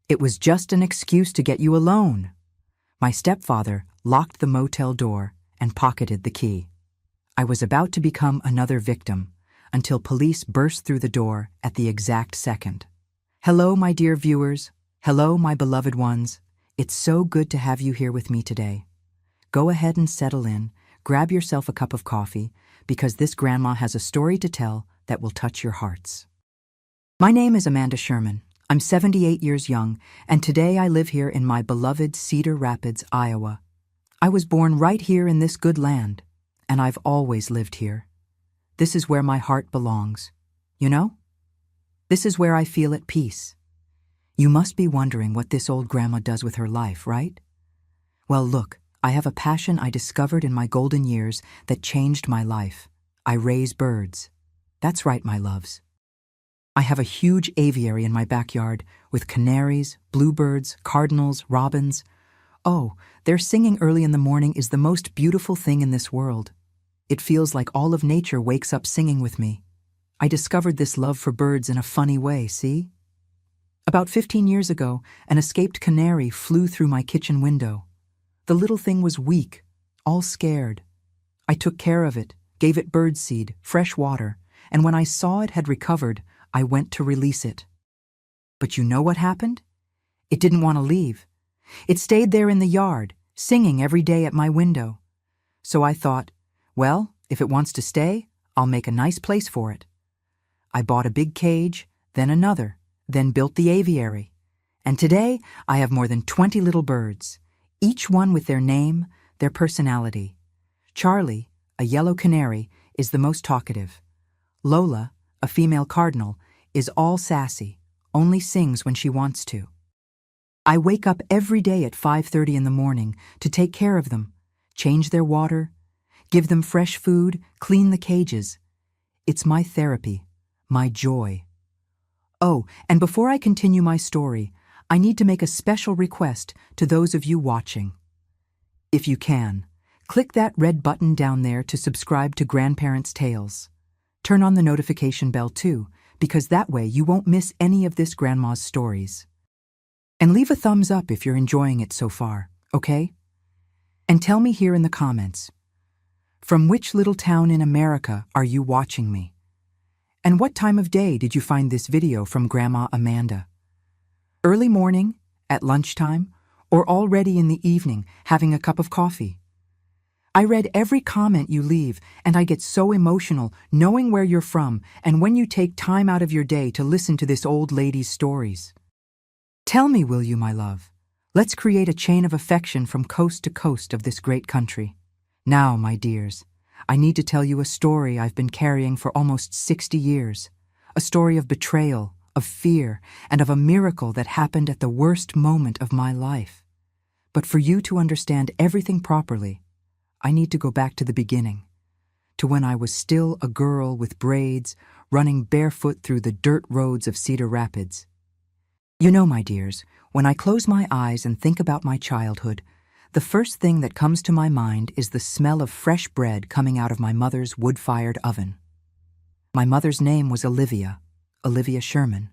It was just an excuse to get you alone. My stepfather locked the motel door and pocketed the key. I was about to become another victim until police burst through the door at the exact second. Hello, my dear viewers. Hello, my beloved ones. It's so good to have you here with me today. Go ahead and settle in, grab yourself a cup of coffee, because this grandma has a story to tell that will touch your hearts. My name is Amanda Sherman. I'm 78 years young, and today I live here in my beloved Cedar Rapids, Iowa. I was born right here in this good land, and I've always lived here. This is where my heart belongs. You know? This is where I feel at peace. You must be wondering what this old grandma does with her life, right? Well, look, I have a passion I discovered in my golden years that changed my life. I raise birds. That's right, my loves. I have a huge aviary in my backyard with canaries, bluebirds, cardinals, robins. Oh, their singing early in the morning is the most beautiful thing in this world. It feels like all of nature wakes up singing with me. I discovered this love for birds in a funny way, see? About 15 years ago, an escaped canary flew through my kitchen window. The little thing was weak, all scared. I took care of it, gave it birdseed, fresh water, and when I saw it had recovered, I went to release it. But you know what happened? It didn't want to leave. It stayed there in the yard, singing every day at my window. So I thought, well, if it wants to stay, I'll make a nice place for it. I bought a big cage, then another, then built the aviary. And today, I have more than 20 little birds, each one with their name, their personality. Charlie, a yellow canary, is the most talkative. Lola, a female cardinal, is all sassy, only sings when she wants to. I wake up every day at 5:30 in the morning to take care of them, change their water, give them fresh food, clean the cages. It's my therapy, my joy. Oh, and before I continue my story, I need to make a special request to those of you watching. If you can, click that red button down there to subscribe to Grandparents' Tales. Turn on the notification bell too, because that way you won't miss any of this grandma's stories. And leave a thumbs up if you're enjoying it so far, okay? And tell me here in the comments, from which little town in America are you watching me? And what time of day did you find this video from Grandma Amanda? Early morning, at lunchtime, or already in the evening having a cup of coffee? I read every comment you leave, and I get so emotional knowing where you're from and when you take time out of your day to listen to this old lady's stories. Tell me, will you, my love? Let's create a chain of affection from coast to coast of this great country. Now, my dears, I need to tell you a story I've been carrying for almost 60 years. A story of betrayal, of fear, and of a miracle that happened at the worst moment of my life. But for you to understand everything properly, I need to go back to the beginning, to when I was still a girl with braids, running barefoot through the dirt roads of Cedar Rapids. You know, my dears, when I close my eyes and think about my childhood, the first thing that comes to my mind is the smell of fresh bread coming out of my mother's wood-fired oven. My mother's name was Olivia Sherman,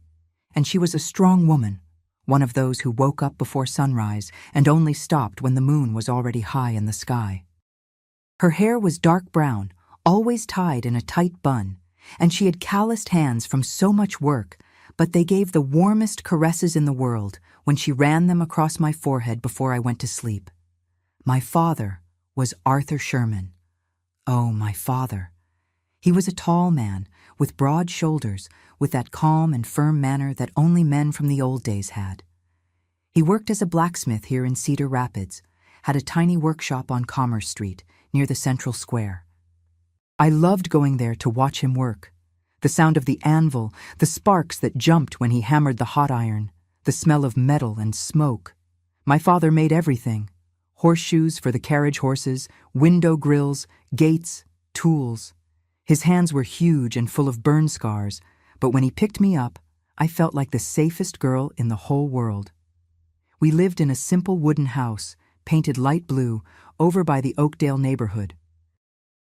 and she was a strong woman, one of those who woke up before sunrise and only stopped when the moon was already high in the sky. Her hair was dark brown, always tied in a tight bun, and she had calloused hands from so much work, but they gave the warmest caresses in the world when she ran them across my forehead before I went to sleep. My father was Arthur Sherman. Oh, my father. He was a tall man, with broad shoulders, with that calm and firm manner that only men from the old days had. He worked as a blacksmith here in Cedar Rapids, had a tiny workshop on Commerce Street, near the central square. I loved going there to watch him work. The sound of the anvil, the sparks that jumped when he hammered the hot iron, the smell of metal and smoke. My father made everything: horseshoes for the carriage horses, window grills, gates, tools. His hands were huge and full of burn scars, but when he picked me up, I felt like the safest girl in the whole world. We lived in a simple wooden house, painted light blue, over by the Oakdale neighborhood.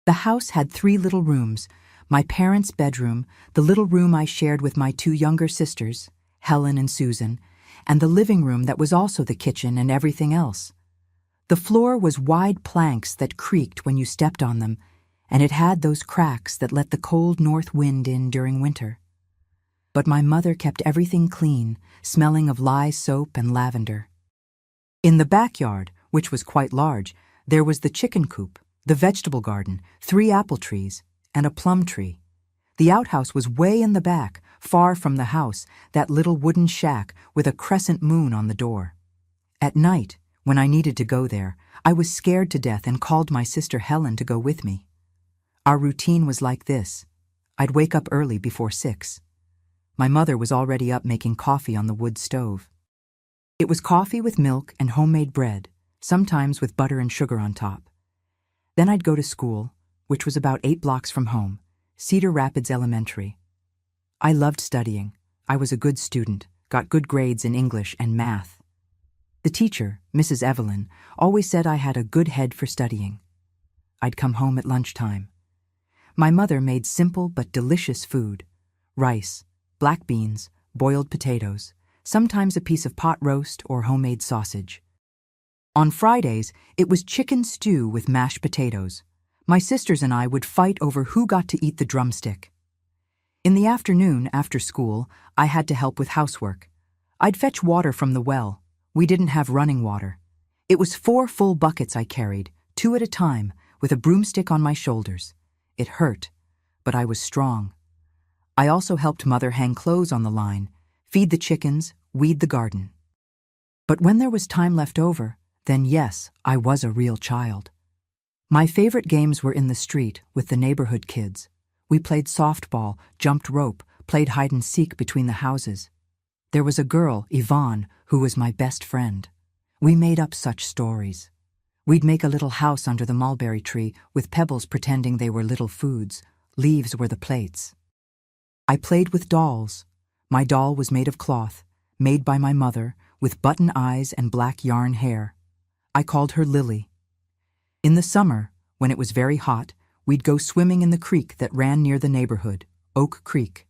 The house had 3 little rooms: my parents' bedroom, the little room I shared with my 2 younger sisters, Helen and Susan, and the living room that was also the kitchen and everything else. The floor was wide planks that creaked when you stepped on them, and it had those cracks that let the cold north wind in during winter. But my mother kept everything clean, smelling of lye soap and lavender. In the backyard, which was quite large, there was the chicken coop, the vegetable garden, 3 apple trees, and a plum tree. The outhouse was way in the back, far from the house, that little wooden shack with a crescent moon on the door. At night, when I needed to go there, I was scared to death and called my sister Helen to go with me. Our routine was like this. I'd wake up early before 6. My mother was already up making coffee on the wood stove. It was coffee with milk and homemade bread, sometimes with butter and sugar on top. Then I'd go to school, which was about 8 blocks from home, Cedar Rapids Elementary. I loved studying. I was a good student, got good grades in English and math. The teacher, Mrs. Evelyn, always said I had a good head for studying. I'd come home at lunchtime. My mother made simple but delicious food: rice, black beans, boiled potatoes, sometimes a piece of pot roast or homemade sausage. On Fridays, it was chicken stew with mashed potatoes. My sisters and I would fight over who got to eat the drumstick. In the afternoon, after school, I had to help with housework. I'd fetch water from the well. We didn't have running water. It was 4 full buckets I carried, 2 at a time, with a broomstick on my shoulders. It hurt, but I was strong. I also helped Mother hang clothes on the line, feed the chickens, weed the garden. But when there was time left over, then yes, I was a real child. My favorite games were in the street with the neighborhood kids. We played softball, jumped rope, played hide-and-seek between the houses. There was a girl, Yvonne, who was my best friend. We made up such stories. We'd make a little house under the mulberry tree with pebbles pretending they were little foods. Leaves were the plates. I played with dolls. My doll was made of cloth, made by my mother, with button eyes and black yarn hair. I called her Lily. In the summer, when it was very hot, we'd go swimming in the creek that ran near the neighborhood, Oak Creek.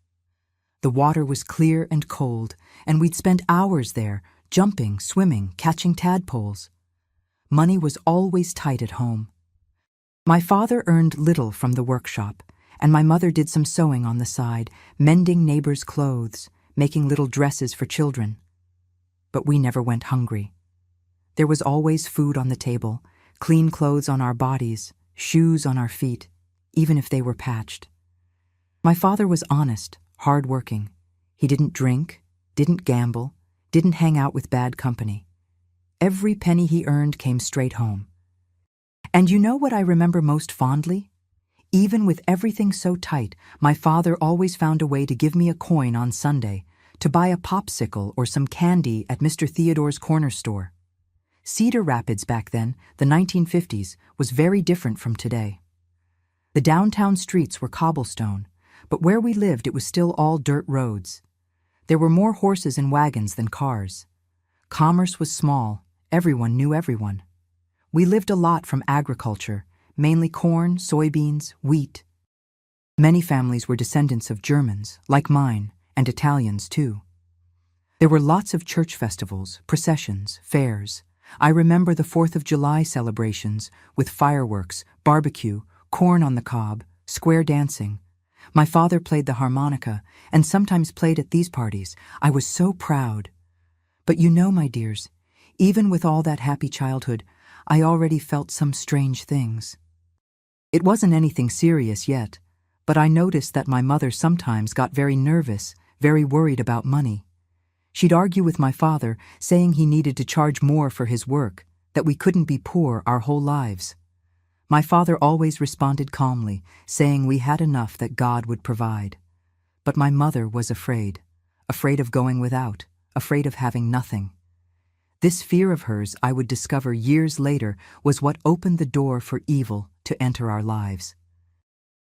The water was clear and cold, and we'd spend hours there, jumping, swimming, catching tadpoles. Money was always tight at home. My father earned little from the workshop, and my mother did some sewing on the side, mending neighbors' clothes, making little dresses for children. But we never went hungry. There was always food on the table, clean clothes on our bodies, shoes on our feet, even if they were patched. My father was honest, hard-working. He didn't drink, didn't gamble, didn't hang out with bad company. Every penny he earned came straight home. And you know what I remember most fondly? Even with everything so tight, my father always found a way to give me a coin on Sunday, to buy a popsicle or some candy at Mr. Theodore's corner store. Cedar Rapids back then, the 1950s, was very different from today. The downtown streets were cobblestone, but where we lived it was still all dirt roads. There were more horses and wagons than cars. Commerce was small, everyone knew everyone. We lived a lot from agriculture, mainly corn, soybeans, wheat. Many families were descendants of Germans, like mine, and Italians too. There were lots of church festivals, processions, fairs. I remember the 4th of July celebrations with fireworks, barbecue, corn on the cob, square dancing. My father played the harmonica and sometimes played at these parties. I was so proud. But you know, my dears, even with all that happy childhood, I already felt some strange things. It wasn't anything serious yet, but I noticed that my mother sometimes got very nervous, very worried about money. She'd argue with my father, saying he needed to charge more for his work, that we couldn't be poor our whole lives. My father always responded calmly, saying we had enough that God would provide. But my mother was afraid of going without, afraid of having nothing. This fear of hers, I would discover years later, was what opened the door for evil to enter our lives.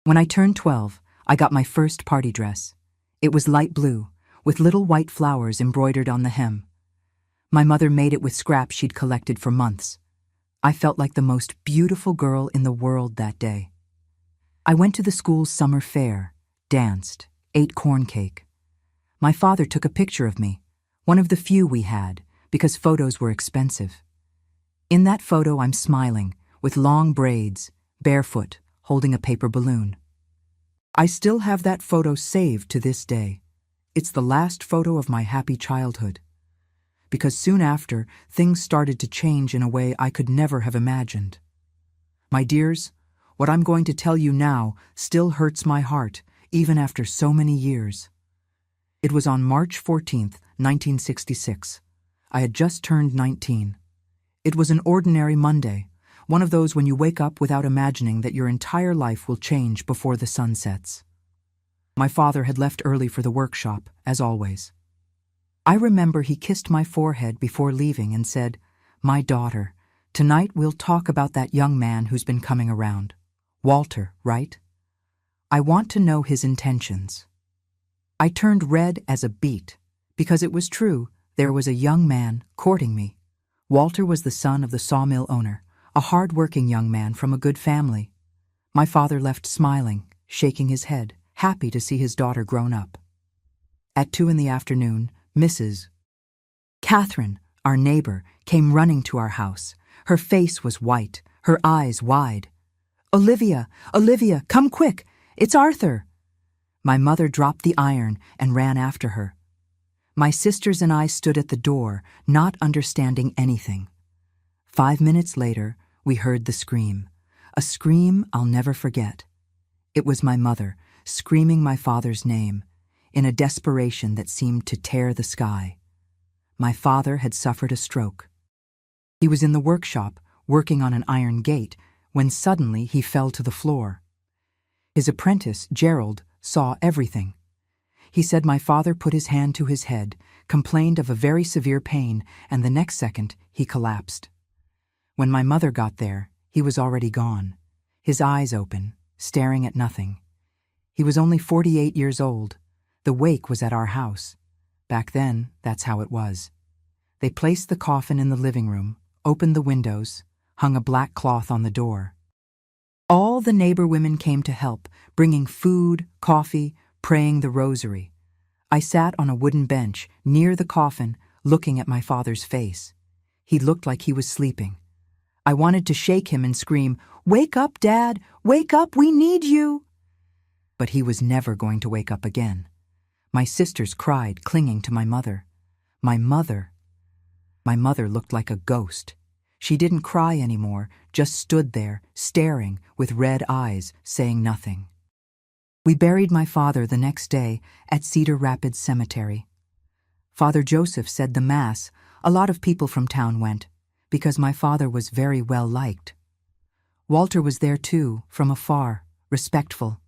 When I turned 12, I got my first party dress. It was light blue, with little white flowers embroidered on the hem. My mother made it with scraps she'd collected for months. I felt like the most beautiful girl in the world that day. I went to the school's summer fair, danced, ate corn cake. My father took a picture of me. One of the few we had, because photos were expensive. In that photo, I'm smiling, with long braids, barefoot, holding a paper balloon. I still have that photo saved to this day. It's the last photo of my happy childhood. Because soon after, things started to change in a way I could never have imagined. My dears, what I'm going to tell you now still hurts my heart, even after so many years. It was on March 14th, 1966. I had just turned 19. It was an ordinary Monday, one of those when you wake up without imagining that your entire life will change before the sun sets. My father had left early for the workshop, as always. I remember he kissed my forehead before leaving and said, "My daughter, tonight we'll talk about that young man who's been coming around. Walter, right? I want to know his intentions." I turned red as a beet, because it was true, there was a young man courting me. Walter was the son of the sawmill owner, a hard-working young man from a good family. My father left smiling, shaking his head, happy to see his daughter grown up. At 2 p.m, Mrs. Catherine, our neighbor, came running to our house. Her face was white, her eyes wide. Olivia, come quick! It's Arthur!" My mother dropped the iron and ran after her. My sisters and I stood at the door, not understanding anything. 5 minutes later, we heard the scream. A scream I'll never forget. It was my mother, screaming my father's name, in a desperation that seemed to tear the sky. My father had suffered a stroke. He was in the workshop, working on an iron gate, when suddenly he fell to the floor. His apprentice, Gerald, saw everything. He said my father put his hand to his head, complained of a very severe pain, and the next second he collapsed. When my mother got there, he was already gone, his eyes open, staring at nothing. He was only 48 years old. The wake was at our house. Back then, that's how it was. They placed the coffin in the living room, opened the windows, hung a black cloth on the door. All the neighbor women came to help, bringing food, coffee, praying the rosary. I sat on a wooden bench near the coffin, looking at my father's face. He looked like he was sleeping. I wanted to shake him and scream, "Wake up, Dad! Wake up! We need you!" But he was never going to wake up again. My sisters cried, clinging to my mother. My mother looked like a ghost. She didn't cry anymore, just stood there, staring, with red eyes, saying nothing. We buried my father the next day at Cedar Rapids Cemetery. Father Joseph said the Mass. A lot of people from town went, because my father was very well liked. Walter was there too, from afar, respectful.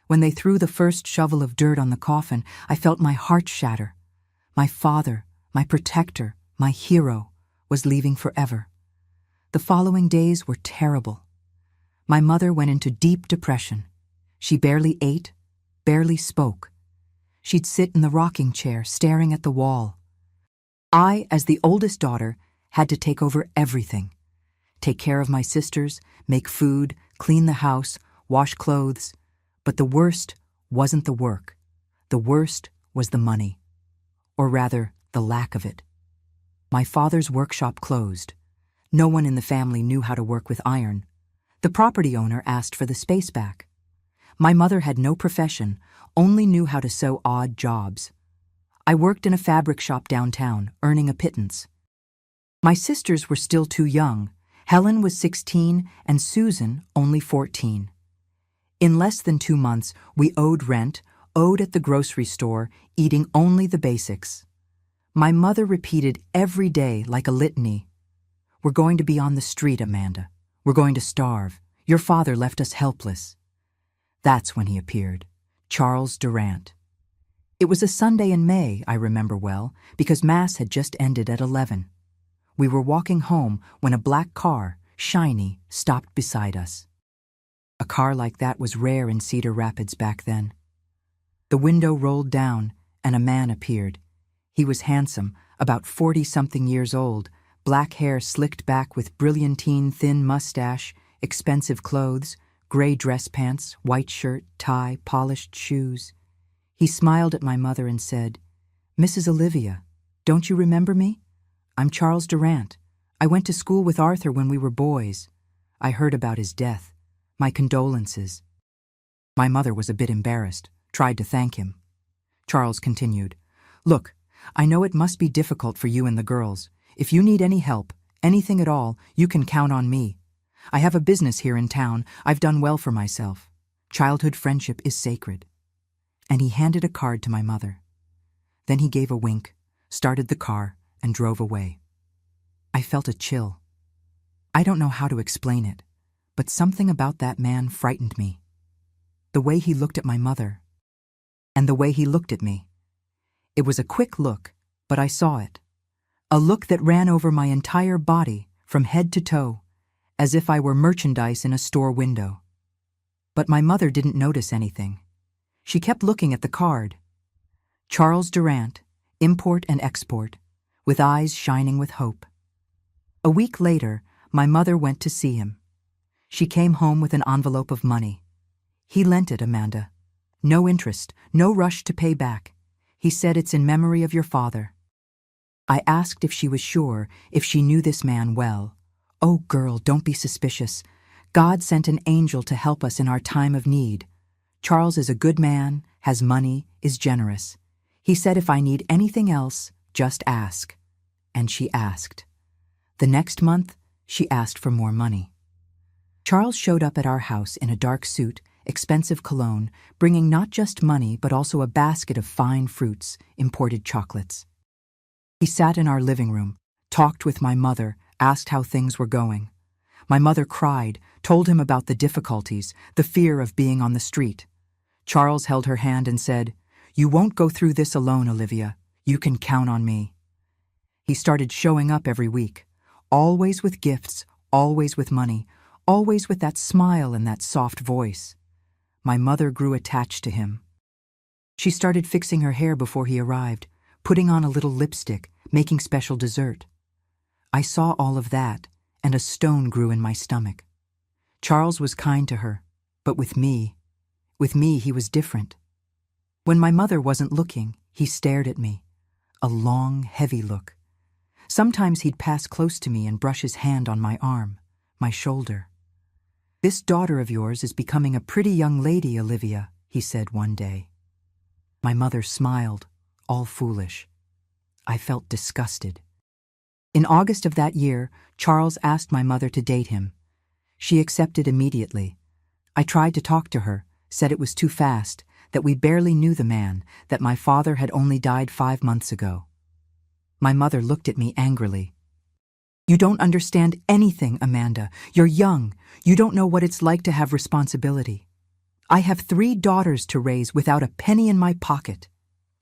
When they threw the first shovel of dirt on the coffin, I felt my heart shatter. My father, my protector, my hero, was leaving forever. The following days were terrible. My mother went into deep depression. She barely ate, barely spoke. She'd sit in the rocking chair, staring at the wall. I, as the oldest daughter, had to take over everything. Take care of my sisters, make food, clean the house, wash clothes. But the worst wasn't the work. The worst was the money. Or rather, the lack of it. My father's workshop closed. No one in the family knew how to work with iron. The property owner asked for the space back. My mother had no profession, only knew how to sew odd jobs. I worked in a fabric shop downtown, earning a pittance. My sisters were still too young. Helen was 16 and Susan only 14. In less than 2 months, we owed rent, owed at the grocery store, eating only the basics. My mother repeated every day like a litany, "We're going to be on the street, Amanda. We're going to starve. Your father left us helpless." That's when he appeared, Charles Durant. It was a Sunday in May, I remember well, because Mass had just ended at 11. We were walking home when a black car, shiny, stopped beside us. A car like that was rare in Cedar Rapids back then. The window rolled down, and a man appeared. He was handsome, about 40-something years old, black hair slicked back with brilliantine thin mustache, expensive clothes, gray dress pants, white shirt, tie, polished shoes. He smiled at my mother and said, "Mrs. Olivia, Don't you remember me? I'm Charles Durant. I went to school with Arthur when we were boys. I heard about his death. My condolences." My mother was a bit embarrassed, tried to thank him. Charles continued, "Look, I know it must be difficult for you and the girls. If you need any help, anything at all, you can count on me. I have a business here in town. I've done well for myself. Childhood friendship is sacred." And he handed a card to my mother. Then he gave a wink, started the car, and drove away. I felt a chill. I don't know how to explain it, but something about that man frightened me. The way he looked at my mother, and the way he looked at me. It was a quick look, but I saw it. A look that ran over my entire body, from head to toe, as if I were merchandise in a store window. But my mother didn't notice anything. She kept looking at the card. Charles Durant, import and export, with eyes shining with hope. A week later, my mother went to see him. She came home with an envelope of money. He lent it, Amanda. No interest, no rush to pay back. He said it's in memory of your father. I asked if she was sure, if she knew this man well. "Oh, girl, don't be suspicious. God sent an angel to help us in our time of need. Charles is a good man, has money, is generous. He said if I need anything else, just ask." And she asked. The next month, she asked for more money. Charles showed up at our house in a dark suit, expensive cologne, bringing not just money but also a basket of fine fruits, imported chocolates. He sat in our living room, talked with my mother, asked how things were going. My mother cried, told him about the difficulties, the fear of being on the street. Charles held her hand and said, "You won't go through this alone, Olivia. You can count on me." He started showing up every week, always with gifts, always with money, always with that smile and that soft voice. My mother grew attached to him. She started fixing her hair before he arrived, putting on a little lipstick, making special dessert. I saw all of that, and a stone grew in my stomach. Charles was kind to her, but with me he was different. When my mother wasn't looking, he stared at me, a long, heavy look. Sometimes he'd pass close to me and brush his hand on my arm, my shoulder. "This daughter of yours is becoming a pretty young lady, Olivia," he said one day. My mother smiled, all foolish. I felt disgusted. In August of that year, Charles asked my mother to date him. She accepted immediately. I tried to talk to her, said it was too fast, that we barely knew the man, that my father had only died 5 months ago. My mother looked at me angrily. "You don't understand anything, Amanda. You're young. You don't know what it's like to have responsibility. I have 3 daughters to raise without a penny in my pocket.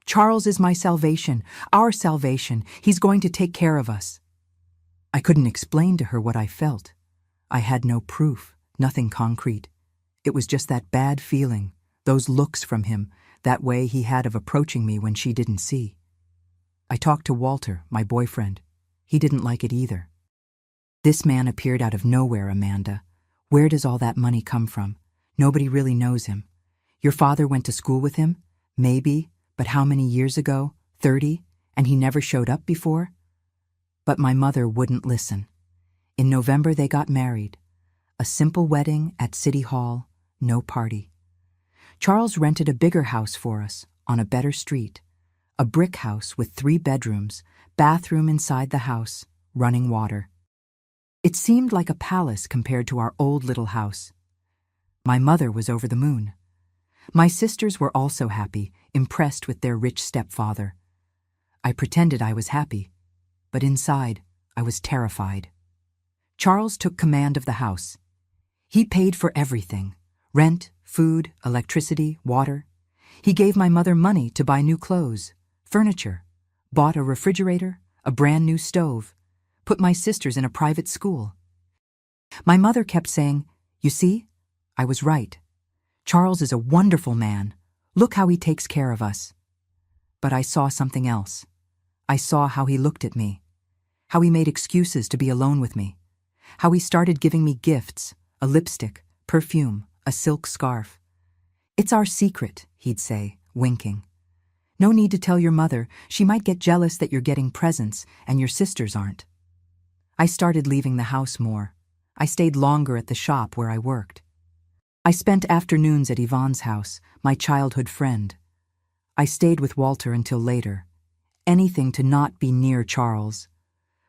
Charles is my salvation, our salvation. He's going to take care of us." I couldn't explain to her what I felt. I had no proof, nothing concrete. It was just that bad feeling, those looks from him, that way he had of approaching me when she didn't see. I talked to Walter, my boyfriend. He didn't like it either. "This man appeared out of nowhere, Amanda. Where does all that money come from? Nobody really knows him. Your father went to school with him? Maybe, but how many years ago? 30? And he never showed up before?" But my mother wouldn't listen. In November they got married. A simple wedding at City Hall, no party. Charles rented a bigger house for us, on a better street. A brick house with 3 bedrooms, bathroom inside the house, running water. It seemed like a palace compared to our old little house. My mother was over the moon. My sisters were also happy, impressed with their rich stepfather. I pretended I was happy, but inside, I was terrified. Charles took command of the house. He paid for everything: rent, food, electricity, water. He gave my mother money to buy new clothes, furniture, bought a refrigerator, a brand new stove, put my sisters in a private school. My mother kept saying, "You see, I was right. Charles is a wonderful man. Look how he takes care of us." But I saw something else. I saw how he looked at me, how he made excuses to be alone with me, how he started giving me gifts, a lipstick, perfume, a silk scarf. "It's our secret," he'd say, winking. No need to tell your mother. She might get jealous that you're getting presents and your sisters aren't. I started leaving the house more. I stayed longer at the shop where I worked. I spent afternoons at Yvonne's house, my childhood friend. I stayed with Walter until later. Anything to not be near Charles.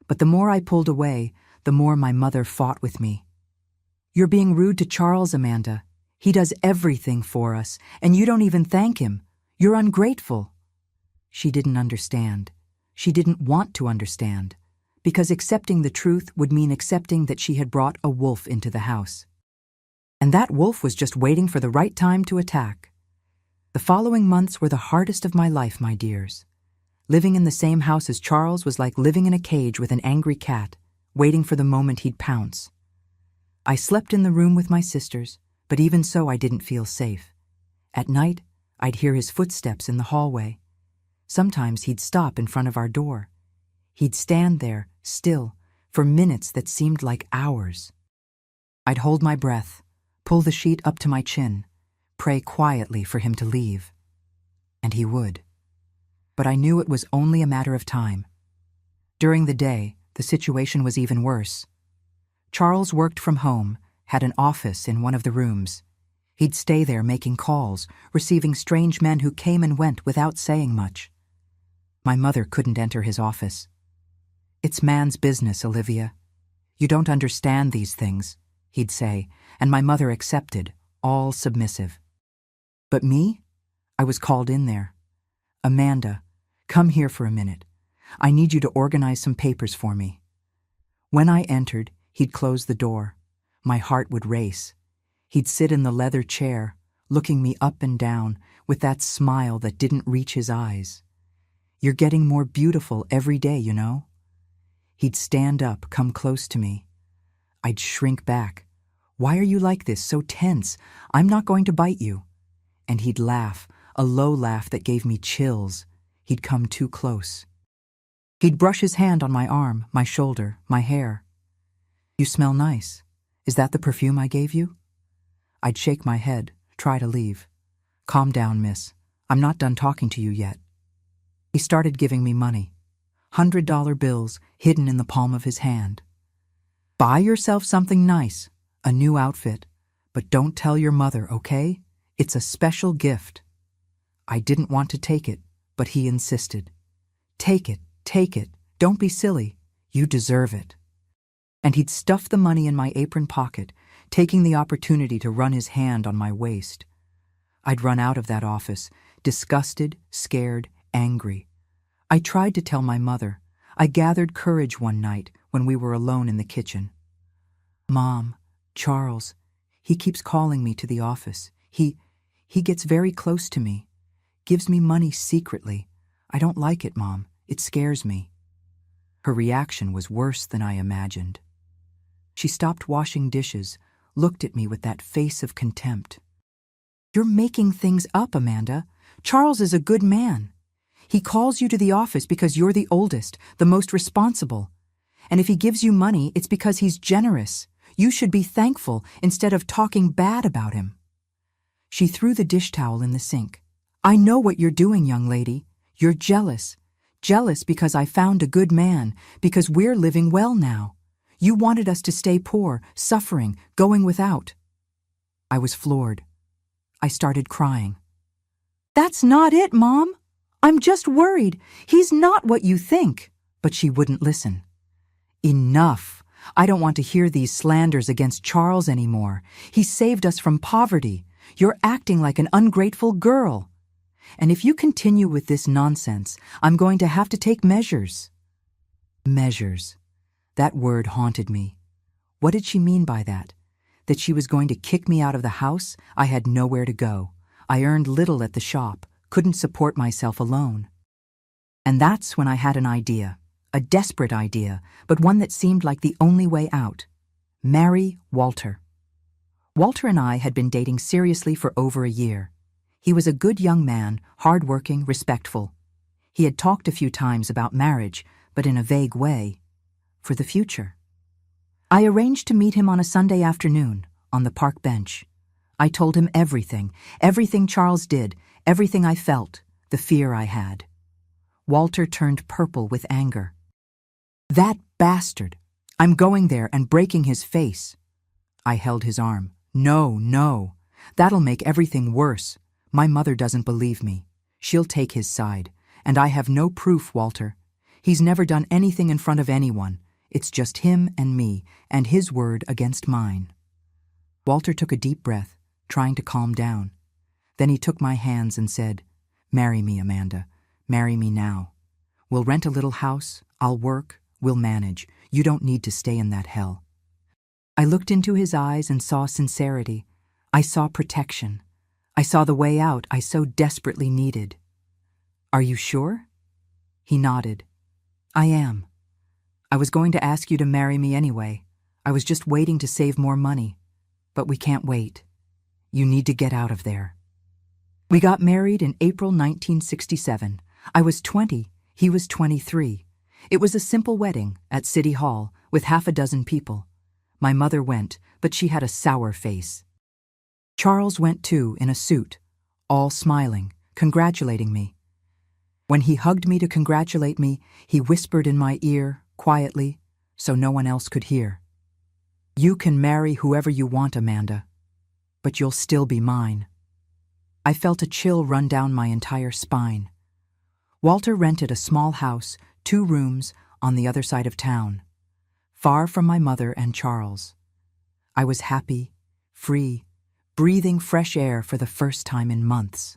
But the more I pulled away, the more my mother fought with me. You're being rude to Charles, Amanda. He does everything for us, and you don't even thank him. You're ungrateful. She didn't understand. She didn't want to understand, because accepting the truth would mean accepting that she had brought a wolf into the house. And that wolf was just waiting for the right time to attack. The following months were the hardest of my life, my dears. Living in the same house as Charles was like living in a cage with an angry cat, waiting for the moment he'd pounce. I slept in the room with my sisters, but even so I didn't feel safe. At night, I'd hear his footsteps in the hallway. Sometimes he'd stop in front of our door. He'd stand there, still, for minutes that seemed like hours. I'd hold my breath, pull the sheet up to my chin, pray quietly for him to leave. And he would. But I knew it was only a matter of time. During the day, the situation was even worse. Charles worked from home, had an office in one of the rooms. He'd stay there making calls, receiving strange men who came and went without saying much. My mother couldn't enter his office. "It's man's business, Olivia. You don't understand these things," he'd say, and my mother accepted, all submissive. But me? I was called in there. "Amanda, come here for a minute. I need you to organize some papers for me." When I entered, he'd close the door. My heart would race. He'd sit in the leather chair, looking me up and down, with that smile that didn't reach his eyes. "You're getting more beautiful every day, you know." He'd stand up, come close to me. I'd shrink back. "Why are you like this, so tense? I'm not going to bite you." And he'd laugh, a low laugh that gave me chills. He'd come too close. He'd brush his hand on my arm, my shoulder, my hair. "You smell nice. Is that the perfume I gave you?" I'd shake my head, try to leave. "Calm down, miss. I'm not done talking to you yet." He started giving me money. $100 bills hidden in the palm of his hand. "Buy yourself something nice, a new outfit, but don't tell your mother, okay? It's a special gift." I didn't want to take it, but he insisted. Take it, don't be silly. You deserve it." And he'd stuff the money in my apron pocket, taking the opportunity to run his hand on my waist. I'd run out of that office, disgusted, scared, angry. I tried to tell my mother. I gathered courage one night when we were alone in the kitchen. "Mom, Charles, he keeps calling me to the office. He gets very close to me. Gives me money secretly. I don't like it, Mom. It scares me." Her reaction was worse than I imagined. She stopped washing dishes, looked at me with that face of contempt. "You're making things up, Amanda. Charles is a good man. He calls you to the office because you're the oldest, the most responsible. And if he gives you money, it's because he's generous. You should be thankful instead of talking bad about him." She threw the dish towel in the sink. "I know what you're doing, young lady. You're jealous. Jealous because I found a good man, because we're living well now. You wanted us to stay poor, suffering, going without." I was floored. I started crying. "That's not it, Mom. I'm just worried. He's not what you think." But she wouldn't listen. "Enough. I don't want to hear these slanders against Charles anymore. He saved us from poverty. You're acting like an ungrateful girl. And if you continue with this nonsense, I'm going to have to take measures." Measures. That word haunted me. What did she mean by that? That she was going to kick me out of the house? I had nowhere to go. I earned little at the shop, couldn't support myself alone. And that's when I had an idea, a desperate idea, but one that seemed like the only way out. Marry Walter. Walter and I had been dating seriously for over a year. He was a good young man, hard-working, respectful. He had talked a few times about marriage, but in a vague way, for the future. I arranged to meet him on a Sunday afternoon, on the park bench. I told him everything Charles did, everything I felt, the fear I had. Walter turned purple with anger. That bastard! I'm going there and breaking his face. I held his arm. No, no. That'll make everything worse. My mother doesn't believe me. She'll take his side. And I have no proof, Walter. He's never done anything in front of anyone. It's just him and me, and his word against mine. Walter took a deep breath, trying to calm down. Then he took my hands and said, "Marry me, Amanda. Marry me now. We'll rent a little house. I'll work. We'll manage. You don't need to stay in that hell." I looked into his eyes and saw sincerity. I saw protection. I saw the way out I so desperately needed. "Are you sure?" He nodded. "I am. I was going to ask you to marry me anyway. I was just waiting to save more money. But we can't wait. You need to get out of there." We got married in April 1967. I was 20, he was 23. It was a simple wedding at City Hall with half a dozen people. My mother went, but she had a sour face. Charles went too, in a suit, all smiling, congratulating me. When he hugged me to congratulate me, he whispered in my ear, quietly, so no one else could hear. "You can marry whoever you want, Amanda, but you'll still be mine." I felt a chill run down my entire spine. Walter rented a small house, 2 rooms, on the other side of town, far from my mother and Charles. I was happy, free, breathing fresh air for the first time in months.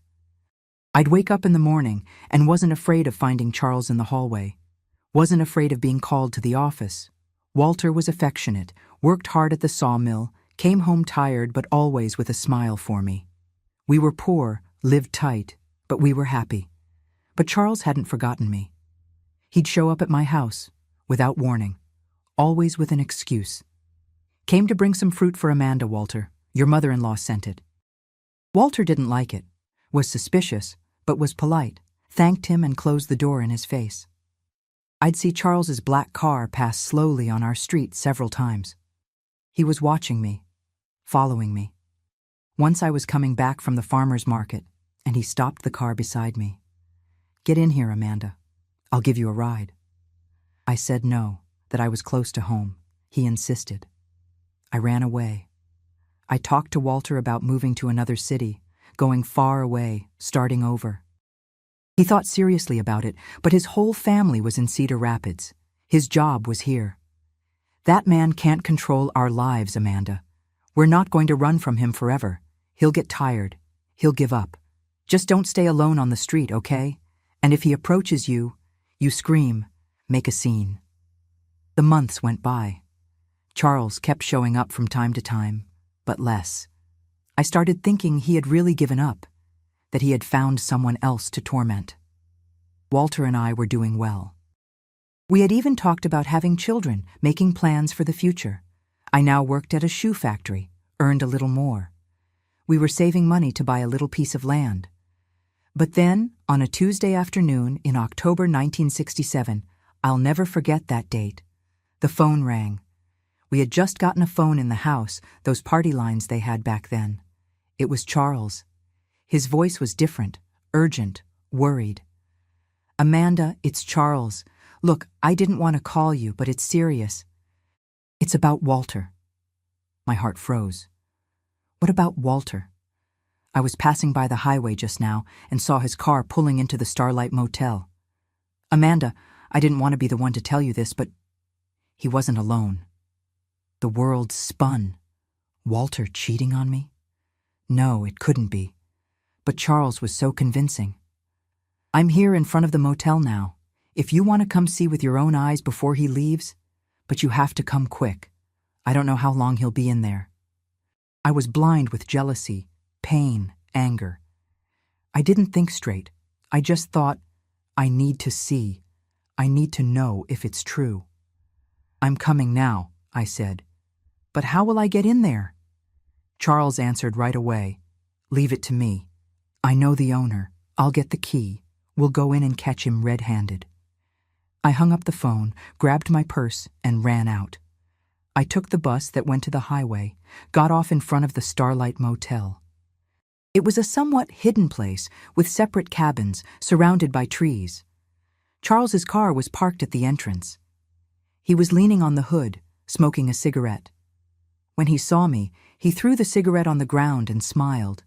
I'd wake up in the morning and wasn't afraid of finding Charles in the hallway, wasn't afraid of being called to the office. Walter was affectionate, worked hard at the sawmill, came home tired but always with a smile for me. We were poor, lived tight, but we were happy. But Charles hadn't forgotten me. He'd show up at my house, without warning, always with an excuse. "Came to bring some fruit for Amanda, Walter. Your mother-in-law sent it." Walter didn't like it, was suspicious, but was polite, thanked him and closed the door in his face. I'd see Charles's black car pass slowly on our street several times. He was watching me, following me. Once I was coming back from the farmer's market, and he stopped the car beside me. "Get in here, Amanda. I'll give you a ride." I said no, that I was close to home. He insisted. I ran away. I talked to Walter about moving to another city, going far away, starting over. He thought seriously about it, but his whole family was in Cedar Rapids. His job was here. "That man can't control our lives, Amanda. We're not going to run from him forever. He'll get tired. He'll give up. Just don't stay alone on the street, okay? And if he approaches you, you scream, make a scene." The months went by. Charles kept showing up from time to time, but less. I started thinking he had really given up, that he had found someone else to torment. Walter and I were doing well. We had even talked about having children, making plans for the future. I now worked at a shoe factory, earned a little more. We were saving money to buy a little piece of land. But then, on a Tuesday afternoon in October 1967, I'll never forget that date, the phone rang. We had just gotten a phone in the house, those party lines they had back then. It was Charles. His voice was different, urgent, worried. "Amanda, it's Charles. Look, I didn't want to call you, but it's serious. It's about Walter." My heart froze. What about Walter? I was passing by the highway just now and saw his car pulling into the Starlight Motel. "Amanda, I didn't want to be the one to tell you this, but..." He wasn't alone. The world spun. Walter cheating on me? No, it couldn't be. But Charles was so convincing. "I'm here in front of the motel now. If you want to come see with your own eyes before he leaves, but you have to come quick. I don't know how long he'll be in there." I was blind with jealousy, pain, anger. I didn't think straight. I just thought, I need to see. I need to know if it's true. "I'm coming now," I said. "But how will I get in there?" Charles answered right away, "Leave it to me. I know the owner. I'll get the key. We'll go in and catch him red-handed." I hung up the phone, grabbed my purse, and ran out. I took the bus that went to the highway, got off in front of the Starlight Motel. It was a somewhat hidden place with separate cabins surrounded by trees. Charles's car was parked at the entrance. He was leaning on the hood, smoking a cigarette. When he saw me, he threw the cigarette on the ground and smiled.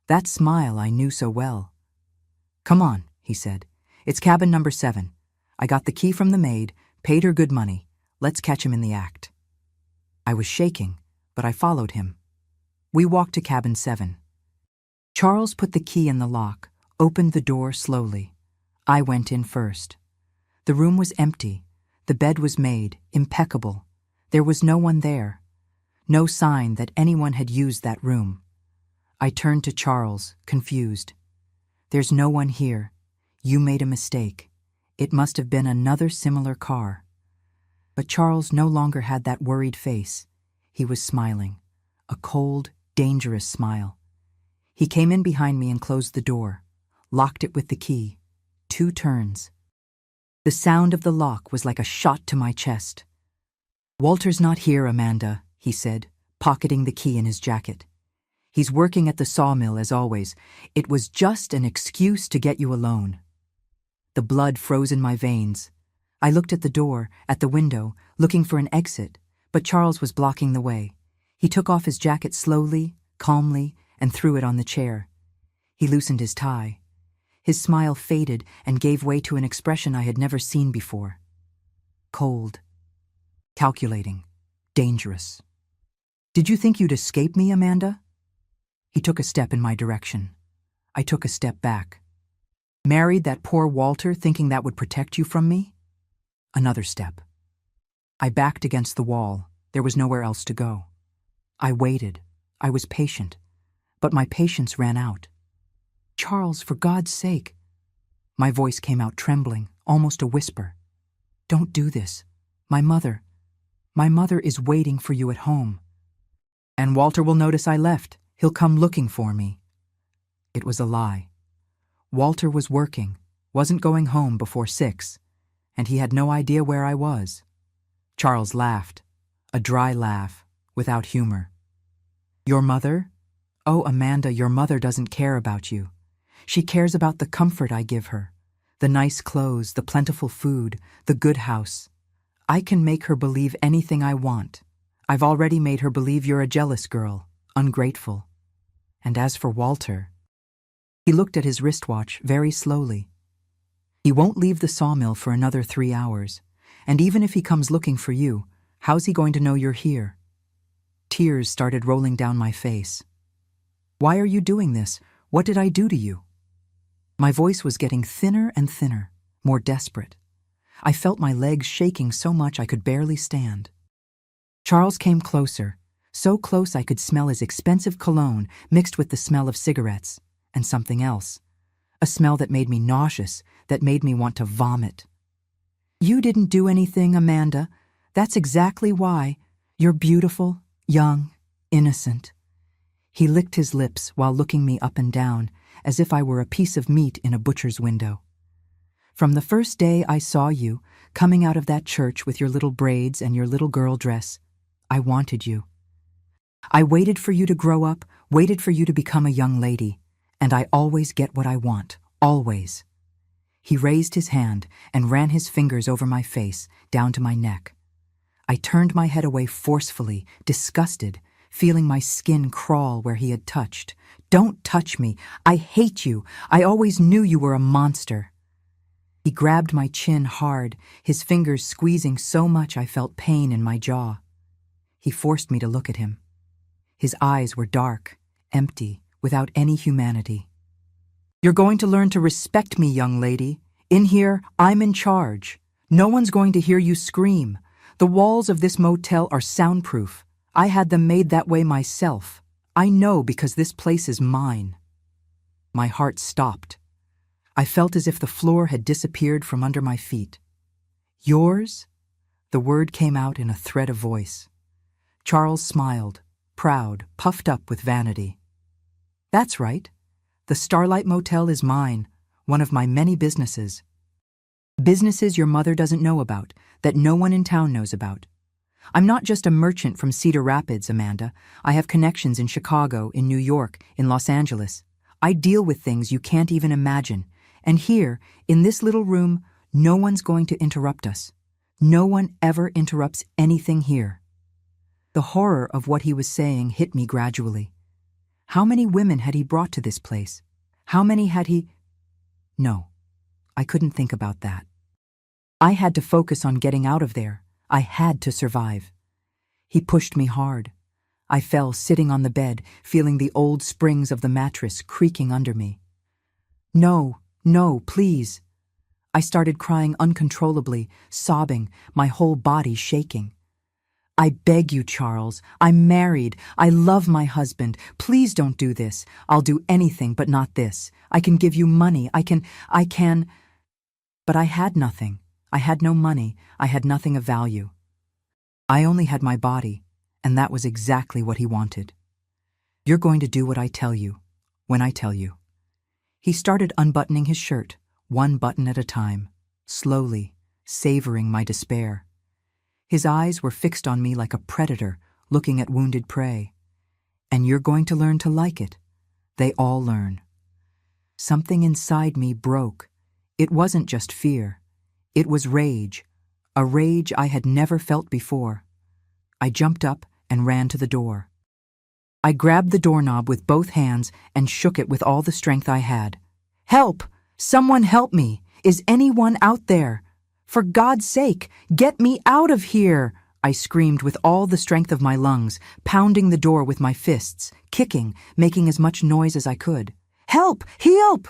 That smile I knew so well. "Come on," he said. "It's cabin number 7. I got the key from the maid, paid her good money. Let's catch him in the act." I was shaking, but I followed him. We walked to cabin 7. Charles put the key in the lock, opened the door slowly. I went in first. The room was empty. The bed was made, impeccable. There was no one there. No sign that anyone had used that room. I turned to Charles, confused. "There's no one here. You made a mistake. It must have been another similar car." But Charles no longer had that worried face. He was smiling, a cold, dangerous smile. He came in behind me and closed the door, locked it with the key. 2 turns. The sound of the lock was like a shot to my chest. "Walter's not here, Amanda," he said, pocketing the key in his jacket. "He's working at the sawmill as always. It was just an excuse to get you alone." The blood froze in my veins. I looked at the door, at the window, looking for an exit, but Charles was blocking the way. He took off his jacket slowly, calmly, and threw it on the chair. He loosened his tie. His smile faded and gave way to an expression I had never seen before. Cold. Calculating. Dangerous. "Did you think you'd escape me, Amanda?" He took a step in my direction. I took a step back. "Married that poor Walter thinking that would protect you from me?" Another step. I backed against the wall. There was nowhere else to go. I waited. I was patient. But my patience ran out. "Charles, for God's sake." My voice came out trembling, almost a whisper. "Don't do this. My mother is waiting for you at home. And Walter will notice I left. He'll come looking for me." It was a lie. Walter was working, wasn't going home before 6, and he had no idea where I was. Charles laughed, a dry laugh, without humor. "Your mother? Oh, Amanda, your mother doesn't care about you. She cares about the comfort I give her, the nice clothes, the plentiful food, the good house. I can make her believe anything I want. I've already made her believe you're a jealous girl, ungrateful. And as for Walter..." He looked at his wristwatch very slowly. "He won't leave the sawmill for another 3 hours, and even if he comes looking for you, how's he going to know you're here?" Tears started rolling down my face. "Why are you doing this? What did I do to you?" My voice was getting thinner and thinner, more desperate. I felt my legs shaking so much I could barely stand. Charles came closer, so close I could smell his expensive cologne mixed with the smell of cigarettes, and something else. A smell that made me nauseous, that made me want to vomit. "You didn't do anything, Amanda. That's exactly why. You're beautiful, young, innocent." He licked his lips while looking me up and down, as if I were a piece of meat in a butcher's window. "From the first day I saw you, coming out of that church with your little braids and your little girl dress, I wanted you. I waited for you to grow up, waited for you to become a young lady, and I always get what I want, always." He raised his hand and ran his fingers over my face, down to my neck. I turned my head away forcefully, disgusted, feeling my skin crawl where he had touched. "Don't touch me. I hate you. I always knew you were a monster." He grabbed my chin hard, his fingers squeezing so much I felt pain in my jaw. He forced me to look at him. His eyes were dark, empty, without any humanity. "You're going to learn to respect me, young lady. In here, I'm in charge. No one's going to hear you scream. The walls of this motel are soundproof. I had them made that way myself. I know because this place is mine." My heart stopped. I felt as if the floor had disappeared from under my feet. "Yours?" The word came out in a thread of voice. Charles smiled, proud, puffed up with vanity. "That's right. The Starlight Motel is mine, one of my many businesses. Businesses your mother doesn't know about, that no one in town knows about. I'm not just a merchant from Cedar Rapids, Amanda. I have connections in Chicago, in New York, in Los Angeles. I deal with things you can't even imagine. And here, in this little room, no one's going to interrupt us. No one ever interrupts anything here. The horror of what he was saying hit me gradually. How many women had he brought to this place? How many had he... No, I couldn't think about that. I had to focus on getting out of there. I had to survive. He pushed me hard. I fell sitting on the bed, feeling the old springs of the mattress creaking under me. No, no, please. I started crying uncontrollably, sobbing, my whole body shaking. I beg you, Charles. I'm married. I love my husband. Please don't do this. I'll do anything but not this. I can give you money. I can... But I had nothing. I had no money. I had nothing of value. I only had my body, and that was exactly what he wanted. You're going to do what I tell you, when I tell you. He started unbuttoning his shirt, one button at a time, slowly, savoring my despair. His eyes were fixed on me like a predator looking at wounded prey. And you're going to learn to like it. They all learn. Something inside me broke. It wasn't just fear. It was rage, a rage I had never felt before. I jumped up and ran to the door. I grabbed the doorknob with both hands and shook it with all the strength I had. Help! Someone help me! Is anyone out there? For God's sake, get me out of here! I screamed with all the strength of my lungs, pounding the door with my fists, kicking, making as much noise as I could. Help! Help!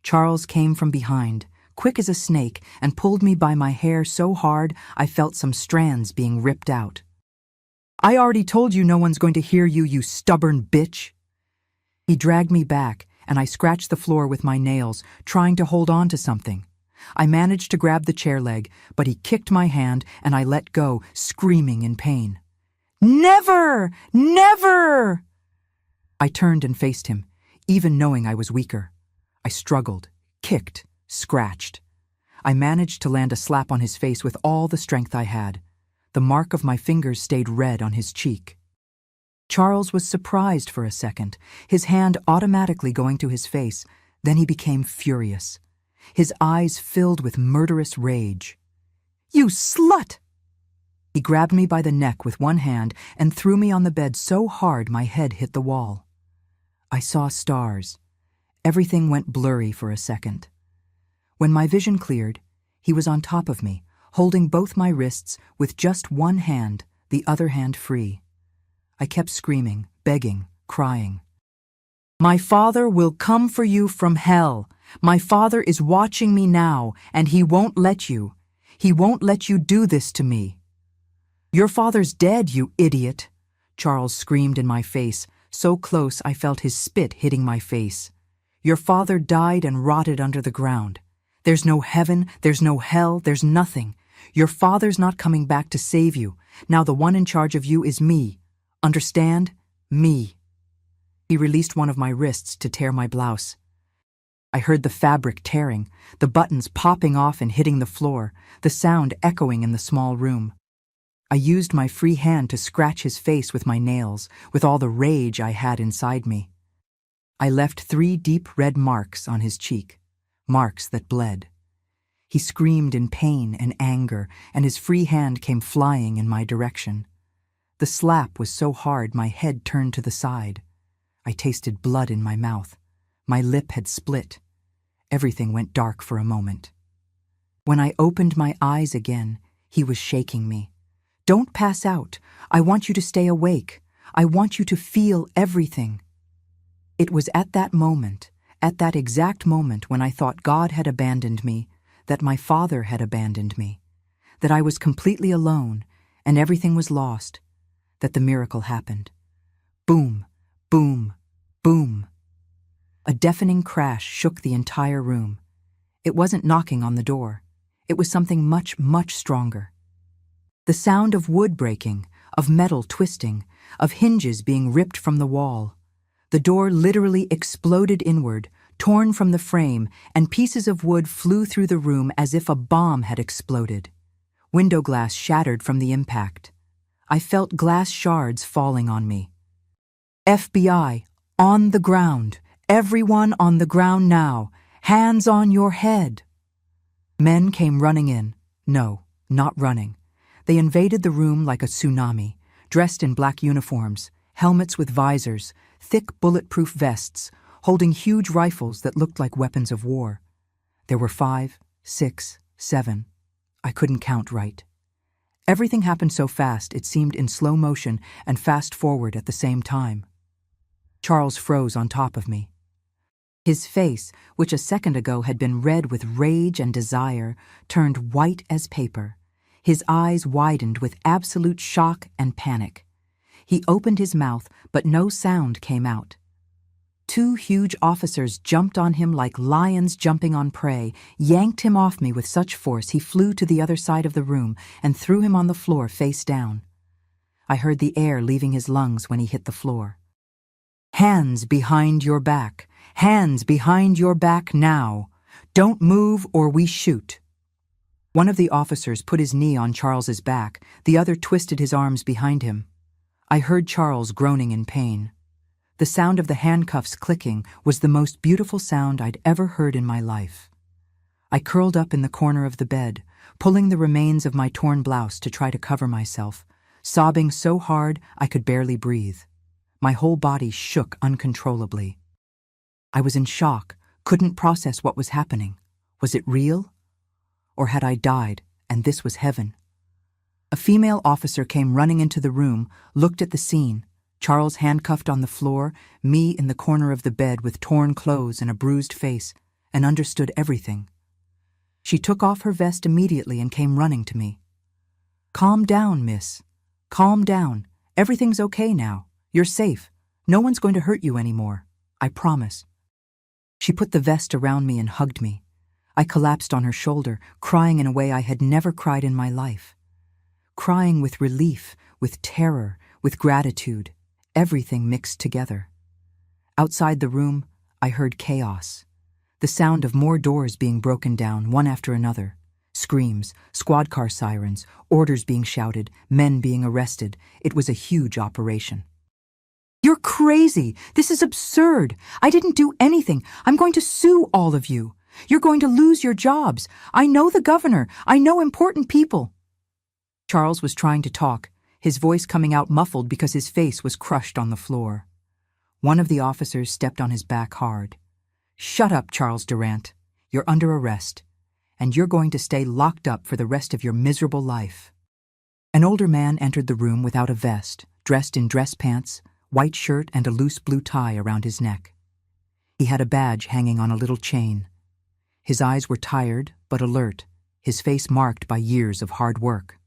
Charles came from behind, quick as a snake, and pulled me by my hair so hard I felt some strands being ripped out. I already told you no one's going to hear you, you stubborn bitch! He dragged me back, and I scratched the floor with my nails, trying to hold on to something. I managed to grab the chair leg, but he kicked my hand, and I let go, screaming in pain. Never! Never! I turned and faced him, even knowing I was weaker. I struggled, kicked, scratched. I managed to land a slap on his face with all the strength I had. The mark of my fingers stayed red on his cheek. Charles was surprised for a second, his hand automatically going to his face. Then he became furious. His eyes filled with murderous rage. You slut! He grabbed me by the neck with one hand and threw me on the bed so hard my head hit the wall. I saw stars. Everything went blurry for a second. When my vision cleared, he was on top of me, holding both my wrists with just one hand, the other hand free. I kept screaming, begging, crying. My father will come for you from hell. My father is watching me now, and he won't let you. He won't let you do this to me. Your father's dead, you idiot, Charles screamed in my face, so close I felt his spit hitting my face. Your father died and rotted under the ground. There's no heaven, there's no hell, there's nothing. Your father's not coming back to save you. Now the one in charge of you is me. Understand? Me. He released one of my wrists to tear my blouse. I heard the fabric tearing, the buttons popping off and hitting the floor, the sound echoing in the small room. I used my free hand to scratch his face with my nails, with all the rage I had inside me. I left 3 deep red marks on his cheek, marks that bled. He screamed in pain and anger, and his free hand came flying in my direction. The slap was so hard my head turned to the side. I tasted blood in my mouth. My lip had split. Everything went dark for a moment. When I opened my eyes again, he was shaking me. Don't pass out. I want you to stay awake. I want you to feel everything. It was at that moment, at that exact moment when I thought God had abandoned me, that my father had abandoned me, that I was completely alone and everything was lost, that the miracle happened. Boom, boom, boom. A deafening crash shook the entire room. It wasn't knocking on the door. It was something much, much stronger. The sound of wood breaking, of metal twisting, of hinges being ripped from the wall. The door literally exploded inward, torn from the frame, and pieces of wood flew through the room as if a bomb had exploded. Window glass shattered from the impact. I felt glass shards falling on me. FBI, on the ground. Everyone on the ground now. Hands on your head. Men came running in. No, not running. They invaded the room like a tsunami, dressed in black uniforms, helmets with visors, thick bulletproof vests, holding huge rifles that looked like weapons of war. There were 5, 6, 7. I couldn't count right. Everything happened so fast it seemed in slow motion and fast forward at the same time. Charles froze on top of me. His face, which a second ago had been red with rage and desire, turned white as paper. His eyes widened with absolute shock and panic. He opened his mouth, but no sound came out. 2 huge officers jumped on him like lions jumping on prey, yanked him off me with such force he flew to the other side of the room and threw him on the floor face down. I heard the air leaving his lungs when he hit the floor. Hands behind your back. Hands behind your back now. Don't move or we shoot. One of the officers put his knee on Charles's back, the other twisted his arms behind him. I heard Charles groaning in pain. The sound of the handcuffs clicking was the most beautiful sound I'd ever heard in my life. I curled up in the corner of the bed, pulling the remains of my torn blouse to try to cover myself, sobbing so hard I could barely breathe. My whole body shook uncontrollably. I was in shock, couldn't process what was happening. Was it real? Or had I died, and this was heaven? A female officer came running into the room, looked at the scene, Charles handcuffed on the floor, me in the corner of the bed with torn clothes and a bruised face, and understood everything. She took off her vest immediately and came running to me. "Calm down, miss. Calm down. Everything's okay now. You're safe. No one's going to hurt you anymore. I promise." She put the vest around me and hugged me. I collapsed on her shoulder, crying in a way I had never cried in my life. Crying with relief, with terror, with gratitude, everything mixed together. Outside the room, I heard chaos. The sound of more doors being broken down, one after another. Screams, squad car sirens, orders being shouted, men being arrested. It was a huge operation. "You're crazy! This is absurd! I didn't do anything! I'm going to sue all of you! You're going to lose your jobs! I know the governor! I know important people!" Charles was trying to talk, his voice coming out muffled because his face was crushed on the floor. One of the officers stepped on his back hard. "Shut up, Charles Durant. You're under arrest, and you're going to stay locked up for the rest of your miserable life." An older man entered the room without a vest, dressed in dress pants, white shirt and a loose blue tie around his neck. He had a badge hanging on a little chain. His eyes were tired but alert, his face marked by years of hard work.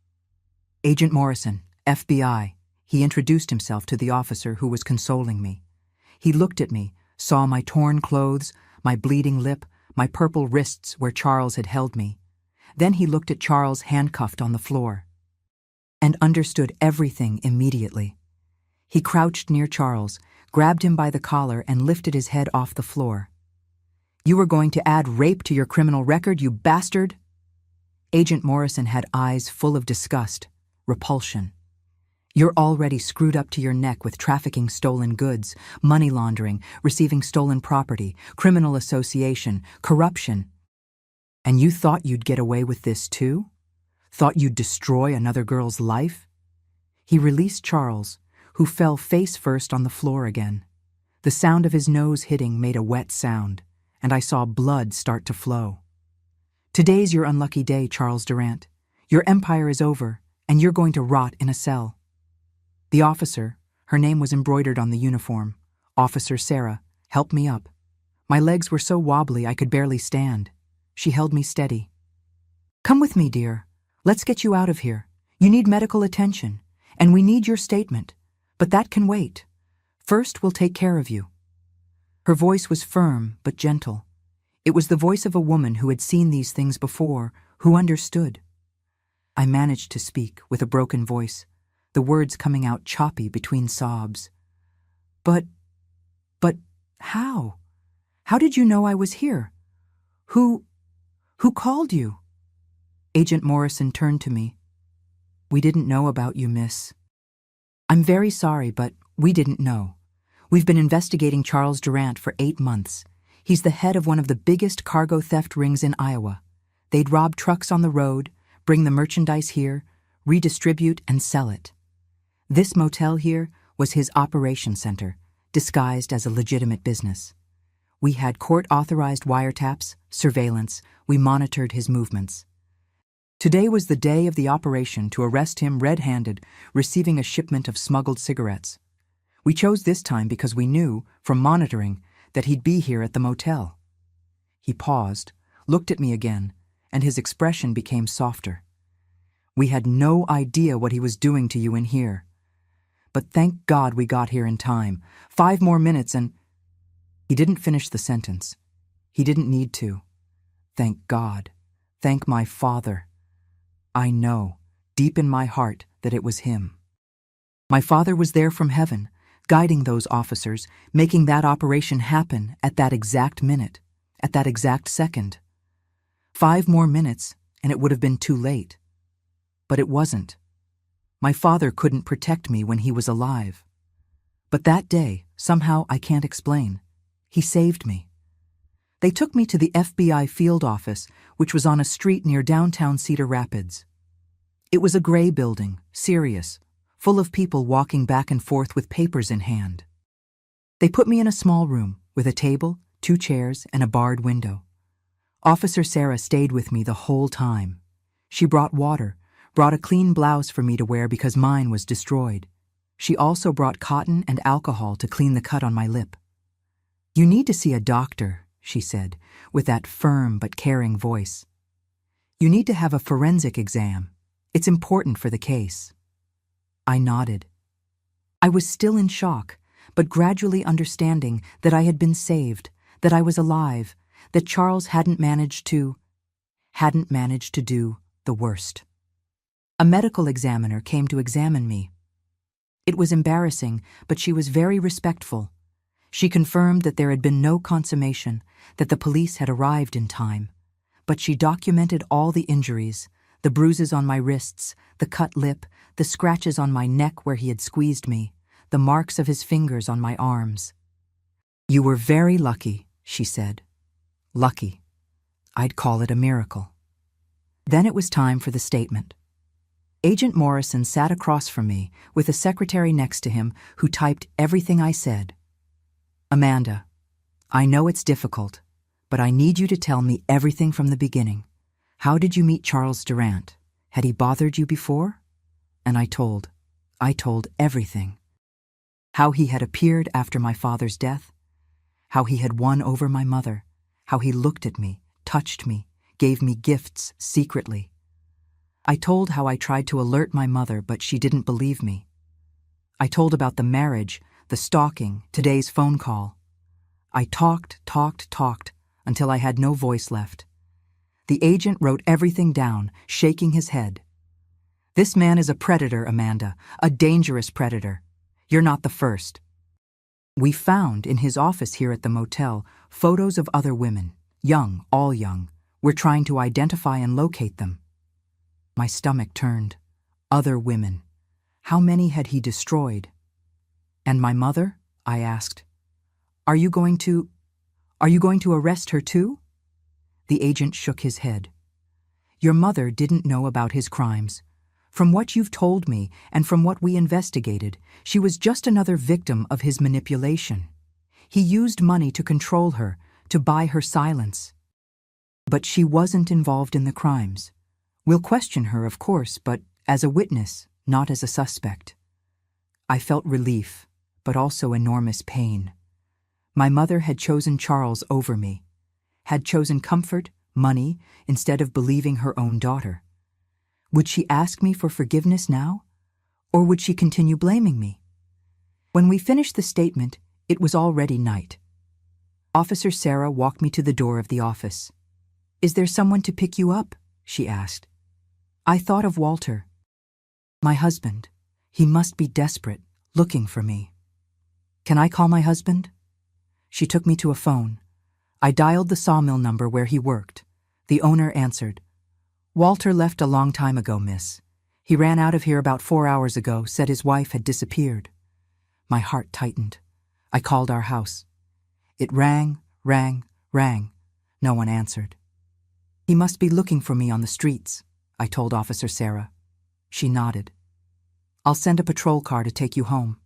"Agent Morrison, FBI." He introduced himself to the officer who was consoling me. He looked at me, saw my torn clothes, my bleeding lip, my purple wrists where Charles had held me. Then he looked at Charles handcuffed on the floor and understood everything immediately. He crouched near Charles, grabbed him by the collar and lifted his head off the floor. "You were going to add rape to your criminal record, you bastard?" Agent Morrison had eyes full of disgust, repulsion. "You're already screwed up to your neck with trafficking stolen goods, money laundering, receiving stolen property, criminal association, corruption. And you thought you'd get away with this too? Thought you'd destroy another girl's life?" He released Charles, who fell face first on the floor again. The sound of his nose hitting made a wet sound, and I saw blood start to flow. "Today's your unlucky day, Charles Durant. Your empire is over, and you're going to rot in a cell." The officer, her name was embroidered on the uniform, Officer Sarah, helped me up. My legs were so wobbly I could barely stand. She held me steady. "Come with me, dear. Let's get you out of here. You need medical attention, and we need your statement. But that can wait. First, we'll take care of you." Her voice was firm but gentle. It was the voice of a woman who had seen these things before, who understood. I managed to speak with a broken voice, the words coming out choppy between sobs. But how? How did you know I was here? Who called you?" Agent Morrison turned to me. "We didn't know about you, miss. I'm very sorry, but we didn't know. We've been investigating Charles Durant for 8 months. He's the head of one of the biggest cargo theft rings in Iowa. They'd rob trucks on the road, bring the merchandise here, redistribute and sell it. This motel here was his operation center, disguised as a legitimate business. We had court-authorized wiretaps, surveillance, we monitored his movements. Today was the day of the operation to arrest him red-handed, receiving a shipment of smuggled cigarettes. We chose this time because we knew, from monitoring, that he'd be here at the motel. He paused, looked at me again, and his expression became softer. We had no idea what he was doing to you in here. But thank God we got here in time. 5 more minutes and... He didn't finish the sentence. He didn't need to. Thank God. Thank my Father. I know, deep in my heart, that it was him. My Father was there from heaven, guiding those officers, making that operation happen at that exact minute, at that exact second. 5 more minutes, and it would have been too late. But it wasn't. My father couldn't protect me when he was alive. But that day, somehow I can't explain, he saved me. They took me to the FBI field office, which was on a street near downtown Cedar Rapids. It was a gray building, serious, full of people walking back and forth with papers in hand. They put me in a small room with a table, 2 chairs, and a barred window. Officer Sarah stayed with me the whole time. She brought water, brought a clean blouse for me to wear because mine was destroyed. She also brought cotton and alcohol to clean the cut on my lip. "You need to see a doctor," she said, with that firm but caring voice. "You need to have a forensic exam. It's important for the case." I nodded. I was still in shock, but gradually understanding that I had been saved, that I was alive, that Charles hadn't managed to do the worst. A medical examiner came to examine me. It was embarrassing, but she was very respectful. She confirmed that there had been no consummation, that the police had arrived in time. But she documented all the injuries, the bruises on my wrists, the cut lip, the scratches on my neck where he had squeezed me, the marks of his fingers on my arms. "You were very lucky," she said. Lucky. I'd call it a miracle. Then it was time for the statement. Agent Morrison sat across from me with a secretary next to him who typed everything I said. "Amanda, I know it's difficult, but I need you to tell me everything from the beginning. How did you meet Charles Durant? Had he bothered you before?" And I told everything. How he had appeared after my father's death, how he had won over my mother, how he looked at me, touched me, gave me gifts secretly. I told how I tried to alert my mother, but she didn't believe me. I told about the marriage, the stalking, today's phone call. I talked until I had no voice left. The agent wrote everything down, shaking his head. "This man is a predator, Amanda, a dangerous predator. You're not the first." We found in his office here at the motel photos of other women, young, all young. We're trying to identify and locate them. My stomach turned. Other women. How many had he destroyed? "And my mother?" I asked. Are you going to arrest her too?" The agent shook his head. "Your mother didn't know about his crimes. From what you've told me and from what we investigated, she was just another victim of his manipulation. He used money to control her, to buy her silence. But she wasn't involved in the crimes. We'll question her, of course, but as a witness, not as a suspect." I felt relief, but also enormous pain. My mother had chosen Charles over me, had chosen comfort, money, instead of believing her own daughter. Would she ask me for forgiveness now? Or would she continue blaming me? When we finished the statement, it was already night. Officer Sarah walked me to the door of the office. "Is there someone to pick you up?" she asked. I thought of Walter. My husband. He must be desperate, looking for me. "Can I call my husband?" She took me to a phone. I dialed the sawmill number where he worked. The owner answered. "Walter left a long time ago, miss. He ran out of here about 4 hours ago, said his wife had disappeared. My heart tightened. I called our house. It rang, rang, rang. No one answered. He must be looking for me on the streets, I told Officer Sarah. She nodded. I'll send a patrol car to take you home.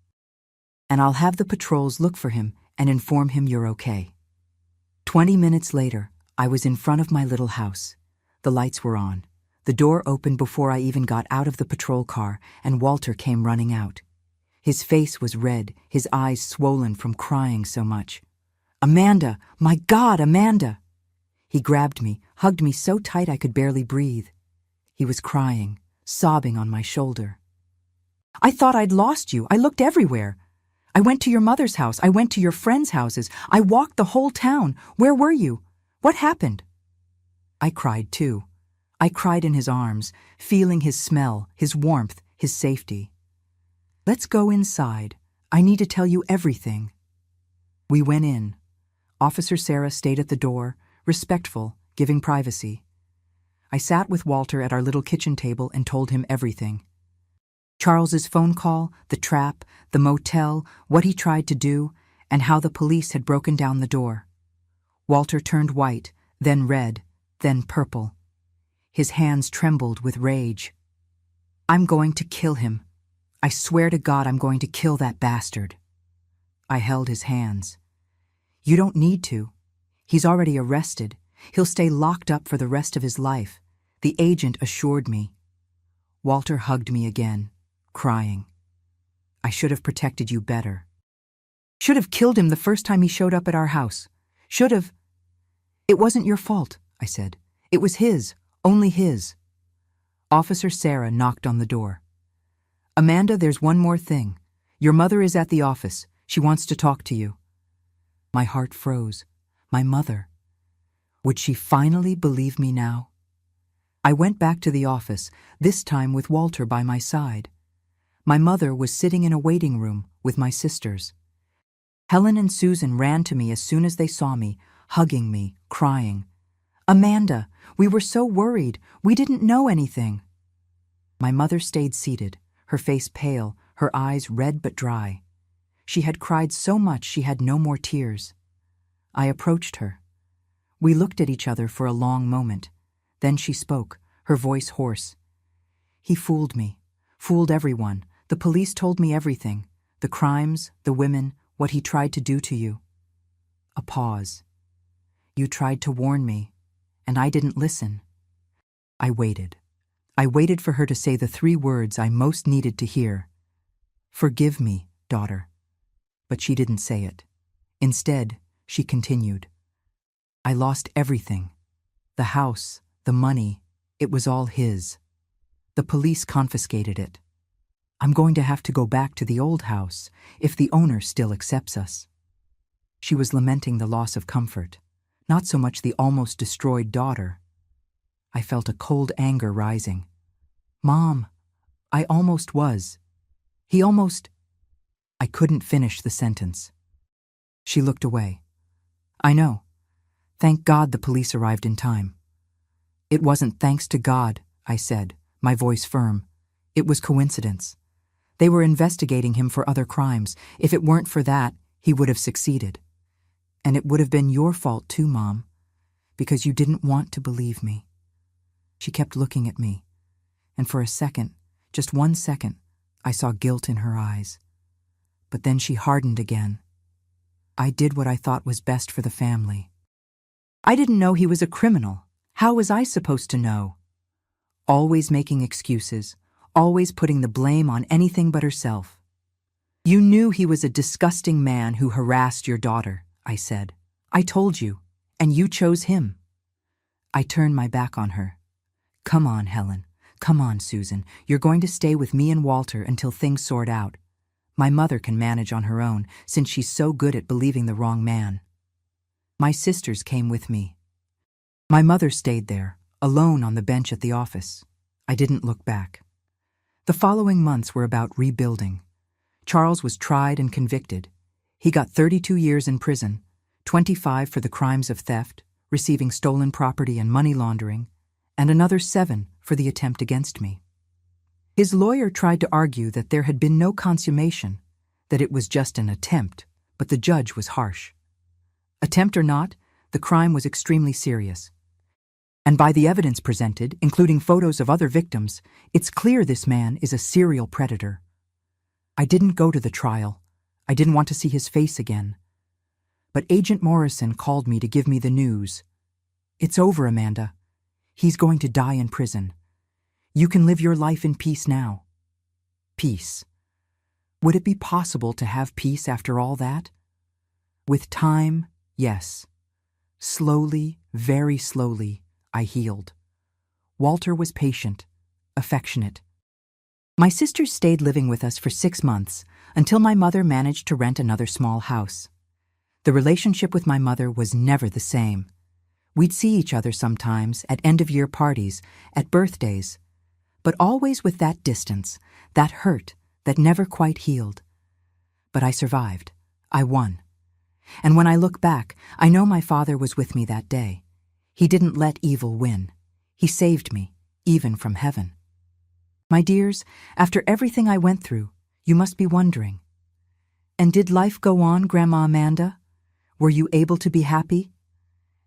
And I'll have the patrols look for him and inform him you're okay. 20 minutes later, I was in front of my little house. The lights were on. The door opened before I even got out of the patrol car, and Walter came running out. His face was red, his eyes swollen from crying so much. Amanda! My God, Amanda! He grabbed me, hugged me so tight I could barely breathe. He was crying, sobbing on my shoulder. I thought I'd lost you. I looked everywhere. I went to your mother's house. I went to your friends' houses. I walked the whole town. Where were you? What happened? I cried too. I cried in his arms, feeling his smell, his warmth, his safety. Let's go inside. I need to tell you everything. We went in. Officer Sarah stayed at the door, respectful, giving privacy. I sat with Walter at our little kitchen table and told him everything. Charles's phone call, the trap, the motel, what he tried to do, and how the police had broken down the door. Walter turned white, then red, then purple. His hands trembled with rage. I'm going to kill him. I swear to God I'm going to kill that bastard. I held his hands. You don't need to. He's already arrested. He'll stay locked up for the rest of his life, the agent assured me. Walter hugged me again, crying. I should have protected you better. Should have killed him the first time he showed up at our house. Should have. It wasn't your fault, I said. It was his, only his. Officer Sarah knocked on the door. Amanda, there's one more thing. Your mother is at the office. She wants to talk to you. My heart froze. My mother. Would she finally believe me now? I went back to the office, this time with Walter by my side. My mother was sitting in a waiting room with my sisters. Helen and Susan ran to me as soon as they saw me, hugging me, crying. Amanda, we were so worried. We didn't know anything. My mother stayed seated, her face pale, her eyes red but dry. She had cried so much she had no more tears. I approached her. We looked at each other for a long moment. Then she spoke, her voice hoarse. He fooled me, fooled everyone. The police told me everything. The crimes, the women, what he tried to do to you. A pause. You tried to warn me, and I didn't listen. I waited. I waited for her to say the 3 words I most needed to hear. Forgive me, daughter. But she didn't say it. Instead, she continued. I lost everything. The house, the money, it was all his. The police confiscated it. I'm going to have to go back to the old house if the owner still accepts us. She was lamenting the loss of comfort, not so much the almost destroyed daughter. I felt a cold anger rising. Mom, I almost was. He almost... I couldn't finish the sentence. She looked away. I know. Thank God the police arrived in time. It wasn't thanks to God, I said, my voice firm. It was coincidence. They were investigating him for other crimes. If it weren't for that, he would have succeeded. And it would have been your fault too, Mom, because you didn't want to believe me. She kept looking at me, and for a second, just 1 second, I saw guilt in her eyes. But then she hardened again. I did what I thought was best for the family. I didn't know he was a criminal. How was I supposed to know? Always making excuses, always putting the blame on anything but herself. You knew he was a disgusting man who harassed your daughter, I said. I told you, and you chose him. I turned my back on her. Come on, Helen. Come on, Susan. You're going to stay with me and Walter until things sort out. My mother can manage on her own, since she's so good at believing the wrong man. My sisters came with me. My mother stayed there, alone on the bench at the office. I didn't look back. The following months were about rebuilding. Charles was tried and convicted. He got 32 years in prison, 25 for the crimes of theft, receiving stolen property and money laundering, and another 7 for the attempt against me. His lawyer tried to argue that there had been no consummation, that it was just an attempt, but the judge was harsh. Attempt or not, the crime was extremely serious. And by the evidence presented, including photos of other victims, it's clear this man is a serial predator. I didn't go to the trial. I didn't want to see his face again. But Agent Morrison called me to give me the news. It's over, Amanda. He's going to die in prison. You can live your life in peace now. Peace. Would it be possible to have peace after all that? With time, yes. Slowly, very slowly, I healed. Walter was patient, affectionate. My sisters stayed living with us for 6 months until my mother managed to rent another small house. The relationship with my mother was never the same. We'd see each other sometimes at end-of-year parties, at birthdays, but always with that distance, that hurt that never quite healed. But I survived. I won. And when I look back, I know my father was with me that day. He didn't let evil win. He saved me, even from heaven. My dears, after everything I went through, you must be wondering. And did life go on, Grandma Amanda? Were you able to be happy?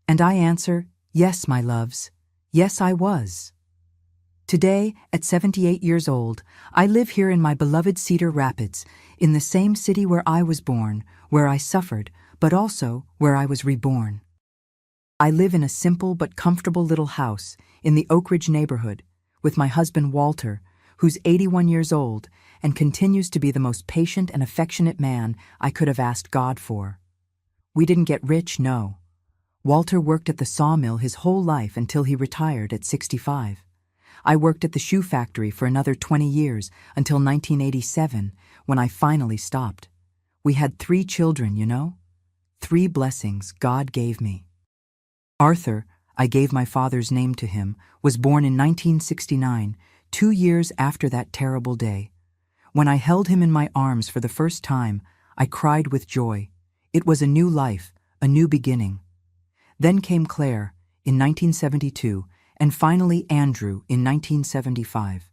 And I answer, yes, my loves. Yes, I was. Today, at 78 years old, I live here in my beloved Cedar Rapids, in the same city where I was born, where I suffered, but also where I was reborn. I live in a simple but comfortable little house in the Oak Ridge neighborhood with my husband Walter, who's 81 years old and continues to be the most patient and affectionate man I could have asked God for. We didn't get rich, no. Walter worked at the sawmill his whole life until he retired at 65. I worked at the shoe factory for another 20 years until 1987, when I finally stopped. We had 3 children, you know? 3 blessings God gave me. Arthur, I gave my father's name to him, was born in 1969, 2 years after that terrible day. When I held him in my arms for the first time, I cried with joy. It was a new life, a new beginning. Then came Claire, in 1972, and finally Andrew in 1975.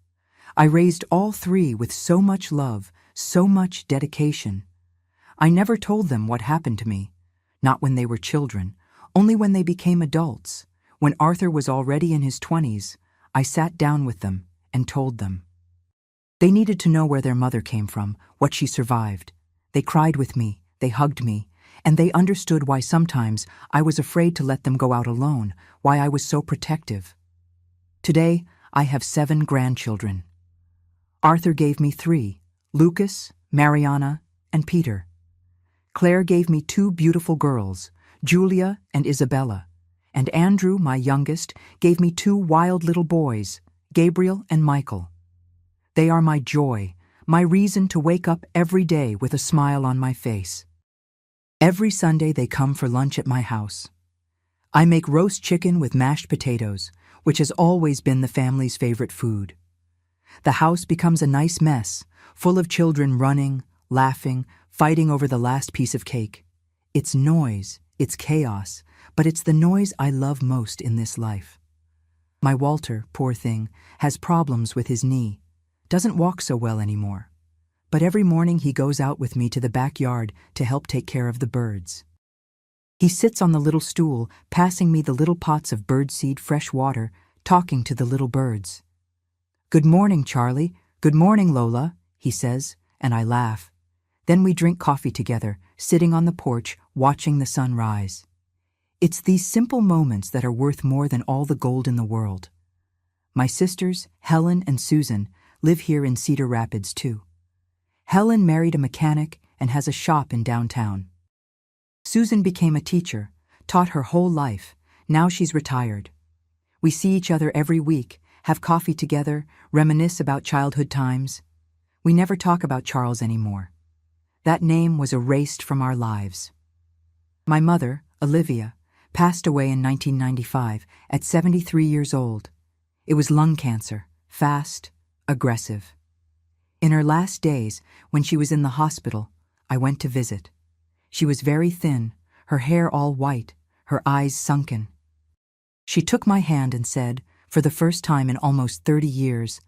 I raised all 3 with so much love, so much dedication. I never told them what happened to me, not when they were children, only when they became adults. When Arthur was already in his 20s, I sat down with them and told them. They needed to know where their mother came from, what she survived. They cried with me, they hugged me, and they understood why sometimes I was afraid to let them go out alone, why I was so protective. Today, I have 7 grandchildren. Arthur gave me 3, Lucas, Mariana, and Peter. Claire gave me 2 beautiful girls, Julia and Isabella, and Andrew, my youngest, gave me 2 wild little boys, Gabriel and Michael. They are my joy, my reason to wake up every day with a smile on my face. Every Sunday they come for lunch at my house. I make roast chicken with mashed potatoes, which has always been the family's favorite food. The house becomes a nice mess, full of children running, laughing, fighting over the last piece of cake. It's noise, it's chaos, but it's the noise I love most in this life. My Walter, poor thing, has problems with his knee, doesn't walk so well anymore. But every morning he goes out with me to the backyard to help take care of the birds. He sits on the little stool, passing me the little pots of birdseed fresh water, talking to the little birds. "Good morning, Charlie. Good morning, Lola," he says, and I laugh. Then we drink coffee together, sitting on the porch, watching the sun rise. It's these simple moments that are worth more than all the gold in the world. My sisters, Helen and Susan, live here in Cedar Rapids, too. Helen married a mechanic and has a shop in downtown. Susan became a teacher, taught her whole life. Now she's retired. We see each other every week, have coffee together, reminisce about childhood times. We never talk about Charles anymore. That name was erased from our lives. My mother, Olivia, passed away in 1995 at 73 years old. It was lung cancer, fast, aggressive. In her last days, when she was in the hospital, I went to visit. She was very thin, her hair all white, her eyes sunken. She took my hand and said, for the first time in almost 30 years,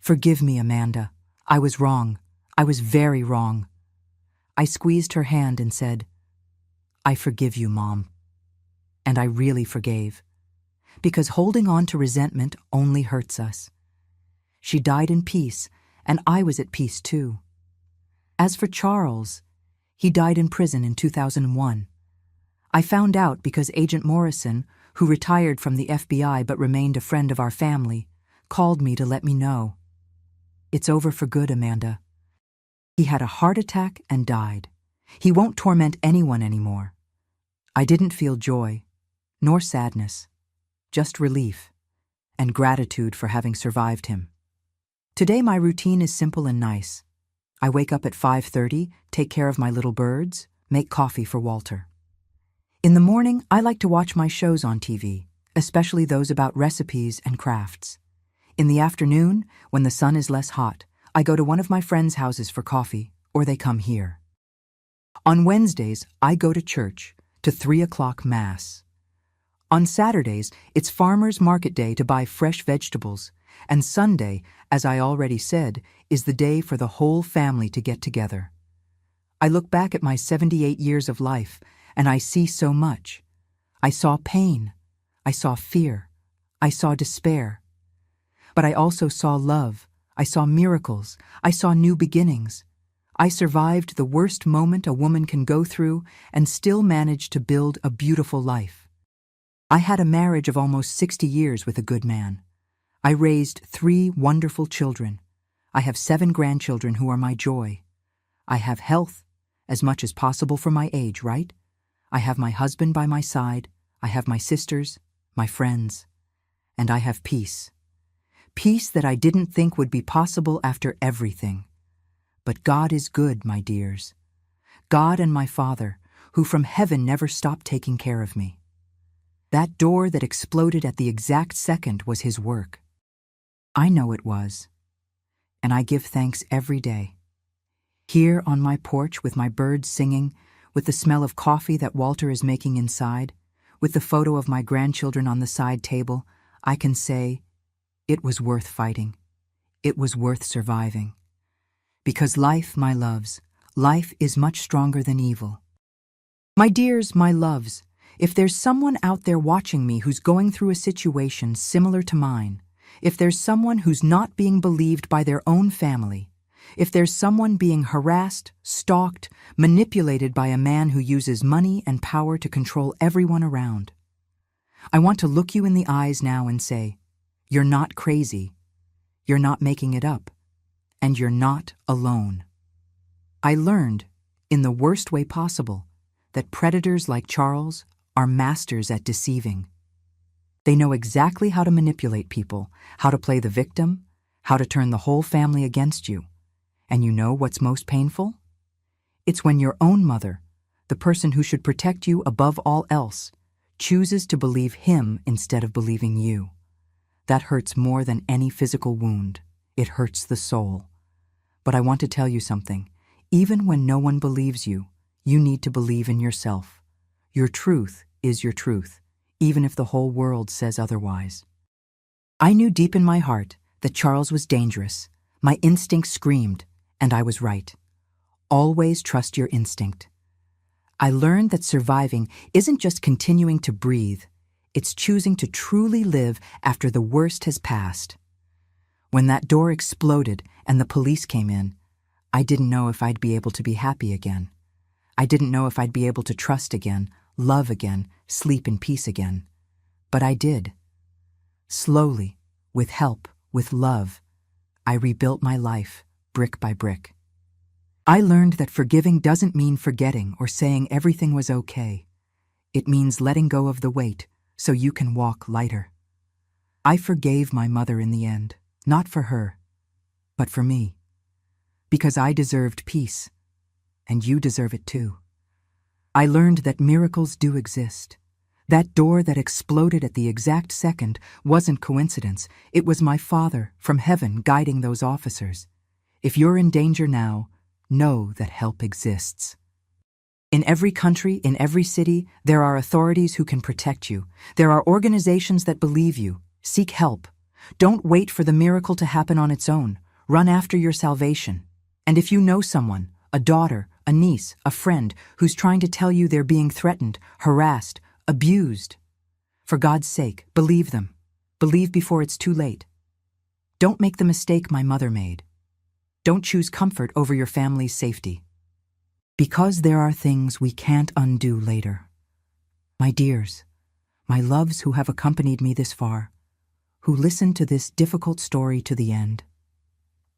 "Forgive me, Amanda. I was wrong. I was very wrong." I squeezed her hand and said, "I forgive you, Mom." And I really forgave, because holding on to resentment only hurts us. She died in peace, and I was at peace too. As for Charles, he died in prison in 2001. I found out because Agent Morrison, who retired from the FBI but remained a friend of our family, called me to let me know. It's over for good, Amanda. He had a heart attack and died. He won't torment anyone anymore. I didn't feel joy, nor sadness, just relief and gratitude for having survived him. Today my routine is simple and nice. I wake up at 5:30, take care of my little birds, make coffee for Walter. In the morning, I like to watch my shows on TV, especially those about recipes and crafts. In the afternoon, when the sun is less hot, I go to one of my friends' houses for coffee, or they come here. On Wednesdays, I go to church, to 3 o'clock Mass. On Saturdays, it's farmers' market day to buy fresh vegetables, and Sunday, as I already said, is the day for the whole family to get together. I look back at my 78 years of life, and I see so much. I saw pain. I saw fear. I saw despair. But I also saw love. I saw miracles. I saw new beginnings. I survived the worst moment a woman can go through and still managed to build a beautiful life. I had a marriage of almost 60 years with a good man. I raised 3 wonderful children. I have 7 grandchildren who are my joy. I have health, as much as possible for my age, right? I have my husband by my side. I have my sisters, my friends, and I have peace. Peace that I didn't think would be possible after everything. But God is good, my dears. God and my Father, who from heaven never stopped taking care of me. That door that exploded at the exact second was His work. I know it was, and I give thanks every day. Here on my porch with my birds singing, with the smell of coffee that Walter is making inside, with the photo of my grandchildren on the side table, I can say, it was worth fighting. It was worth surviving. Because life, my loves, life is much stronger than evil. My dears, my loves, if there's someone out there watching me who's going through a situation similar to mine, if there's someone who's not being believed by their own family, if there's someone being harassed, stalked, manipulated by a man who uses money and power to control everyone around, I want to look you in the eyes now and say, you're not crazy, you're not making it up, and you're not alone. I learned, in the worst way possible, that predators like Charles are masters at deceiving. They know exactly how to manipulate people, how to play the victim, how to turn the whole family against you. And you know what's most painful? It's when your own mother, the person who should protect you above all else, chooses to believe him instead of believing you. That hurts more than any physical wound. It hurts the soul. But I want to tell you something. Even when no one believes you, you need to believe in yourself. Your truth is your truth, even if the whole world says otherwise. I knew deep in my heart that Charles was dangerous. My instinct screamed, and I was right. Always trust your instinct. I learned that surviving isn't just continuing to breathe, it's choosing to truly live after the worst has passed. When that door exploded and the police came in, I didn't know if I'd be able to be happy again. I didn't know if I'd be able to trust again, love again, sleep in peace again. But I did. Slowly, with help, with love, I rebuilt my life, brick by brick. I learned that forgiving doesn't mean forgetting or saying everything was okay. It means letting go of the weight so you can walk lighter. I forgave my mother in the end, not for her, but for me. Because I deserved peace, and you deserve it too. I learned that miracles do exist. That door that exploded at the exact second wasn't coincidence. It was my Father from heaven guiding those officers. If you're in danger now, know that help exists. In every country, in every city, there are authorities who can protect you. There are organizations that believe you. Seek help. Don't wait for the miracle to happen on its own. Run after your salvation. And if you know someone, a daughter, a niece, a friend, who's trying to tell you they're being threatened, harassed, abused, for God's sake, believe them. Believe before it's too late. Don't make the mistake my mother made. Don't choose comfort over your family's safety. Because there are things we can't undo later. My dears, my loves who have accompanied me this far, who listened to this difficult story to the end,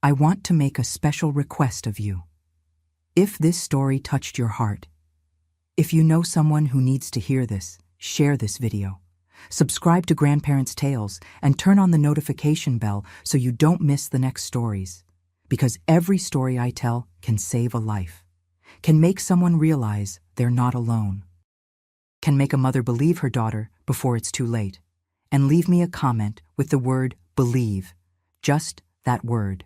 I want to make a special request of you. If this story touched your heart, if you know someone who needs to hear this, share this video. Subscribe to Grandparents' Tales and turn on the notification bell so you don't miss the next stories. Because every story I tell can save a life, can make someone realize they're not alone, can make a mother believe her daughter before it's too late, and leave me a comment with the word believe, just that word.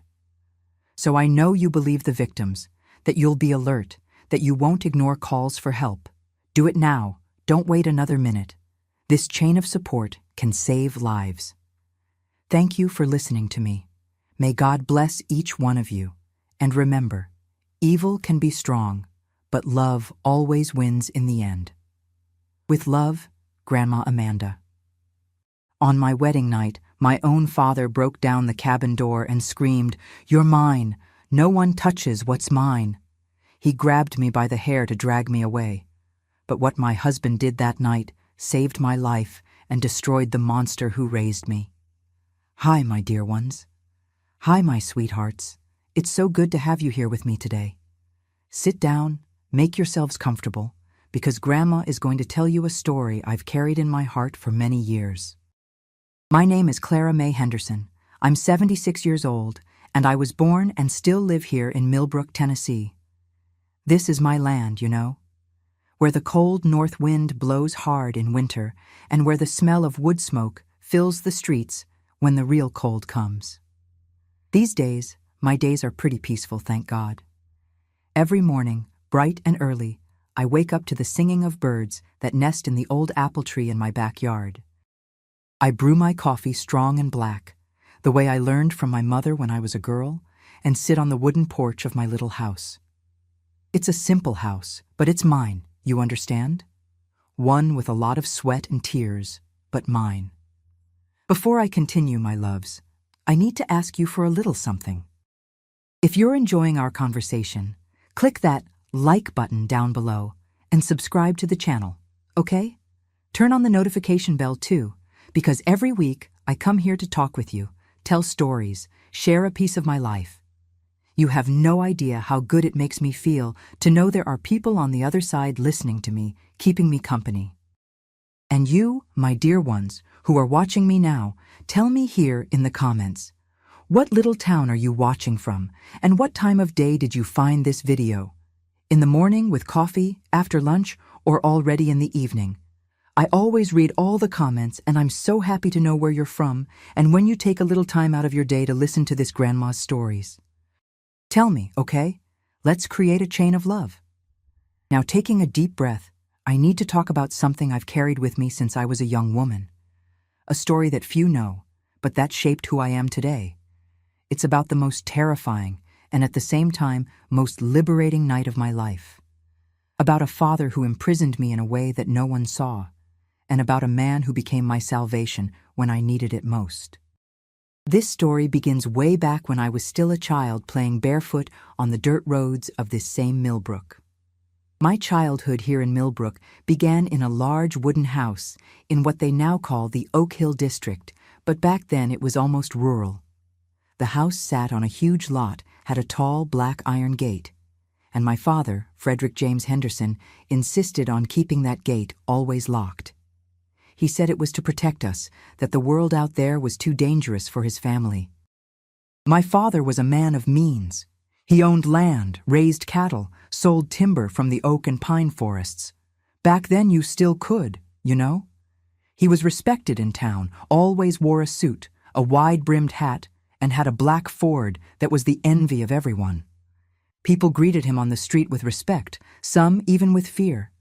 So I know you believe the victims, that you'll be alert, that you won't ignore calls for help. Do it now. Don't wait another minute. This chain of support can save lives. Thank you for listening to me. May God bless each one of you. And remember, evil can be strong, but love always wins in the end. With love, Grandma Amanda. On my wedding night, my own father broke down the cabin door and screamed, "You're mine. No one touches what's mine." He grabbed me by the hair to drag me away. But what my husband did that night saved my life and destroyed the monster who raised me. Hi, my dear ones. Hi, my sweethearts. It's so good to have you here with me today. Sit down, make yourselves comfortable, because Grandma is going to tell you a story I've carried in my heart for many years. My name is Clara Mae Henderson. I'm 76 years old, and I was born and still live here in Millbrook, Tennessee. This is my land, you know, where the cold north wind blows hard in winter and where the smell of wood smoke fills the streets when the real cold comes. These days, my days are pretty peaceful, thank God. Every morning, bright and early, I wake up to the singing of birds that nest in the old apple tree in my backyard. I brew my coffee strong and black, the way I learned from my mother when I was a girl, and sit on the wooden porch of my little house. It's a simple house, but it's mine, you understand? One with a lot of sweat and tears, but mine. Before I continue, my loves, I need to ask you for a little something. If you're enjoying our conversation, click that like button down below and subscribe to the channel, okay? Turn on the notification bell too, because every week I come here to talk with you, tell stories, share a piece of my life. You have no idea how good it makes me feel to know there are people on the other side listening to me, keeping me company. And you, my dear ones, who are watching me now, tell me here in the comments, what little town are you watching from, and what time of day did you find this video? In the morning with coffee, after lunch, or already in the evening? I always read all the comments, and I'm so happy to know where you're from and when you take a little time out of your day to listen to this grandma's stories. Tell me, okay? Let's create a chain of love. Now, taking a deep breath, I need to talk about something I've carried with me since I was a young woman. A story that few know, but that shaped who I am today. It's about the most terrifying and at the same time most liberating night of my life. About a father who imprisoned me in a way that no one saw, and about a man who became my salvation when I needed it most. This story begins way back when I was still a child playing barefoot on the dirt roads of this same Millbrook. My childhood here in Millbrook began in a large wooden house in what they now call the Oak Hill District, but back then it was almost rural. The house sat on a huge lot, had a tall black iron gate, and my father, Frederick James Henderson, insisted on keeping that gate always locked. He said it was to protect us, that the world out there was too dangerous for his family. My father was a man of means. He owned land, raised cattle, sold timber from the oak and pine forests. Back then you still could, you know? He was respected in town, always wore a suit, a wide-brimmed hat, and had a black Ford that was the envy of everyone. People greeted him on the street with respect, some even with fear.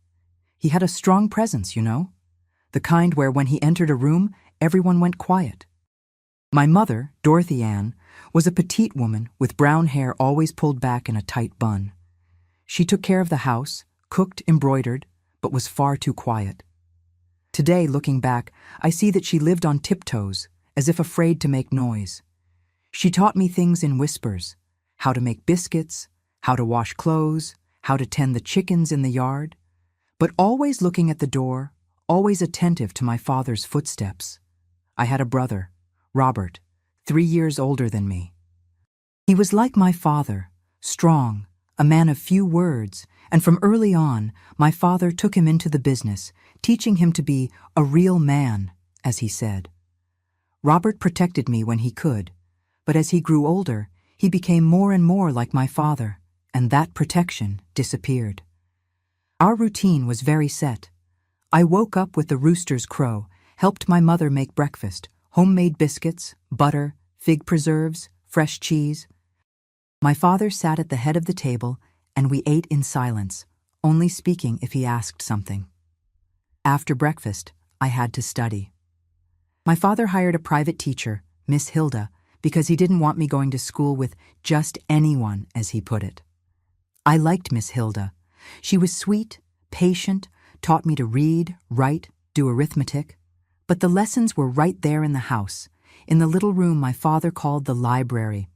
He had a strong presence, you know? The kind where when he entered a room, everyone went quiet. My mother, Dorothy Ann, was a petite woman with brown hair always pulled back in a tight bun. She took care of the house, cooked, embroidered, but was far too quiet. Today, looking back, I see that she lived on tiptoes, as if afraid to make noise. She taught me things in whispers: how to make biscuits, how to wash clothes, how to tend the chickens in the yard, but always looking at the door, always attentive to my father's footsteps. I had a brother, Robert, 3 years older than me. He was like my father, strong, a man of few words, and from early on, my father took him into the business, teaching him to be a real man, as he said. Robert protected me when he could, but as he grew older, he became more and more like my father, and that protection disappeared. Our routine was very set. I woke up with the rooster's crow, helped my mother make breakfast, homemade biscuits, butter, fig preserves, fresh cheese. My father sat at the head of the table, and we ate in silence, only speaking if he asked something. After breakfast, I had to study. My father hired a private teacher, Miss Hilda, because he didn't want me going to school with just anyone, as he put it. I liked Miss Hilda. She was sweet, patient, taught me to read, write, do arithmetic. But the lessons were right there in the house, in the little room my father called the library.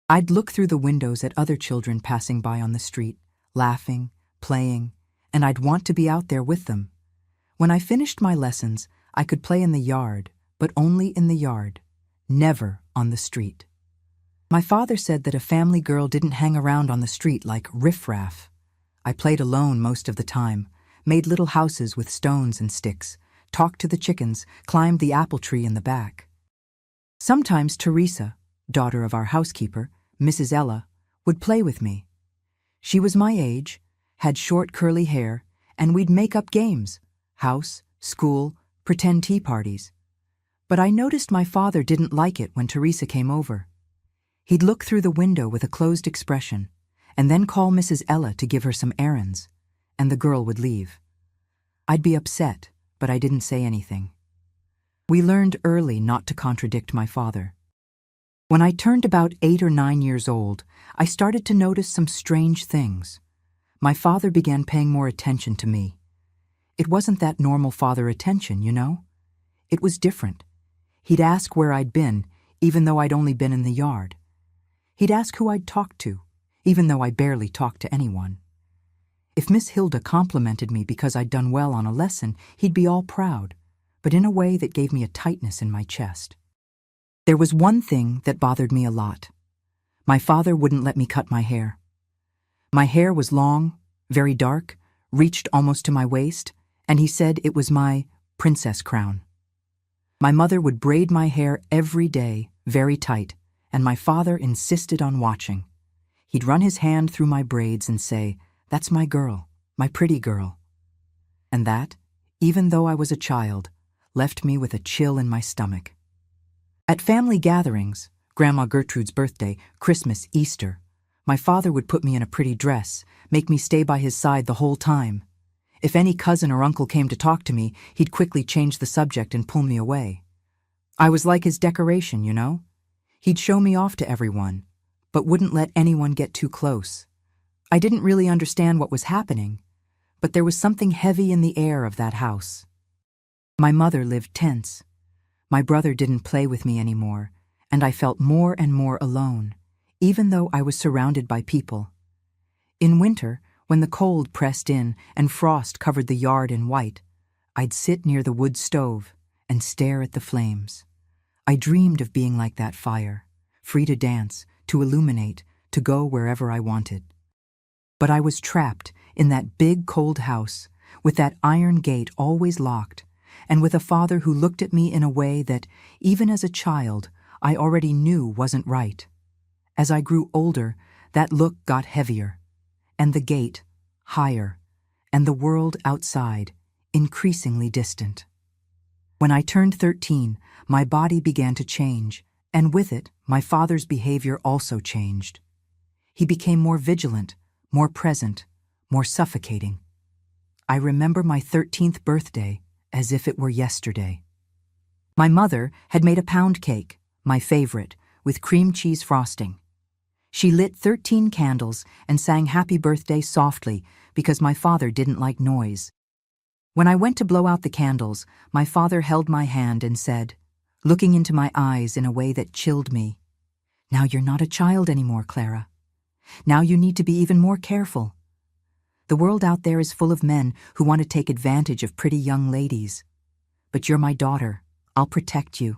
I'd look through the windows at other children passing by on the street, laughing, playing, and I'd want to be out there with them. When I finished my lessons, I could play in the yard, but only in the yard, never on the street. My father said that a family girl didn't hang around on the street like riffraff. I played alone most of the time, made little houses with stones and sticks, talked to the chickens, climbed the apple tree in the back. Sometimes Teresa, daughter of our housekeeper, Mrs. Ella, would play with me. She was my age, had short curly hair, and we'd make up games: house, school, pretend tea parties. But I noticed my father didn't like it when Teresa came over. He'd look through the window with a closed expression, and then call Mrs. Ella to give her some errands, and the girl would leave. I'd be upset, but I didn't say anything. We learned early not to contradict my father. When I turned about 8 or 9 years old, I started to notice some strange things. My father began paying more attention to me. It wasn't that normal father attention, you know? It was different. He'd ask where I'd been, even though I'd only been in the yard. He'd ask who I'd talked to, even though I barely talked to anyone. If Miss Hilda complimented me because I'd done well on a lesson, he'd be all proud, but in a way that gave me a tightness in my chest. There was one thing that bothered me a lot. My father wouldn't let me cut my hair. My hair was long, very dark, reached almost to my waist, and he said it was my princess crown. My mother would braid my hair every day, very tight, and my father insisted on watching. He'd run his hand through my braids and say, "That's my girl, my pretty girl." And that, even though I was a child, left me with a chill in my stomach. At family gatherings, Grandma Gertrude's birthday, Christmas, Easter, my father would put me in a pretty dress, make me stay by his side the whole time. If any cousin or uncle came to talk to me, he'd quickly change the subject and pull me away. I was like his decoration, you know? He'd show me off to everyone, but wouldn't let anyone get too close. I didn't really understand what was happening, but there was something heavy in the air of that house. My mother lived tense. My brother didn't play with me anymore, and I felt more and more alone, even though I was surrounded by people. In winter, when the cold pressed in and frost covered the yard in white, I'd sit near the wood stove and stare at the flames. I dreamed of being like that fire, free to dance, to illuminate, to go wherever I wanted. But I was trapped in that big cold house, with that iron gate always locked, and with a father who looked at me in a way that, even as a child, I already knew wasn't right. As I grew older, that look got heavier, and the gate higher, and the world outside increasingly distant. When I turned 13, my body began to change, and with it, my father's behavior also changed. He became more vigilant, more present, more suffocating. I remember my 13th birthday as if it were yesterday. My mother had made a pound cake, my favorite, with cream cheese frosting. She lit 13 candles and sang Happy Birthday softly because my father didn't like noise. When I went to blow out the candles, my father held my hand and said, looking into my eyes in a way that chilled me, "Now you're not a child anymore, Clara. Now you need to be even more careful. The world out there is full of men who want to take advantage of pretty young ladies. But you're my daughter. I'll protect you."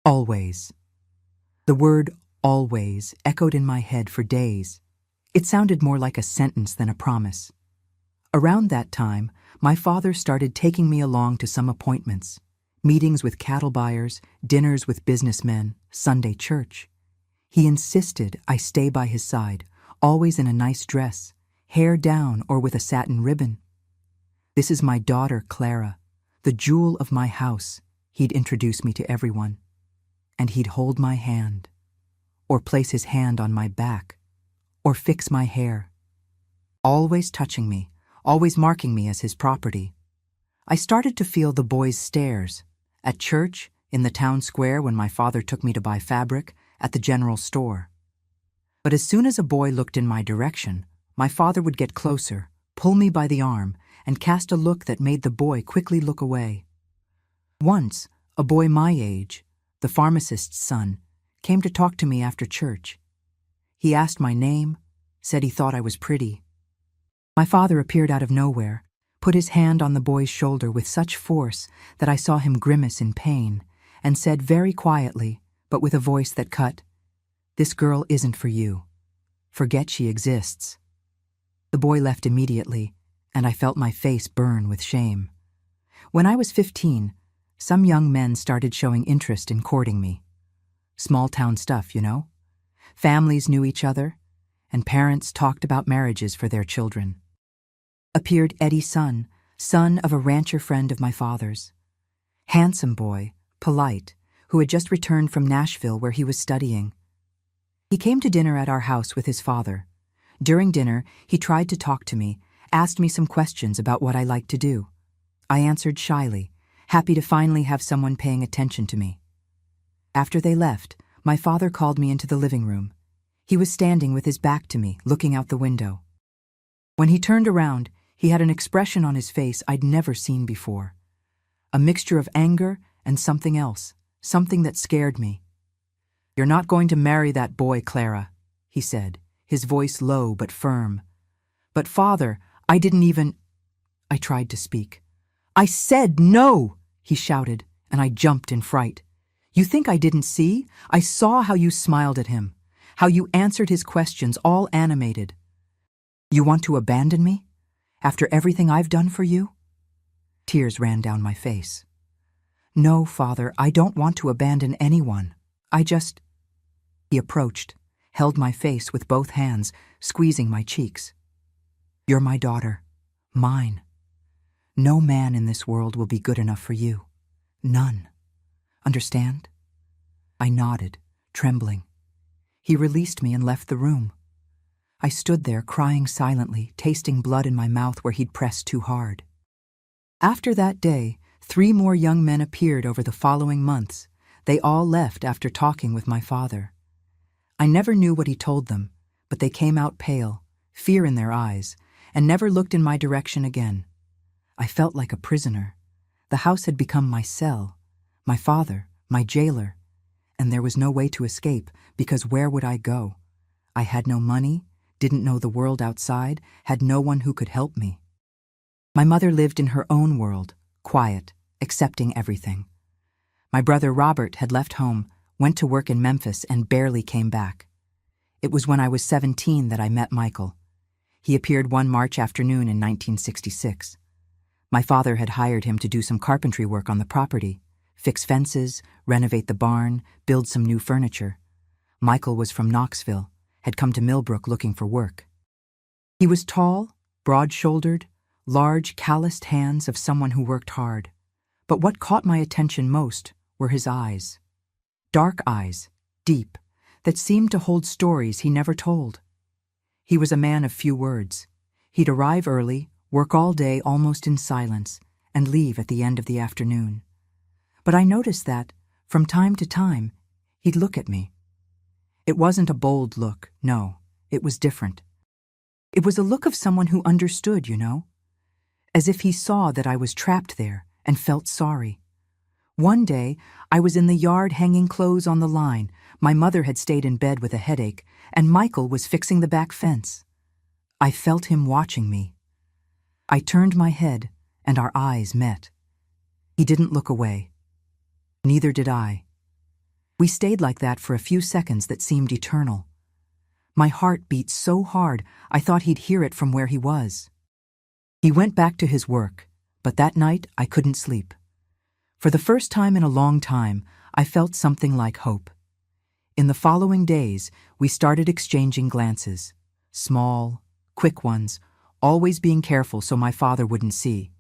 Always. The word always echoed in my head for days. It sounded more like a sentence than a promise. Around that time, my father started taking me along to some appointments, meetings with cattle buyers, dinners with businessmen, Sunday church. He insisted I stay by his side, always in a nice dress, hair down or with a satin ribbon. "This is my daughter, Clara, the jewel of my house," he'd introduce me to everyone. And he'd hold my hand, or place his hand on my back, or fix my hair. Always touching me, always marking me as his property. I started to feel the boys' stares, at church, in the town square when my father took me to buy fabric, at the general store. But as soon as a boy looked in my direction, my father would get closer, pull me by the arm, and cast a look that made the boy quickly look away. Once, a boy my age, the pharmacist's son, came to talk to me after church. He asked my name, said he thought I was pretty. My father appeared out of nowhere, put his hand on the boy's shoulder with such force that I saw him grimace in pain, and said very quietly, but with a voice that cut, "This girl isn't for you. Forget she exists." The boy left immediately, and I felt my face burn with shame. When I was 15, some young men started showing interest in courting me. Small-town stuff, you know? Families knew each other, and parents talked about marriages for their children. Appeared Eddie's son of a rancher friend of my father's. Handsome boy, polite, who had just returned from Nashville where he was studying. He came to dinner at our house with his father. During dinner, he tried to talk to me, asked me some questions about what I liked to do. I answered shyly, happy to finally have someone paying attention to me. After they left, my father called me into the living room. He was standing with his back to me, looking out the window. When he turned around, he had an expression on his face I'd never seen before. A mixture of anger and something else, something that scared me. "You're not going to marry that boy, Clara," he said, his voice low but firm. "But father, I didn't even—" I tried to speak. "I said no!" he shouted, and I jumped in fright. "You think I didn't see? I saw how you smiled at him, how you answered his questions, all animated. You want to abandon me? After everything I've done for you?" Tears ran down my face. "No, father, I don't want to abandon anyone. I just—" He approached, held my face with both hands, squeezing my cheeks. "You're my daughter, mine. No man in this world will be good enough for you. None. Understand?" I nodded, trembling. He released me and left the room. I stood there crying silently, tasting blood in my mouth where he'd pressed too hard. After that day, 3 more young men appeared over the following months. They all left after talking with my father. I never knew what he told them, but they came out pale, fear in their eyes, and never looked in my direction again. I felt like a prisoner. The house had become my cell, my father, my jailer, and there was no way to escape because where would I go? I had no money, didn't know the world outside, had no one who could help me. My mother lived in her own world, quiet, accepting everything. My brother Robert had left home, went to work in Memphis, and barely came back. It was when I was 17 that I met Michael. He appeared one March afternoon in 1966. My father had hired him to do some carpentry work on the property, fix fences, renovate the barn, build some new furniture. Michael was from Knoxville, had come to Millbrook looking for work. He was tall, broad-shouldered, large, calloused hands of someone who worked hard. But what caught my attention most were his eyes. Dark eyes, deep, that seemed to hold stories he never told. He was a man of few words. He'd arrive early, work all day almost in silence, and leave at the end of the afternoon. But I noticed that, from time to time, He'd look at me. It wasn't a bold look, no, it was different. It was a look of someone who understood, as if he saw that I was trapped there and felt sorry. One day, I was in the yard hanging clothes on the line. My mother had stayed in bed with a headache, and Michael was fixing the back fence. I felt him watching me. I turned my head, and our eyes met. He didn't look away. Neither did I. We stayed like that for a few seconds that seemed eternal. My heart beat so hard I thought he'd hear it from where he was. He went back to his work, but that night I couldn't sleep. For the first time in a long time, I felt something like hope. In the following days, we started exchanging glances. Small, quick ones, always being careful so my father wouldn't see.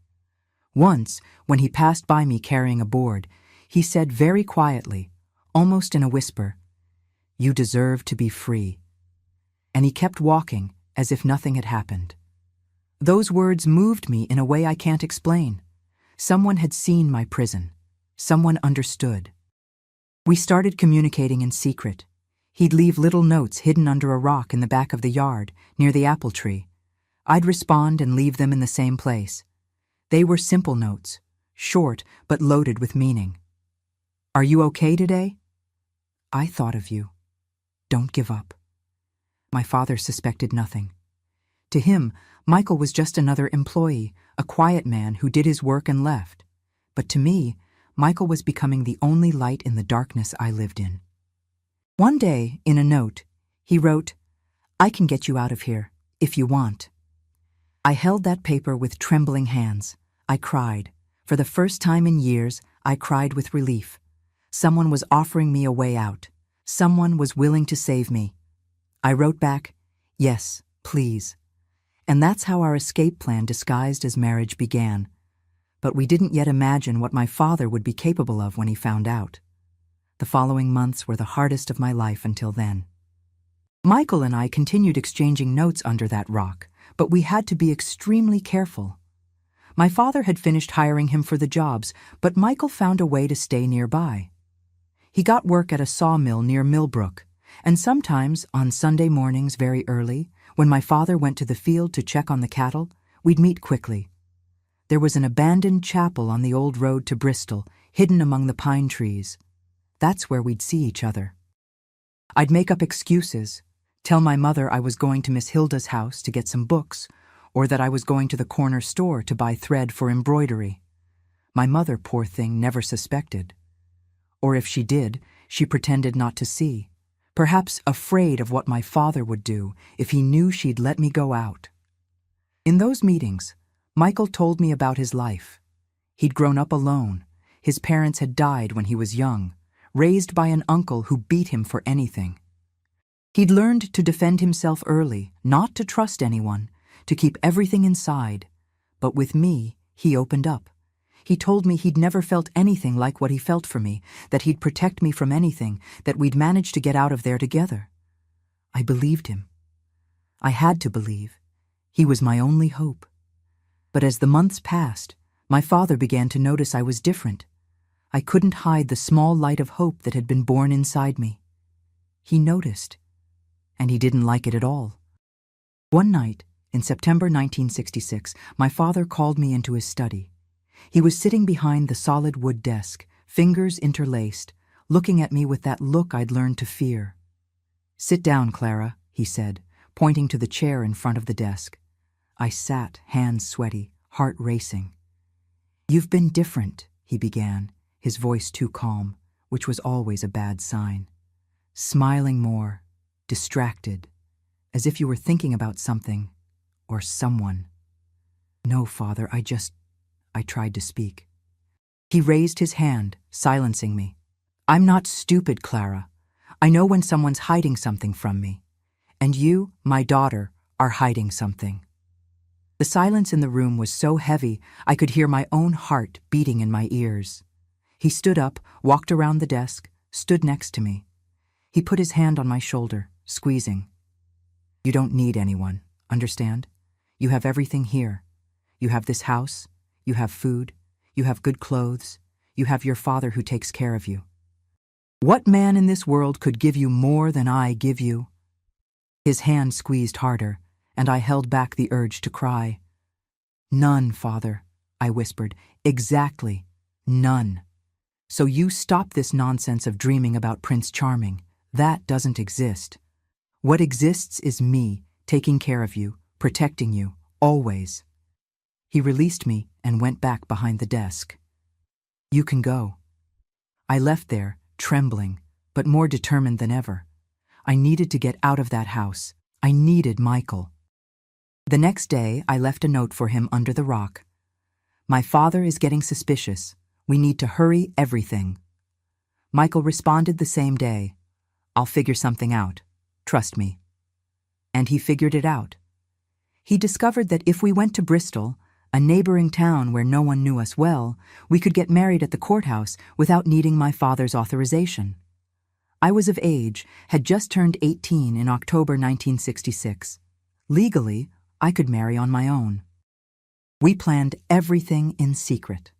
Once, when he passed by me carrying a board, he said very quietly, almost in a whisper, "You deserve to be free." And he kept walking as if nothing had happened. Those words moved me in a way I can't explain. Someone had seen my prison. Someone understood. We started communicating in secret. He'd leave little notes hidden under a rock in the back of the yard, near the apple tree. I'd respond and leave them in the same place. They were simple notes, short but loaded with meaning. "Are you okay today? I thought of you. Don't give up." My father suspected nothing. To him, Michael was just another employee, a quiet man who did his work and left. But to me, Michael was becoming the only light in the darkness I lived in. One day, in a note, he wrote, "I can get you out of here, if you want." I held that paper with trembling hands. I cried. For the first time in years, I cried with relief. Someone was offering me a way out. Someone was willing to save me. I wrote back, "Yes, please." And that's how our escape plan disguised as marriage began. But we didn't yet imagine what my father would be capable of when he found out. The following months were the hardest of my life until then. Michael and I continued exchanging notes under that rock, but we had to be extremely careful. My father had finished hiring him for the jobs, but Michael found a way to stay nearby. He got work at a sawmill near Millbrook, and sometimes, on Sunday mornings very early, when my father went to the field to check on the cattle, we'd meet quickly. There was an abandoned chapel on the old road to Bristol, hidden among the pine trees. That's where we'd see each other. I'd make up excuses, tell my mother I was going to Miss Hilda's house to get some books, or that I was going to the corner store to buy thread for embroidery. My mother, poor thing, never suspected. Or if she did, she pretended not to see, perhaps afraid of what my father would do if he knew she'd let me go out. In those meetings, Michael told me about his life. He'd grown up alone. His parents had died when he was young, raised by an uncle who beat him for anything. He'd learned to defend himself early, not to trust anyone, to keep everything inside. But with me, he opened up. He told me he'd never felt anything like what he felt for me, that he'd protect me from anything, that we'd manage to get out of there together. I believed him. I had to believe. He was my only hope. But as the months passed, my father began to notice I was different. I couldn't hide the small light of hope that had been born inside me. He noticed, and he didn't like it at all. One night, in September 1966, my father called me into his study. He was sitting behind the solid wood desk, fingers interlaced, looking at me with that look I'd learned to fear. "Sit down, Clara," he said, pointing to the chair in front of the desk. I sat, hands sweaty, heart racing. "You've been different," he began, his voice too calm, which was always a bad sign. "Smiling more, distracted, as if you were thinking about something, or someone." "No, Father, I tried to speak." He raised his hand, silencing me. "I'm not stupid, Clara. I know when someone's hiding something from me. And you, my daughter, are hiding something." The silence in the room was so heavy I could hear my own heart beating in my ears. He stood up, walked around the desk, stood next to me. He put his hand on my shoulder, squeezing. "You don't need anyone, understand? You have everything here. You have this house, you have food, you have good clothes, you have your father who takes care of you. What man in this world could give you more than I give you? His hand squeezed harder, and I held back the urge to cry. None, Father, I whispered. Exactly, none. So you stop this nonsense of dreaming about Prince Charming. That doesn't exist. What exists is me, taking care of you, protecting you, always. He released me and went back behind the desk. You can go. I left there, trembling, but more determined than ever. I needed to get out of that house. I needed Michael. The next day, I left a note for him under the rock. My father is getting suspicious. We need to hurry everything. Michael responded the same day. I'll figure something out. Trust me. And he figured it out. He discovered that if we went to Bristol, a neighboring town where no one knew us well, we could get married at the courthouse without needing my father's authorization. I was of age, had just turned 18 in October 1966. Legally, I could marry on my own. We planned everything in secret.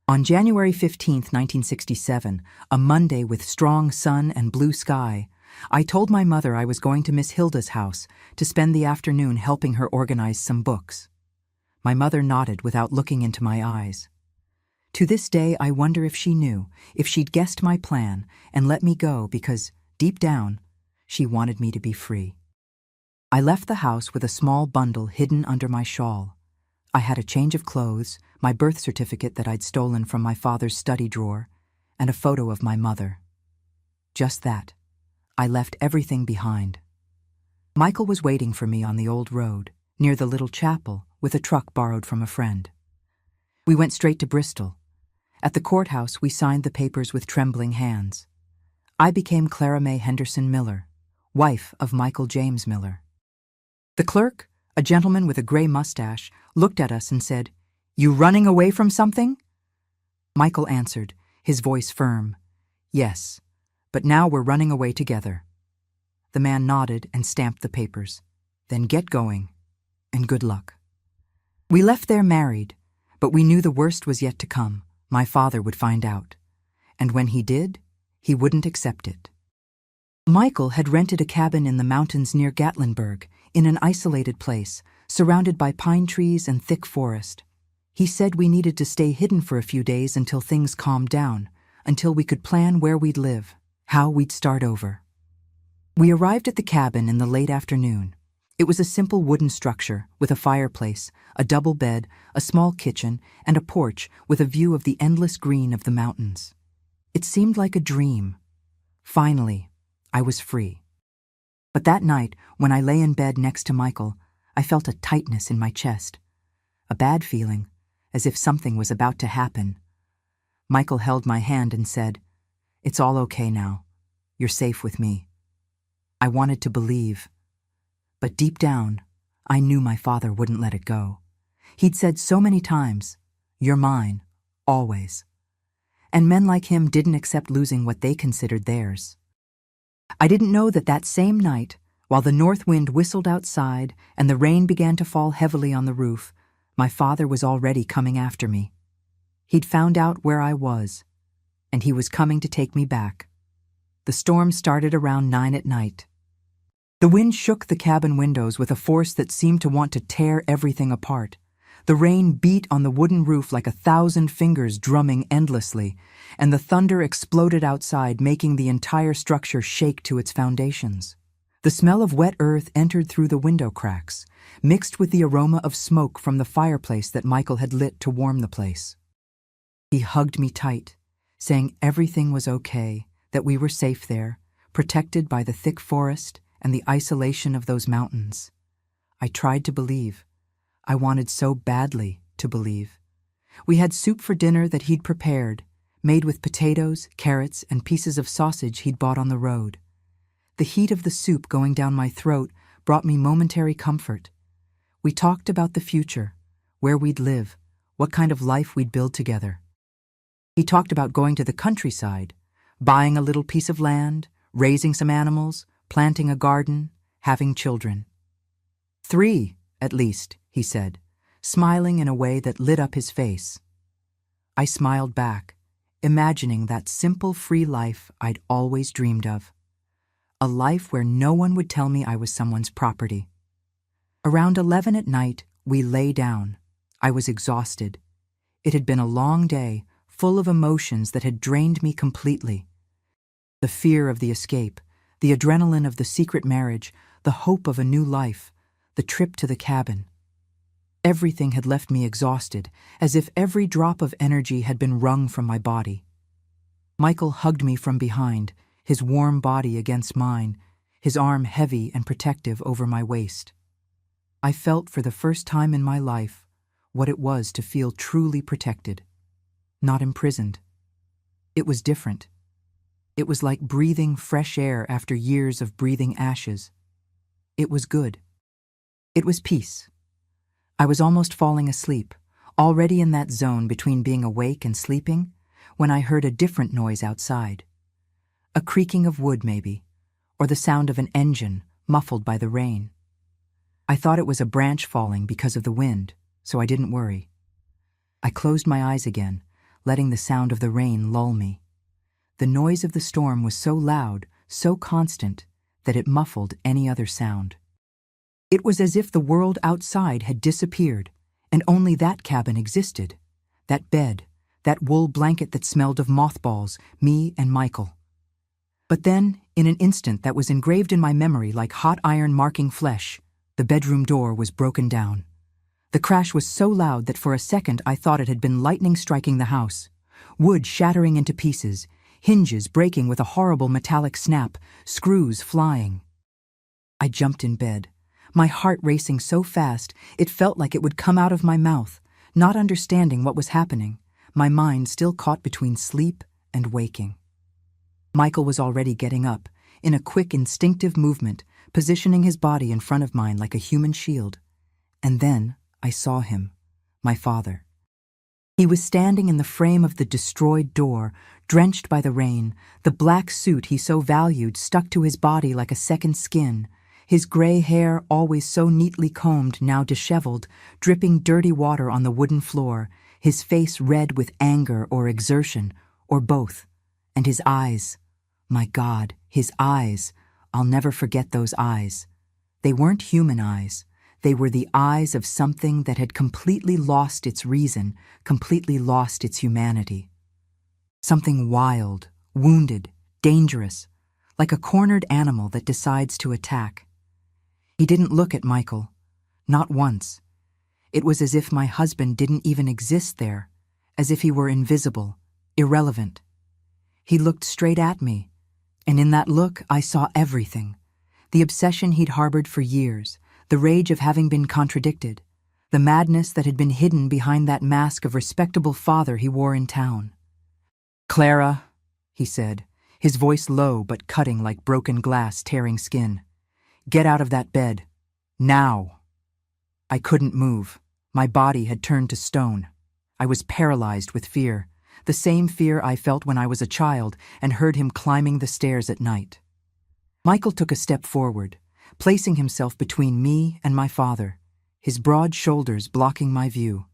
On January 15, 1967, a Monday with strong sun and blue sky, I told my mother I was going to Miss Hilda's house to spend the afternoon helping her organize some books. My mother nodded without looking into my eyes. To this day, I wonder if she knew, if she'd guessed my plan and let me go because, deep down, she wanted me to be free. I left the house with a small bundle hidden under my shawl. I had a change of clothes, my birth certificate that I'd stolen from my father's study drawer, and a photo of my mother. Just that. I left everything behind. Michael was waiting for me on the old road, near the little chapel, with a truck borrowed from a friend. We went straight to Bristol. At the courthouse, we signed the papers with trembling hands. I became Clara May Henderson Miller, wife of Michael James Miller. The clerk, a gentleman with a gray mustache, looked at us and said, "You running away from something?" Michael answered, his voice firm, "Yes, but now we're running away together." The man nodded and stamped the papers. "Then get going, and good luck." We left there married, but we knew the worst was yet to come. My father would find out. And when he did, he wouldn't accept it. Michael had rented a cabin in the mountains near Gatlinburg, in an isolated place, surrounded by pine trees and thick forest. He said we needed to stay hidden for a few days until things calmed down, until we could plan where we'd live, how we'd start over. We arrived at the cabin in the late afternoon. It was a simple wooden structure with a fireplace, a double bed, a small kitchen, and a porch with a view of the endless green of the mountains. It seemed like a dream. Finally, I was free. But that night, when I lay in bed next to Michael, I felt a tightness in my chest. A bad feeling, as if something was about to happen. Michael held my hand and said, "It's all okay now. You're safe with me." I wanted to believe. But deep down, I knew my father wouldn't let it go. He'd said so many times, "You're mine, always." And men like him didn't accept losing what they considered theirs. I didn't know that that same night, while the north wind whistled outside and the rain began to fall heavily on the roof, my father was already coming after me. He'd found out where I was, and he was coming to take me back. The storm started around 9 at night. The wind shook the cabin windows with a force that seemed to want to tear everything apart. The rain beat on the wooden roof like 1,000 fingers drumming endlessly, and the thunder exploded outside, making the entire structure shake to its foundations. The smell of wet earth entered through the window cracks, mixed with the aroma of smoke from the fireplace that Michael had lit to warm the place. He hugged me tight, saying everything was okay, that we were safe there, protected by the thick forest and the isolation of those mountains. I tried to believe. I wanted so badly to believe. We had soup for dinner that he'd prepared, made with potatoes, carrots, and pieces of sausage he'd bought on the road. The heat of the soup going down my throat brought me momentary comfort. We talked about the future, where we'd live, what kind of life we'd build together. He talked about going to the countryside, buying a little piece of land, raising some animals, planting a garden, having children. 3, at least, he said, smiling in a way that lit up his face. I smiled back, imagining that simple, free life I'd always dreamed of. A life where no one would tell me I was someone's property. Around 11 at night, we lay down. I was exhausted. It had been a long day, full of emotions that had drained me completely. The fear of the escape, the adrenaline of the secret marriage, the hope of a new life, the trip to the cabin. Everything had left me exhausted, as if every drop of energy had been wrung from my body. Michael hugged me from behind, his warm body against mine, his arm heavy and protective over my waist. I felt for the first time in my life what it was to feel truly protected, not imprisoned. It was different. It was like breathing fresh air after years of breathing ashes. It was good. It was peace. I was almost falling asleep, already in that zone between being awake and sleeping, when I heard a different noise outside. A creaking of wood, maybe, or the sound of an engine muffled by the rain. I thought it was a branch falling because of the wind, so I didn't worry. I closed my eyes again, letting the sound of the rain lull me. The noise of the storm was so loud, so constant, that it muffled any other sound. It was as if the world outside had disappeared, and only that cabin existed, that bed, that wool blanket that smelled of mothballs, me and Michael. But then, in an instant that was engraved in my memory like hot iron marking flesh, the bedroom door was broken down. The crash was so loud that for a second I thought it had been lightning striking the house, wood shattering into pieces, hinges breaking with a horrible metallic snap, screws flying. I jumped in bed, my heart racing so fast it felt like it would come out of my mouth, not understanding what was happening, my mind still caught between sleep and waking. Michael was already getting up, in a quick, instinctive movement, positioning his body in front of mine like a human shield. And then I saw him, my father. He was standing in the frame of the destroyed door, drenched by the rain, the black suit he so valued stuck to his body like a second skin, his gray hair always so neatly combed now disheveled, dripping dirty water on the wooden floor, his face red with anger or exertion, or both, and his eyes. My God, his eyes. I'll never forget those eyes. They weren't human eyes. They were the eyes of something that had completely lost its reason, completely lost its humanity. Something wild, wounded, dangerous, like a cornered animal that decides to attack. He didn't look at Michael, not once. It was as if my husband didn't even exist there, as if he were invisible, irrelevant. He looked straight at me, and in that look I saw everything. The obsession he'd harbored for years, the rage of having been contradicted, the madness that had been hidden behind that mask of respectable father he wore in town. "Clara," he said, his voice low but cutting like broken glass tearing skin. "Get out of that bed. Now." I couldn't move. My body had turned to stone. I was paralyzed with fear, the same fear I felt when I was a child and heard him climbing the stairs at night. Michael took a step forward, placing himself between me and my father, his broad shoulders blocking my view.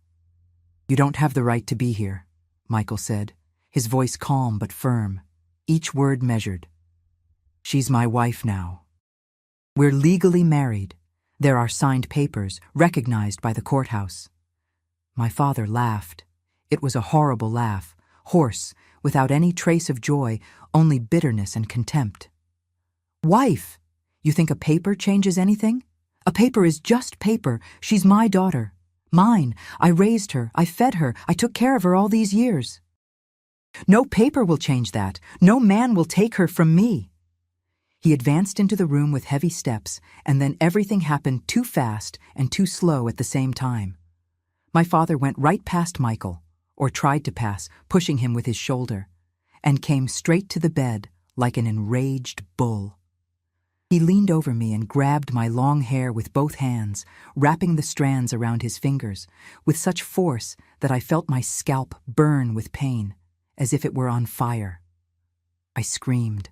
"You don't have the right to be here," Michael said, his voice calm but firm, each word measured. "She's my wife now. We're legally married. There are signed papers, recognized by the courthouse." My father laughed. It was a horrible laugh, hoarse, without any trace of joy, only bitterness and contempt. "Wife! You think a paper changes anything? A paper is just paper. She's my daughter. Mine. I raised her. I fed her. I took care of her all these years. No paper will change that. No man will take her from me." He advanced into the room with heavy steps, and then everything happened too fast and too slow at the same time. My father went right past Michael, or tried to pass, pushing him with his shoulder, and came straight to the bed like an enraged bull. He leaned over me and grabbed my long hair with both hands, wrapping the strands around his fingers, with such force that I felt my scalp burn with pain, as if it were on fire. I screamed.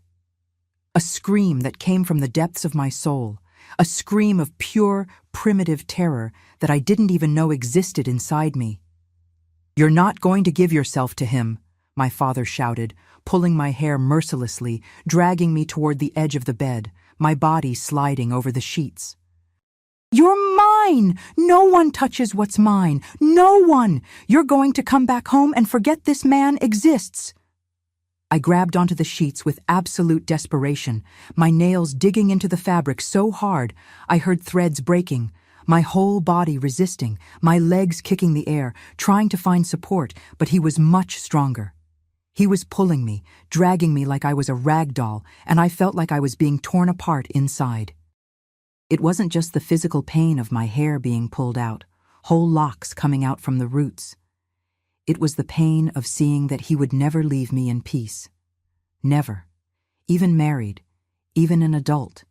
A scream that came from the depths of my soul, a scream of pure, primitive terror that I didn't even know existed inside me. "You're not going to give yourself to him," my father shouted, pulling my hair mercilessly, dragging me toward the edge of the bed, my body sliding over the sheets. "You're mine! No one touches what's mine! No one! You're going to come back home and forget this man exists!" I grabbed onto the sheets with absolute desperation, my nails digging into the fabric so hard I heard threads breaking, my whole body resisting, my legs kicking the air, trying to find support, but he was much stronger. He was pulling me, dragging me like I was a rag doll, and I felt like I was being torn apart inside. It wasn't just the physical pain of my hair being pulled out, whole locks coming out from the roots. It was the pain of seeing that he would never leave me in peace. Never. Even married, even an adult,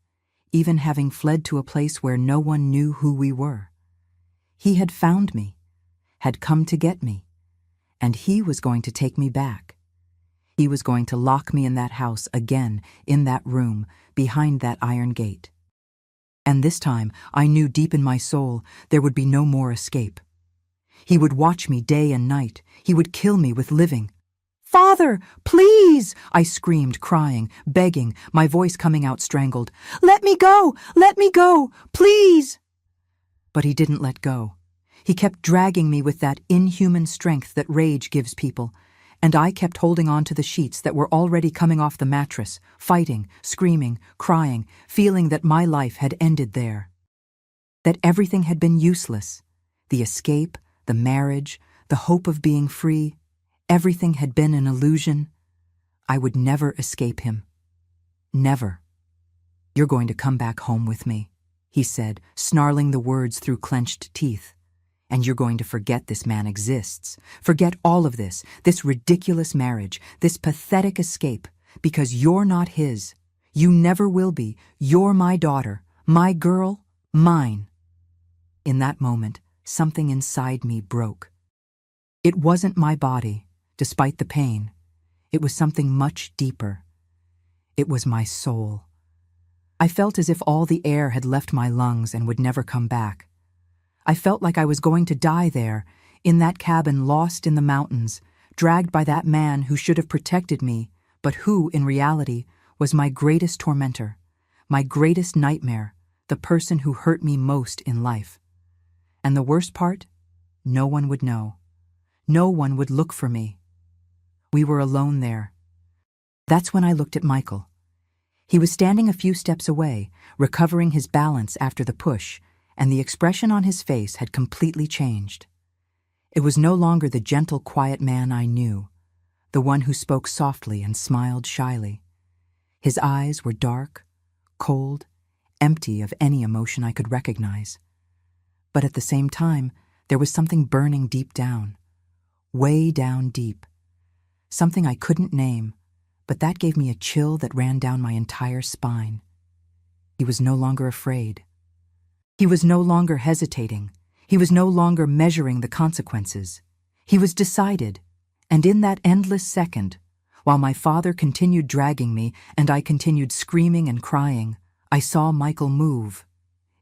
even having fled to a place where no one knew who we were. He had found me, had come to get me, and he was going to take me back. He was going to lock me in that house again, in that room, behind that iron gate. And this time, I knew deep in my soul there would be no more escape. He would watch me day and night. He would kill me with living. "Father, please!" I screamed, crying, begging, my voice coming out strangled. "Let me go! Let me go! Please!" But he didn't let go. He kept dragging me with that inhuman strength that rage gives people, and I kept holding on to the sheets that were already coming off the mattress, fighting, screaming, crying, feeling that my life had ended there. That everything had been useless. The escape, the marriage, the hope of being free, everything had been an illusion. I would never escape him. Never. "You're going to come back home with me," he said, snarling the words through clenched teeth. "And you're going to forget this man exists. Forget all of this ridiculous marriage, this pathetic escape, because you're not his. You never will be. You're my daughter, my girl, mine." In that moment, something inside me broke. It wasn't my body, despite the pain. It was something much deeper. It was my soul. I felt as if all the air had left my lungs and would never come back. I felt like I was going to die there, in that cabin lost in the mountains, dragged by that man who should have protected me, but who, in reality, was my greatest tormentor, my greatest nightmare, the person who hurt me most in life. And the worst part? No one would know. No one would look for me. We were alone there. That's when I looked at Michael. He was standing a few steps away, recovering his balance after the push, and the expression on his face had completely changed. It was no longer the gentle, quiet man I knew, the one who spoke softly and smiled shyly. His eyes were dark, cold, empty of any emotion I could recognize. But at the same time, there was something burning deep down, way down deep. Something I couldn't name, but that gave me a chill that ran down my entire spine. He was no longer afraid. He was no longer hesitating. He was no longer measuring the consequences. He was decided, and in that endless second, while my father continued dragging me and I continued screaming and crying, I saw Michael move.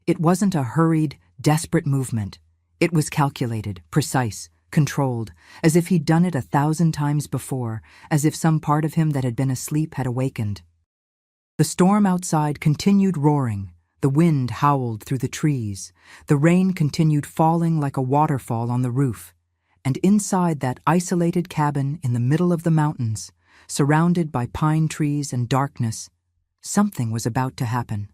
It wasn't a hurried, desperate movement. It was calculated, precise, controlled, as if he'd done it 1,000 times before, as if some part of him that had been asleep had awakened. The storm outside continued roaring. The wind howled through the trees. The rain continued falling like a waterfall on the roof. And inside that isolated cabin in the middle of the mountains, surrounded by pine trees and darkness, something was about to happen.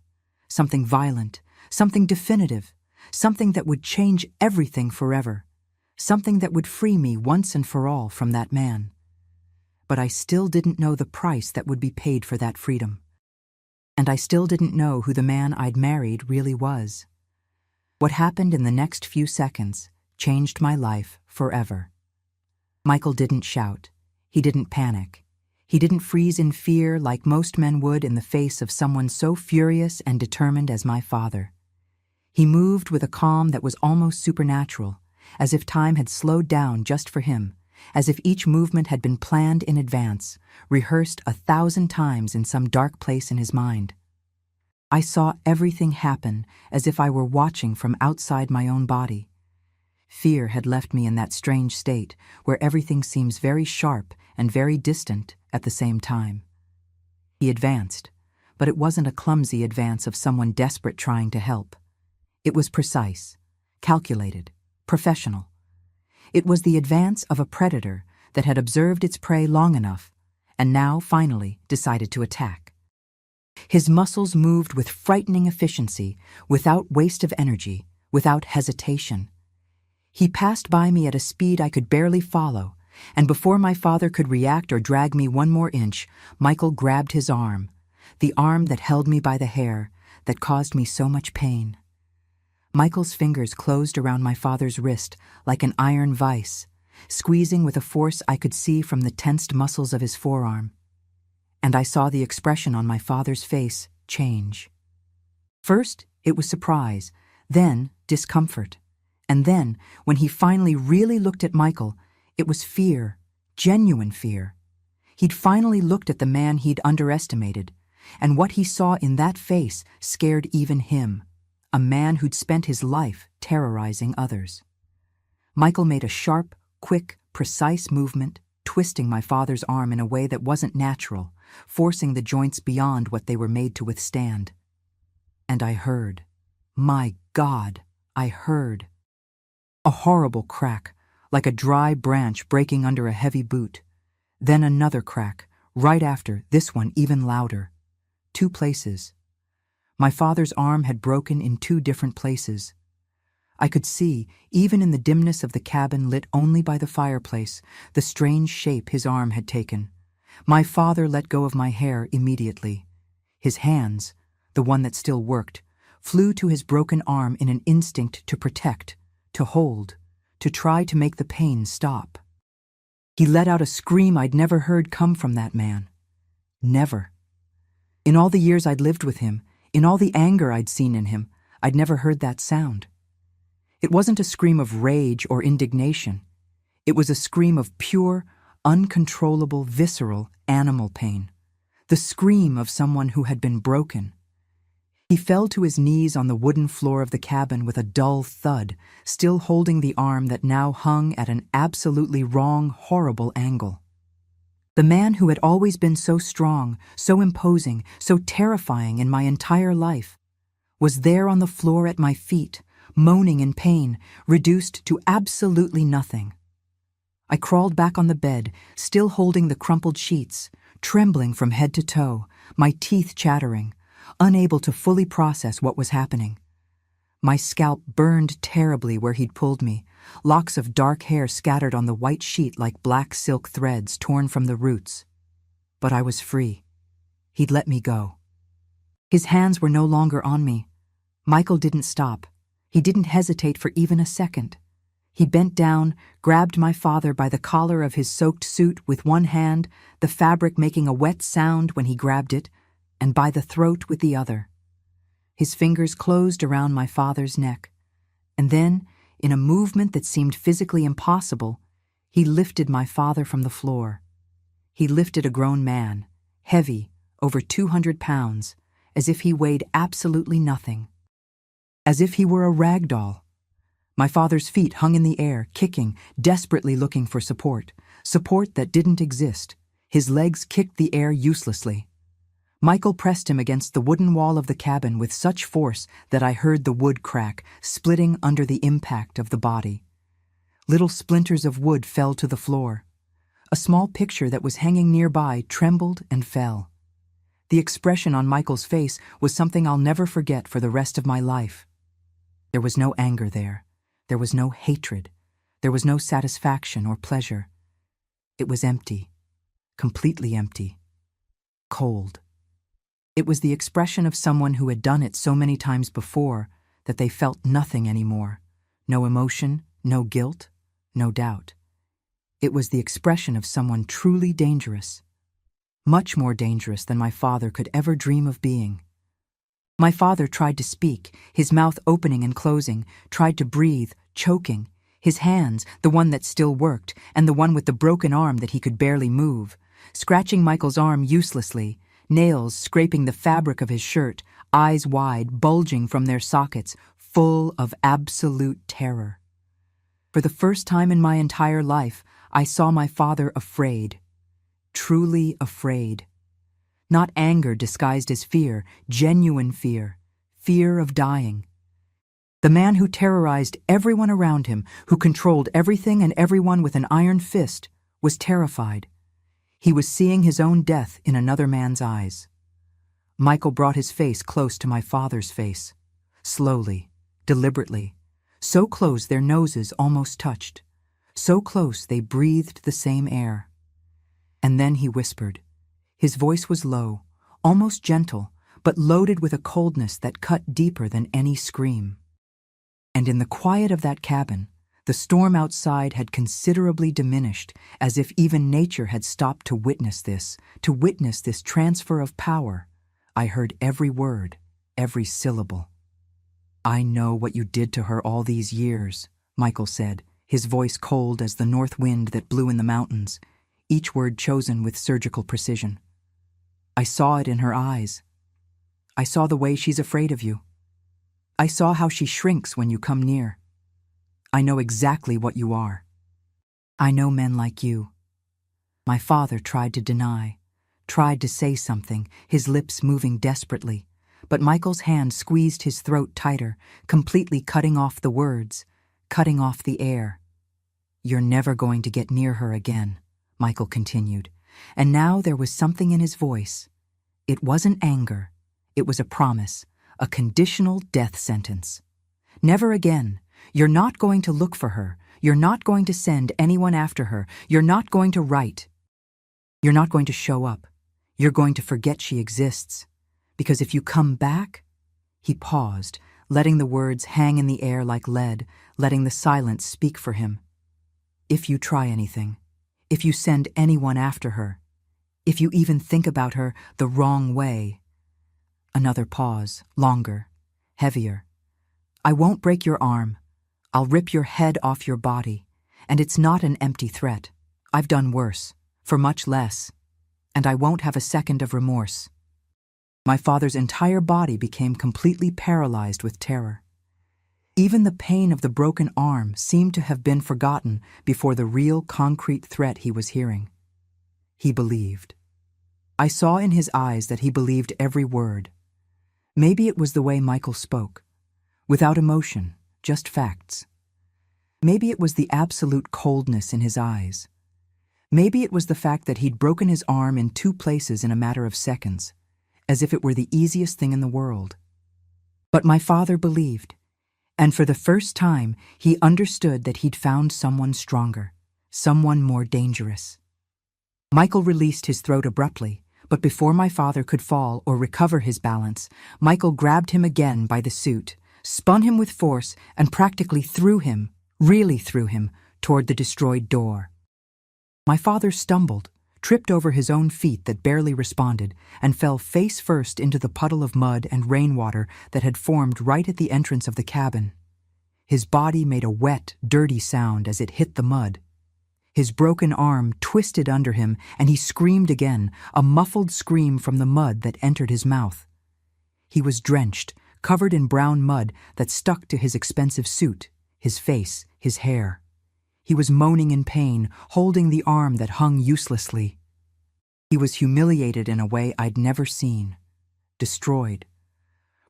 Something violent, something definitive, something that would change everything forever. Something that would free me once and for all from that man. But I still didn't know the price that would be paid for that freedom. And I still didn't know who the man I'd married really was. What happened in the next few seconds changed my life forever. Michael didn't shout. He didn't panic. He didn't freeze in fear like most men would in the face of someone so furious and determined as my father. He moved with a calm that was almost supernatural, as if time had slowed down just for him, as if each movement had been planned in advance, rehearsed 1,000 times in some dark place in his mind. I saw everything happen as if I were watching from outside my own body, Fear had left me in that strange state where everything seems very sharp and very distant at the same time. He advanced, but it wasn't a clumsy advance of someone desperate trying to help. It was precise, calculated, professional. It was the advance of a predator that had observed its prey long enough and now finally decided to attack. His muscles moved with frightening efficiency, without waste of energy, without hesitation. He passed by me at a speed I could barely follow, and before my father could react or drag me one more inch, Michael grabbed his arm, the arm that held me by the hair, that caused me so much pain. Michael's fingers closed around my father's wrist like an iron vice, squeezing with a force I could see from the tensed muscles of his forearm. And I saw the expression on my father's face change. First, it was surprise, then discomfort. And then, when he finally really looked at Michael, it was fear, genuine fear. He'd finally looked at the man he'd underestimated, and what he saw in that face scared even him, a man who'd spent his life terrorizing others. Michael made a sharp, quick, precise movement, twisting my father's arm in a way that wasn't natural, forcing the joints beyond what they were made to withstand. And I heard. My God, I heard. A horrible crack, like a dry branch breaking under a heavy boot. Then another crack, right after, this one even louder. 2 places. My father's arm had broken in 2 different places. I could see, even in the dimness of the cabin lit only by the fireplace, the strange shape his arm had taken. My father let go of my hair immediately. His hands, the one that still worked, flew to his broken arm in an instinct to protect, to hold, to try to make the pain stop. He let out a scream I'd never heard come from that man. Never. In all the years I'd lived with him, in all the anger I'd seen in him, I'd never heard that sound. It wasn't a scream of rage or indignation. It was a scream of pure, uncontrollable, visceral, animal pain. The scream of someone who had been broken. He fell to his knees on the wooden floor of the cabin with a dull thud, still holding the arm that now hung at an absolutely wrong, horrible angle. The man who had always been so strong, so imposing, so terrifying in my entire life, was there on the floor at my feet, moaning in pain, reduced to absolutely nothing. I crawled back on the bed, still holding the crumpled sheets, trembling from head to toe, my teeth chattering, unable to fully process what was happening. My scalp burned terribly where he'd pulled me, locks of dark hair scattered on the white sheet like black silk threads torn from the roots. But I was free. He'd let me go. His hands were no longer on me. Michael didn't stop. He didn't hesitate for even a second. He bent down, grabbed my father by the collar of his soaked suit with one hand, the fabric making a wet sound when he grabbed it, and by the throat with the other. His fingers closed around my father's neck, and then, in a movement that seemed physically impossible, he lifted my father from the floor. He lifted a grown man, heavy, over 200 pounds, as if he weighed absolutely nothing. As if he were a rag doll. My father's feet hung in the air, kicking, desperately looking for support that didn't exist. His legs kicked the air uselessly. Michael pressed him against the wooden wall of the cabin with such force that I heard the wood crack, splitting under the impact of the body. Little splinters of wood fell to the floor. A small picture that was hanging nearby trembled and fell. The expression on Michael's face was something I'll never forget for the rest of my life. There was no anger there. There was no hatred. There was no satisfaction or pleasure. It was empty, completely empty, cold. It was the expression of someone who had done it so many times before that they felt nothing anymore. No emotion, no guilt, no doubt. It was the expression of someone truly dangerous. Much more dangerous than my father could ever dream of being. My father tried to speak, his mouth opening and closing, tried to breathe, choking. His hands, the one that still worked, and the one with the broken arm that he could barely move, scratching Michael's arm uselessly, nails scraping the fabric of his shirt, eyes wide, bulging from their sockets, full of absolute terror. For the first time in my entire life, I saw my father afraid. Truly afraid. Not anger disguised as fear, genuine fear. Fear of dying. The man who terrorized everyone around him, who controlled everything and everyone with an iron fist, was terrified. He was seeing his own death in another man's eyes. Michael brought his face close to my father's face. Slowly, deliberately. So close their noses almost touched. So close they breathed the same air. And then he whispered. His voice was low, almost gentle, but loaded with a coldness that cut deeper than any scream. And in the quiet of that cabin, the storm outside had considerably diminished, as if even nature had stopped to witness this transfer of power. I heard every word, every syllable. "I know what you did to her all these years," Michael said, his voice cold as the north wind that blew in the mountains, each word chosen with surgical precision. "I saw it in her eyes. I saw the way she's afraid of you. I saw how she shrinks when you come near. I know exactly what you are. I know men like you." My father tried to deny, tried to say something, his lips moving desperately, but Michael's hand squeezed his throat tighter, completely cutting off the words, cutting off the air. "You're never going to get near her again," Michael continued, and now there was something in his voice. It wasn't anger, it was a promise, a conditional death sentence. "Never again. You're not going to look for her. You're not going to send anyone after her. You're not going to write. You're not going to show up. You're going to forget she exists. Because if you come back—" He paused, letting the words hang in the air like lead, letting the silence speak for him. "If you try anything, if you send anyone after her, if you even think about her the wrong way—" Another pause, longer, heavier. "I won't break your arm. I'll rip your head off your body. And it's not an empty threat. I've done worse, for much less. And I won't have a second of remorse." My father's entire body became completely paralyzed with terror. Even the pain of the broken arm seemed to have been forgotten before the real concrete threat he was hearing. He believed. I saw in his eyes that he believed every word. Maybe it was the way Michael spoke, without emotion, just facts. Maybe it was the absolute coldness in his eyes. Maybe it was the fact that he'd broken his arm in 2 places in a matter of seconds, as if it were the easiest thing in the world. But my father believed, and for the first time he understood that he'd found someone stronger, someone more dangerous. Michael released his throat abruptly, but before my father could fall or recover his balance, Michael grabbed him again by the suit, spun him with force, and practically threw him, really threw him, toward the destroyed door. My father stumbled, tripped over his own feet that barely responded, and fell face first into the puddle of mud and rainwater that had formed right at the entrance of the cabin. His body made a wet, dirty sound as it hit the mud. His broken arm twisted under him, and he screamed again, a muffled scream from the mud that entered his mouth. He was drenched, covered in brown mud that stuck to his expensive suit, his face, his hair. He was moaning in pain, holding the arm that hung uselessly. He was humiliated in a way I'd never seen. Destroyed.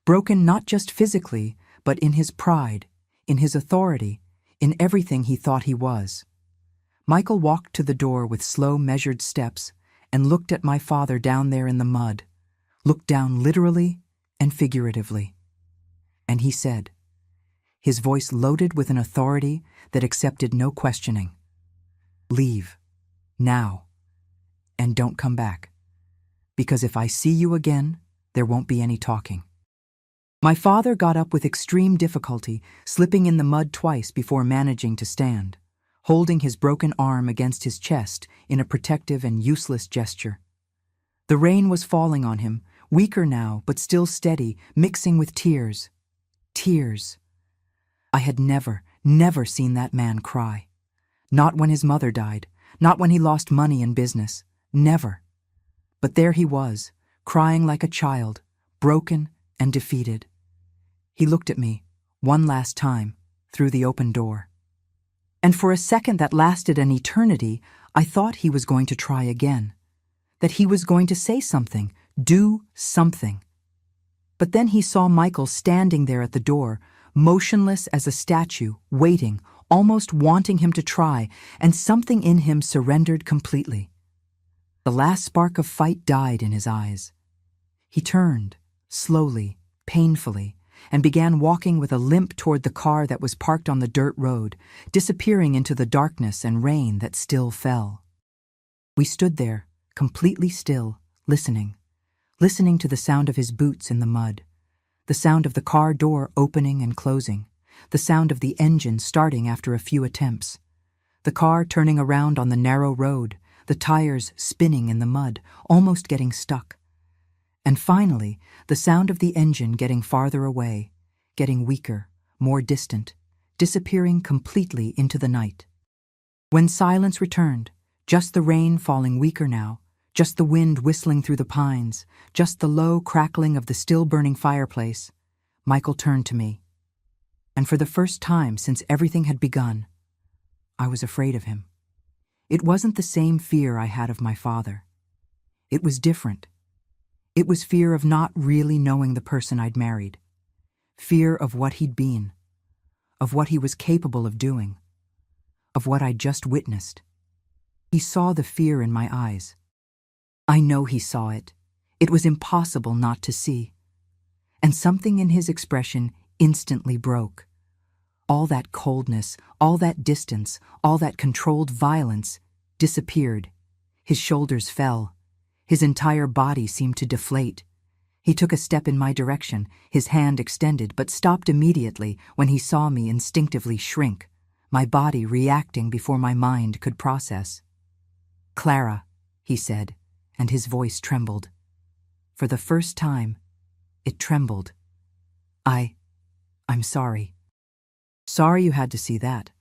Broken not just physically, but in his pride, in his authority, in everything he thought he was. Michael walked to the door with slow, measured steps and looked at my father down there in the mud, looked down literally and figuratively. And he said, his voice loaded with an authority that accepted no questioning, "Leave, now, and don't come back, because if I see you again, there won't be any talking." My father got up with extreme difficulty, slipping in the mud twice before managing to stand, holding his broken arm against his chest in a protective and useless gesture. The rain was falling on him, weaker now, but still steady, mixing with tears. Tears. I had never seen that man cry. Not when his mother died, not when he lost money and business, never. But there he was, crying like a child, broken and defeated. He looked at me, one last time, through the open door. And for a second that lasted an eternity, I thought he was going to try again. That he was going to say something, do something. But then he saw Michael standing there at the door, motionless as a statue, waiting, almost wanting him to try, and something in him surrendered completely. The last spark of fight died in his eyes. He turned, slowly, painfully, and began walking with a limp toward the car that was parked on the dirt road, disappearing into the darkness and rain that still fell. We stood there, completely still, listening to the sound of his boots in the mud, the sound of the car door opening and closing, the sound of the engine starting after a few attempts, the car turning around on the narrow road, the tires spinning in the mud, almost getting stuck. And finally, the sound of the engine getting farther away, getting weaker, more distant, disappearing completely into the night. When silence returned, just the rain falling weaker now, just the wind whistling through the pines, just the low crackling of the still-burning fireplace, Michael turned to me. And for the first time since everything had begun, I was afraid of him. It wasn't the same fear I had of my father. It was different. It was fear of not really knowing the person I'd married. Fear of what he'd been, of what he was capable of doing, of what I'd just witnessed. He saw the fear in my eyes. I know he saw it. It was impossible not to see. And something in his expression instantly broke. All that coldness, all that distance, all that controlled violence disappeared. His shoulders fell. His entire body seemed to deflate. He took a step in my direction, his hand extended, but stopped immediately when he saw me instinctively shrink, my body reacting before my mind could process. "Clara," he said, and his voice trembled. For the first time, it trembled. I'm sorry. Sorry you had to see that.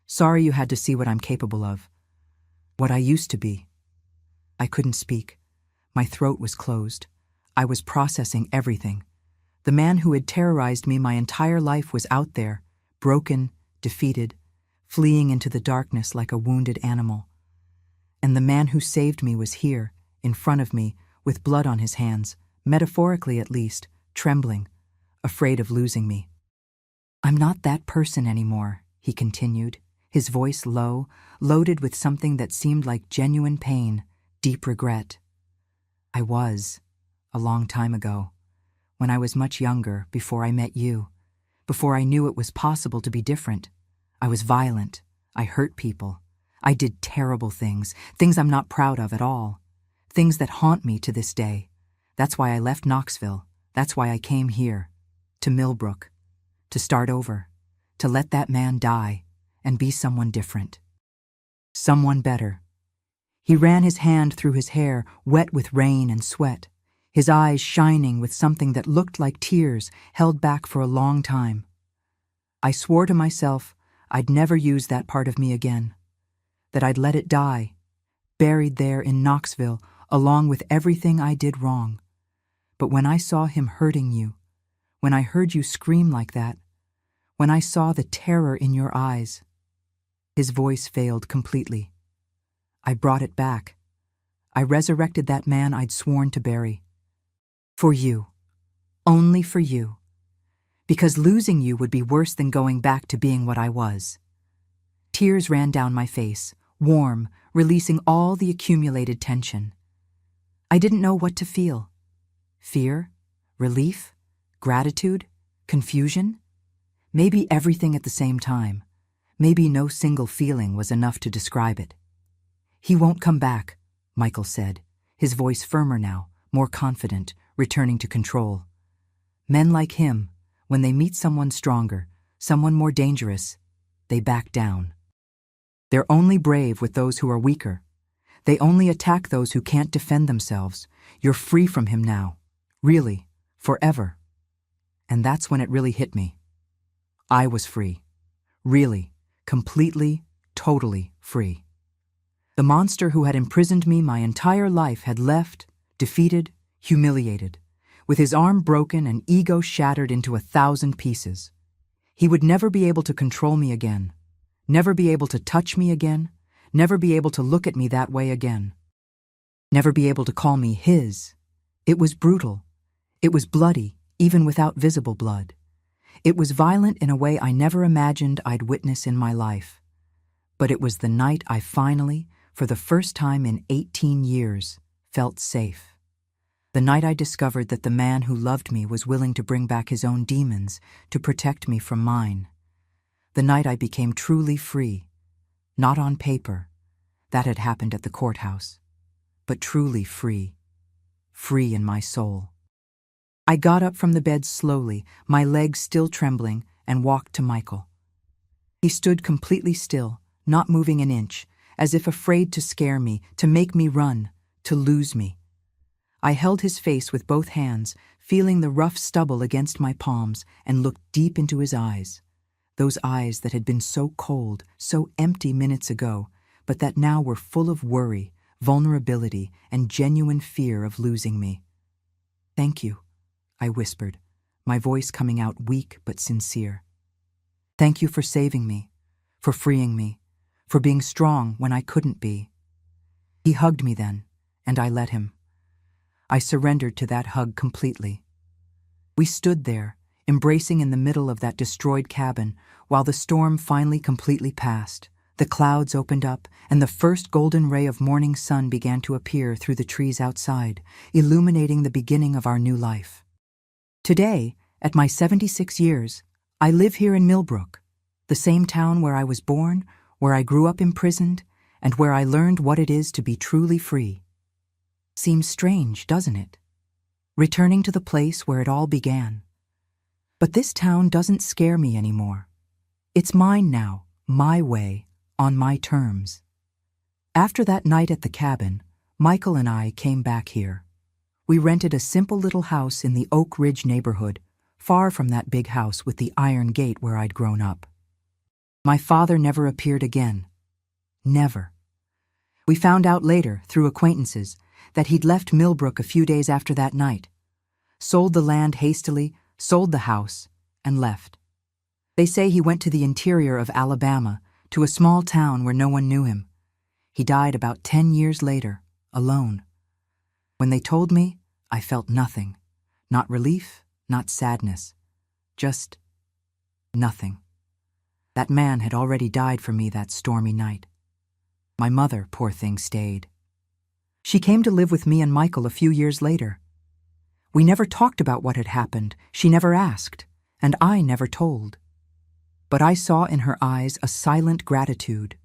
Sorry you had to see what I'm capable of. What I used to be. I couldn't speak. My throat was closed. I was processing everything. The man who had terrorized me my entire life was out there, broken, defeated, fleeing into the darkness like a wounded animal. And the man who saved me was here, in front of me, with blood on his hands, metaphorically at least, trembling, afraid of losing me. "I'm not that person anymore," he continued, his voice low, loaded with something that seemed like genuine pain, deep regret. "I was, a long time ago, when I was much younger, before I met you, before I knew it was possible to be different. I was violent. I hurt people. I did terrible things, things I'm not proud of at all, things that haunt me to this day. That's why I left Knoxville. That's why I came here, to Millbrook, to start over, to let that man die and be someone different. Someone better." He ran his hand through his hair, wet with rain and sweat, his eyes shining with something that looked like tears held back for a long time. I swore to myself I'd never use that part of me again, that I'd let it die, buried there in Knoxville along with everything I did wrong. But when I saw him hurting you, when I heard you scream like that, when I saw the terror in your eyes, his voice failed completely. I brought it back. I resurrected that man I'd sworn to bury. For you. Only for you. Because losing you would be worse than going back to being what I was. Tears ran down my face, warm, releasing all the accumulated tension. I didn't know what to feel. Fear? Relief? Gratitude? Confusion? Maybe everything at the same time. Maybe no single feeling was enough to describe it. "He won't come back," Michael said, his voice firmer now, more confident, returning to control. "Men like him, when they meet someone stronger, someone more dangerous, they back down. They're only brave with those who are weaker. They only attack those who can't defend themselves. You're free from him now. Really, forever." And that's when it really hit me. I was free. Really, completely, totally free. The monster who had imprisoned me my entire life had left, defeated, humiliated, with his arm broken and ego shattered into 1,000 pieces. He would never be able to control me again. Never be able to touch me again, never be able to look at me that way again. Never be able to call me his. It was brutal. It was bloody, even without visible blood. It was violent in a way I never imagined I'd witness in my life. But it was the night I finally, for the first time in 18 years, felt safe. The night I discovered that the man who loved me was willing to bring back his own demons to protect me from mine. The night I became truly free, not on paper, that had happened at the courthouse, but truly free, free in my soul. I got up from the bed slowly, my legs still trembling, and walked to Michael. He stood completely still, not moving an inch, as if afraid to scare me, to make me run, to lose me. I held his face with both hands, feeling the rough stubble against my palms, and looked deep into his eyes. Those eyes that had been so cold, so empty minutes ago, but that now were full of worry, vulnerability, and genuine fear of losing me. "Thank you," I whispered, my voice coming out weak but sincere. "Thank you for saving me, for freeing me, for being strong when I couldn't be." He hugged me then, and I let him. I surrendered to that hug completely. We stood there, embracing in the middle of that destroyed cabin, while the storm finally completely passed. The clouds opened up, and the first golden ray of morning sun began to appear through the trees outside, illuminating the beginning of our new life. Today, at my 76 years, I live here in Millbrook, the same town where I was born, where I grew up imprisoned, and where I learned what it is to be truly free. Seems strange, doesn't it? Returning to the place where it all began. But this town doesn't scare me anymore. It's mine now, my way, on my terms. After that night at the cabin, Michael and I came back here. We rented a simple little house in the Oak Ridge neighborhood, far from that big house with the iron gate where I'd grown up. My father never appeared again. Never. We found out later, through acquaintances, that he'd left Millbrook a few days after that night, sold the land hastily, sold the house, and left. They say he went to the interior of Alabama, to a small town where no one knew him. He died about 10 years later, alone. When they told me, I felt nothing. Not relief, not sadness. Just nothing. That man had already died for me that stormy night. My mother, poor thing, stayed. She came to live with me and Michael a few years later. We never talked about what had happened, she never asked, and I never told. But I saw in her eyes a silent gratitude.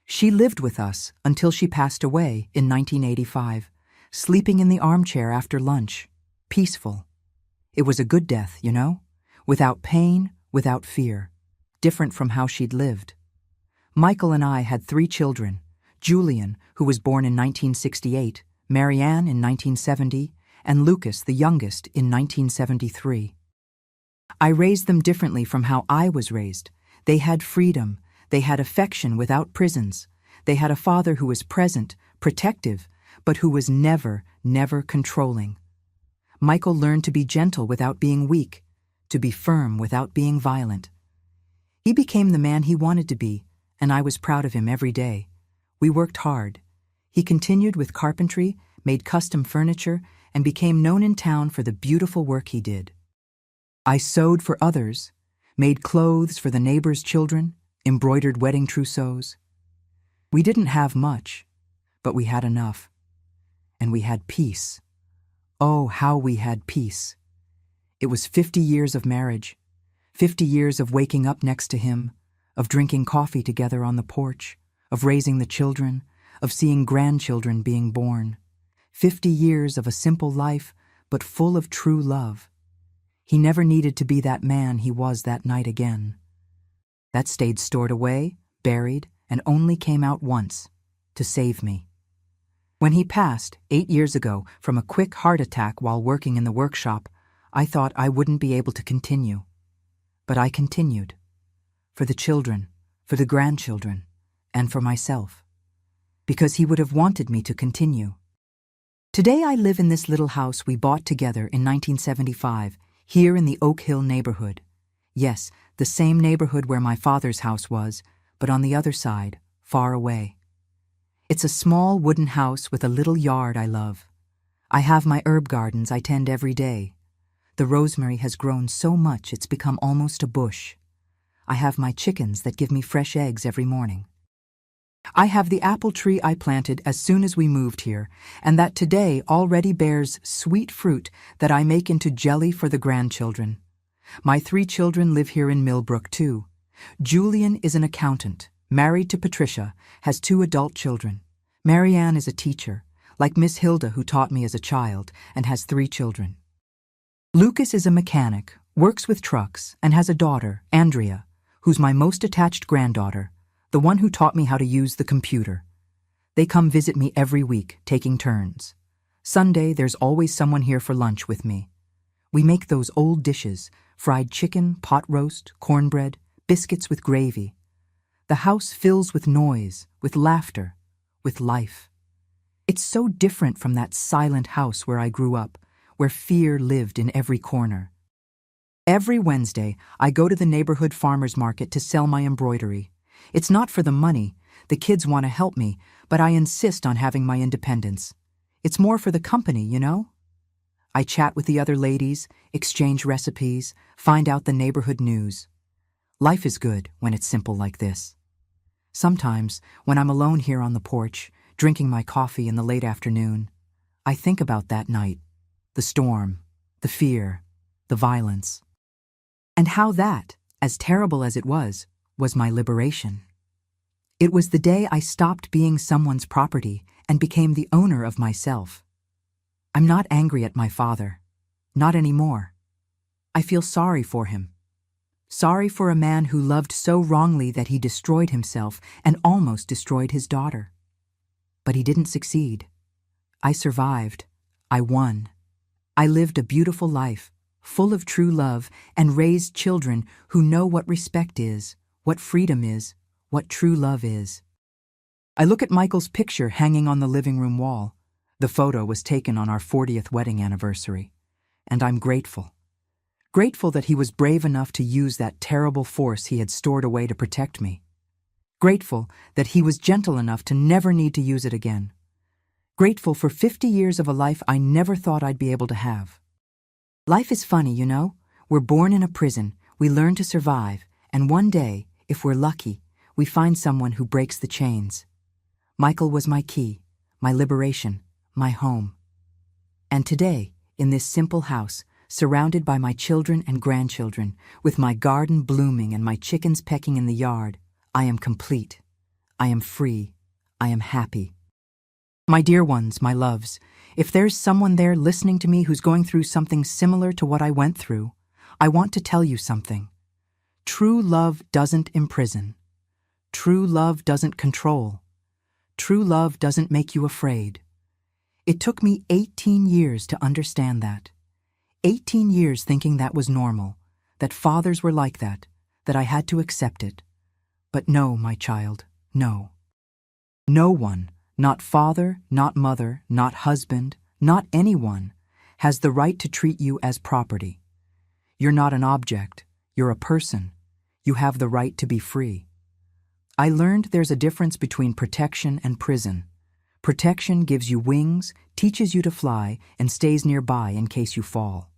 She lived with us until she passed away in 1985, sleeping in the armchair after lunch, peaceful. It was a good death, you know, without pain, without fear, different from how she'd lived. Michael and I had 3 children, Julian, who was born in 1968, Marianne in 1970, and Lucas, the youngest, in 1973. I raised them differently from how I was raised. They had freedom, they had affection without prisons, they had a father who was present, protective, but who was never, never controlling. Michael learned to be gentle without being weak, to be firm without being violent. He became the man he wanted to be, and I was proud of him every day. We worked hard. He continued with carpentry, made custom furniture, and became known in town for the beautiful work he did. I sewed for others, made clothes for the neighbors' children, embroidered wedding trousseaux. We didn't have much, but we had enough. And we had peace. Oh, how we had peace. It was 50 years of marriage, 50 years of waking up next to him, of drinking coffee together on the porch, of raising the children, of seeing grandchildren being born. 50 years of a simple life, but full of true love. He never needed to be that man he was that night again. That stayed stored away, buried, and only came out once, to save me. When he passed, 8 years ago, from a quick heart attack while working in the workshop, I thought I wouldn't be able to continue. But I continued. For the children, for the grandchildren, and for myself. Because he would have wanted me to continue. Today I live in this little house we bought together in 1975, here in the Oak Hill neighborhood. Yes, the same neighborhood where my father's house was, but on the other side, far away. It's a small wooden house with a little yard I love. I have my herb gardens I tend every day. The rosemary has grown so much it's become almost a bush. I have my chickens that give me fresh eggs every morning. I have the apple tree I planted as soon as we moved here, and that today already bears sweet fruit that I make into jelly for the grandchildren. My 3 children live here in Millbrook, too. Julian is an accountant, married to Patricia, has 2 adult children. Marianne is a teacher, like Miss Hilda who taught me as a child, and has 3 children. Lucas is a mechanic, works with trucks, and has a daughter, Andrea, who's my most attached granddaughter, the one who taught me how to use the computer. They come visit me every week, taking turns. Sunday, there's always someone here for lunch with me. We make those old dishes, fried chicken, pot roast, cornbread, biscuits with gravy. The house fills with noise, with laughter, with life. It's so different from that silent house where I grew up, where fear lived in every corner. Every Wednesday, I go to the neighborhood farmers market to sell my embroidery. It's not for the money. The kids want to help me, but I insist on having my independence. It's more for the company, you know? I chat with the other ladies, exchange recipes, find out the neighborhood news. Life is good when it's simple like this. Sometimes, when I'm alone here on the porch, drinking my coffee in the late afternoon, I think about that night, the storm, the fear, the violence, and how that, as terrible as it was my liberation. It was the day I stopped being someone's property and became the owner of myself. I'm not angry at my father. Not anymore. I feel sorry for him. Sorry for a man who loved so wrongly that he destroyed himself and almost destroyed his daughter. But he didn't succeed. I survived. I won. I lived a beautiful life, full of true love, and raised children who know what respect is, what freedom is, what true love is. I look at Michael's picture hanging on the living room wall. The photo was taken on our 40th wedding anniversary, and I'm grateful. Grateful that he was brave enough to use that terrible force he had stored away to protect me. Grateful that he was gentle enough to never need to use it again. Grateful for 50 years of a life I never thought I'd be able to have. Life is funny, you know? We're born in a prison, we learn to survive, and one day, if we're lucky, we find someone who breaks the chains. Michael was my key, my liberation, my home. And today, in this simple house, surrounded by my children and grandchildren, with my garden blooming and my chickens pecking in the yard, I am complete. I am free. I am happy. My dear ones, my loves, if there's someone there listening to me who's going through something similar to what I went through, I want to tell you something. True love doesn't imprison. True love doesn't control. True love doesn't make you afraid. It took me 18 years to understand that. 18 years thinking that was normal, that fathers were like that I had to accept it. But no, my child, no. No one, not father, not mother, not husband, not anyone, has the right to treat you as property. You're not an object, you're a person. You have the right to be free. I learned there's a difference between protection and prison. Protection gives you wings, teaches you to fly, and stays nearby in case you fall.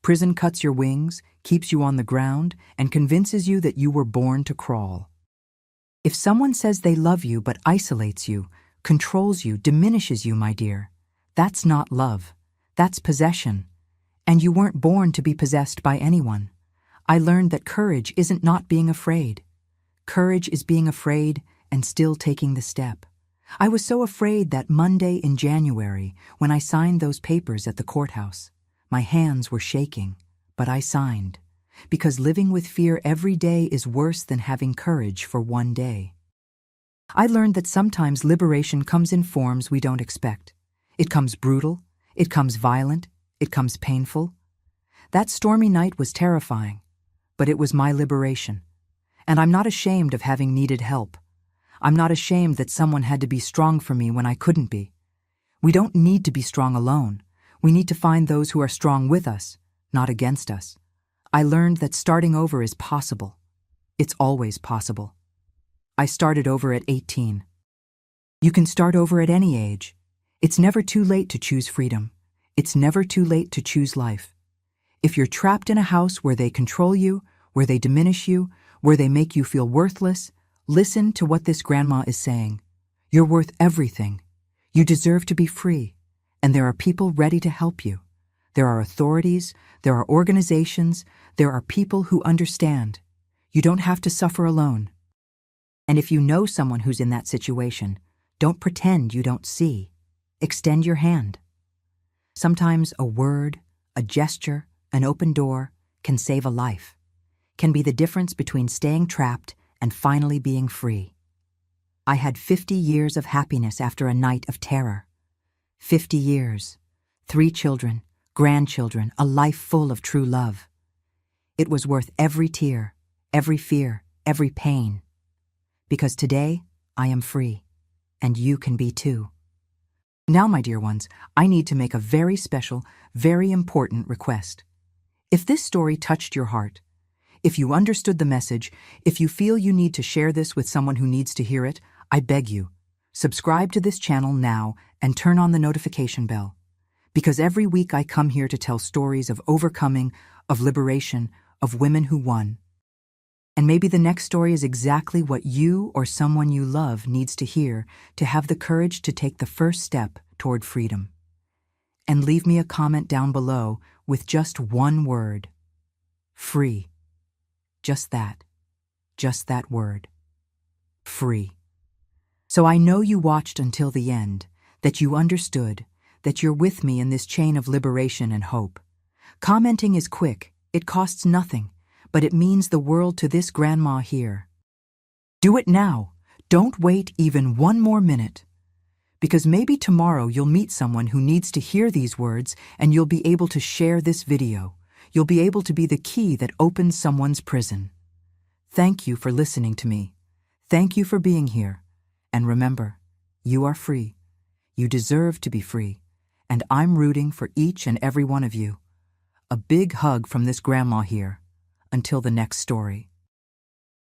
Prison cuts your wings, keeps you on the ground, and convinces you that you were born to crawl. If someone says they love you but isolates you, controls you, diminishes you, my dear, that's not love. That's possession. And you weren't born to be possessed by anyone. I learned that courage isn't not being afraid. Courage is being afraid and still taking the step. I was so afraid that Monday in January, when I signed those papers at the courthouse, my hands were shaking, but I signed, because living with fear every day is worse than having courage for one day. I learned that sometimes liberation comes in forms we don't expect. It comes brutal, it comes violent, it comes painful. That stormy night was terrifying, but it was my liberation. And I'm not ashamed of having needed help. I'm not ashamed that someone had to be strong for me when I couldn't be. We don't need to be strong alone. We need to find those who are strong with us, not against us. I learned that starting over is possible. It's always possible. I started over at 18. You can start over at any age. It's never too late to choose freedom. It's never too late to choose life. If you're trapped in a house where they control you, where they diminish you, where they make you feel worthless, listen to what this grandma is saying. You're worth everything. You deserve to be free. And there are people ready to help you. There are authorities, there are organizations, there are people who understand. You don't have to suffer alone. And if you know someone who's in that situation, don't pretend you don't see. Extend your hand. Sometimes a word, a gesture, an open door can save a life, can be the difference between staying trapped and finally being free. I had 50 years of happiness after a night of terror. 50 years, 3 children, grandchildren, a life full of true love. It was worth every tear, every fear, every pain. Because today, I am free, and you can be too. Now, my dear ones, I need to make a very special, very important request. If this story touched your heart, if you understood the message, if you feel you need to share this with someone who needs to hear it, I beg you, subscribe to this channel now and turn on the notification bell. Because every week I come here to tell stories of overcoming, of liberation, of women who won. And maybe the next story is exactly what you or someone you love needs to hear to have the courage to take the first step toward freedom. And leave me a comment down below with just one word. Free. Just that word. Free. So I know you watched until the end, that you understood, that you're with me in this chain of liberation and hope. Commenting is quick, it costs nothing, but it means the world to this grandma here. Do it now. Don't wait even one more minute. Because maybe tomorrow you'll meet someone who needs to hear these words and you'll be able to share this video. You'll be able to be the key that opens someone's prison. Thank you for listening to me. Thank you for being here. And remember, you are free. You deserve to be free. And I'm rooting for each and every one of you. A big hug from this grandma here. Until the next story.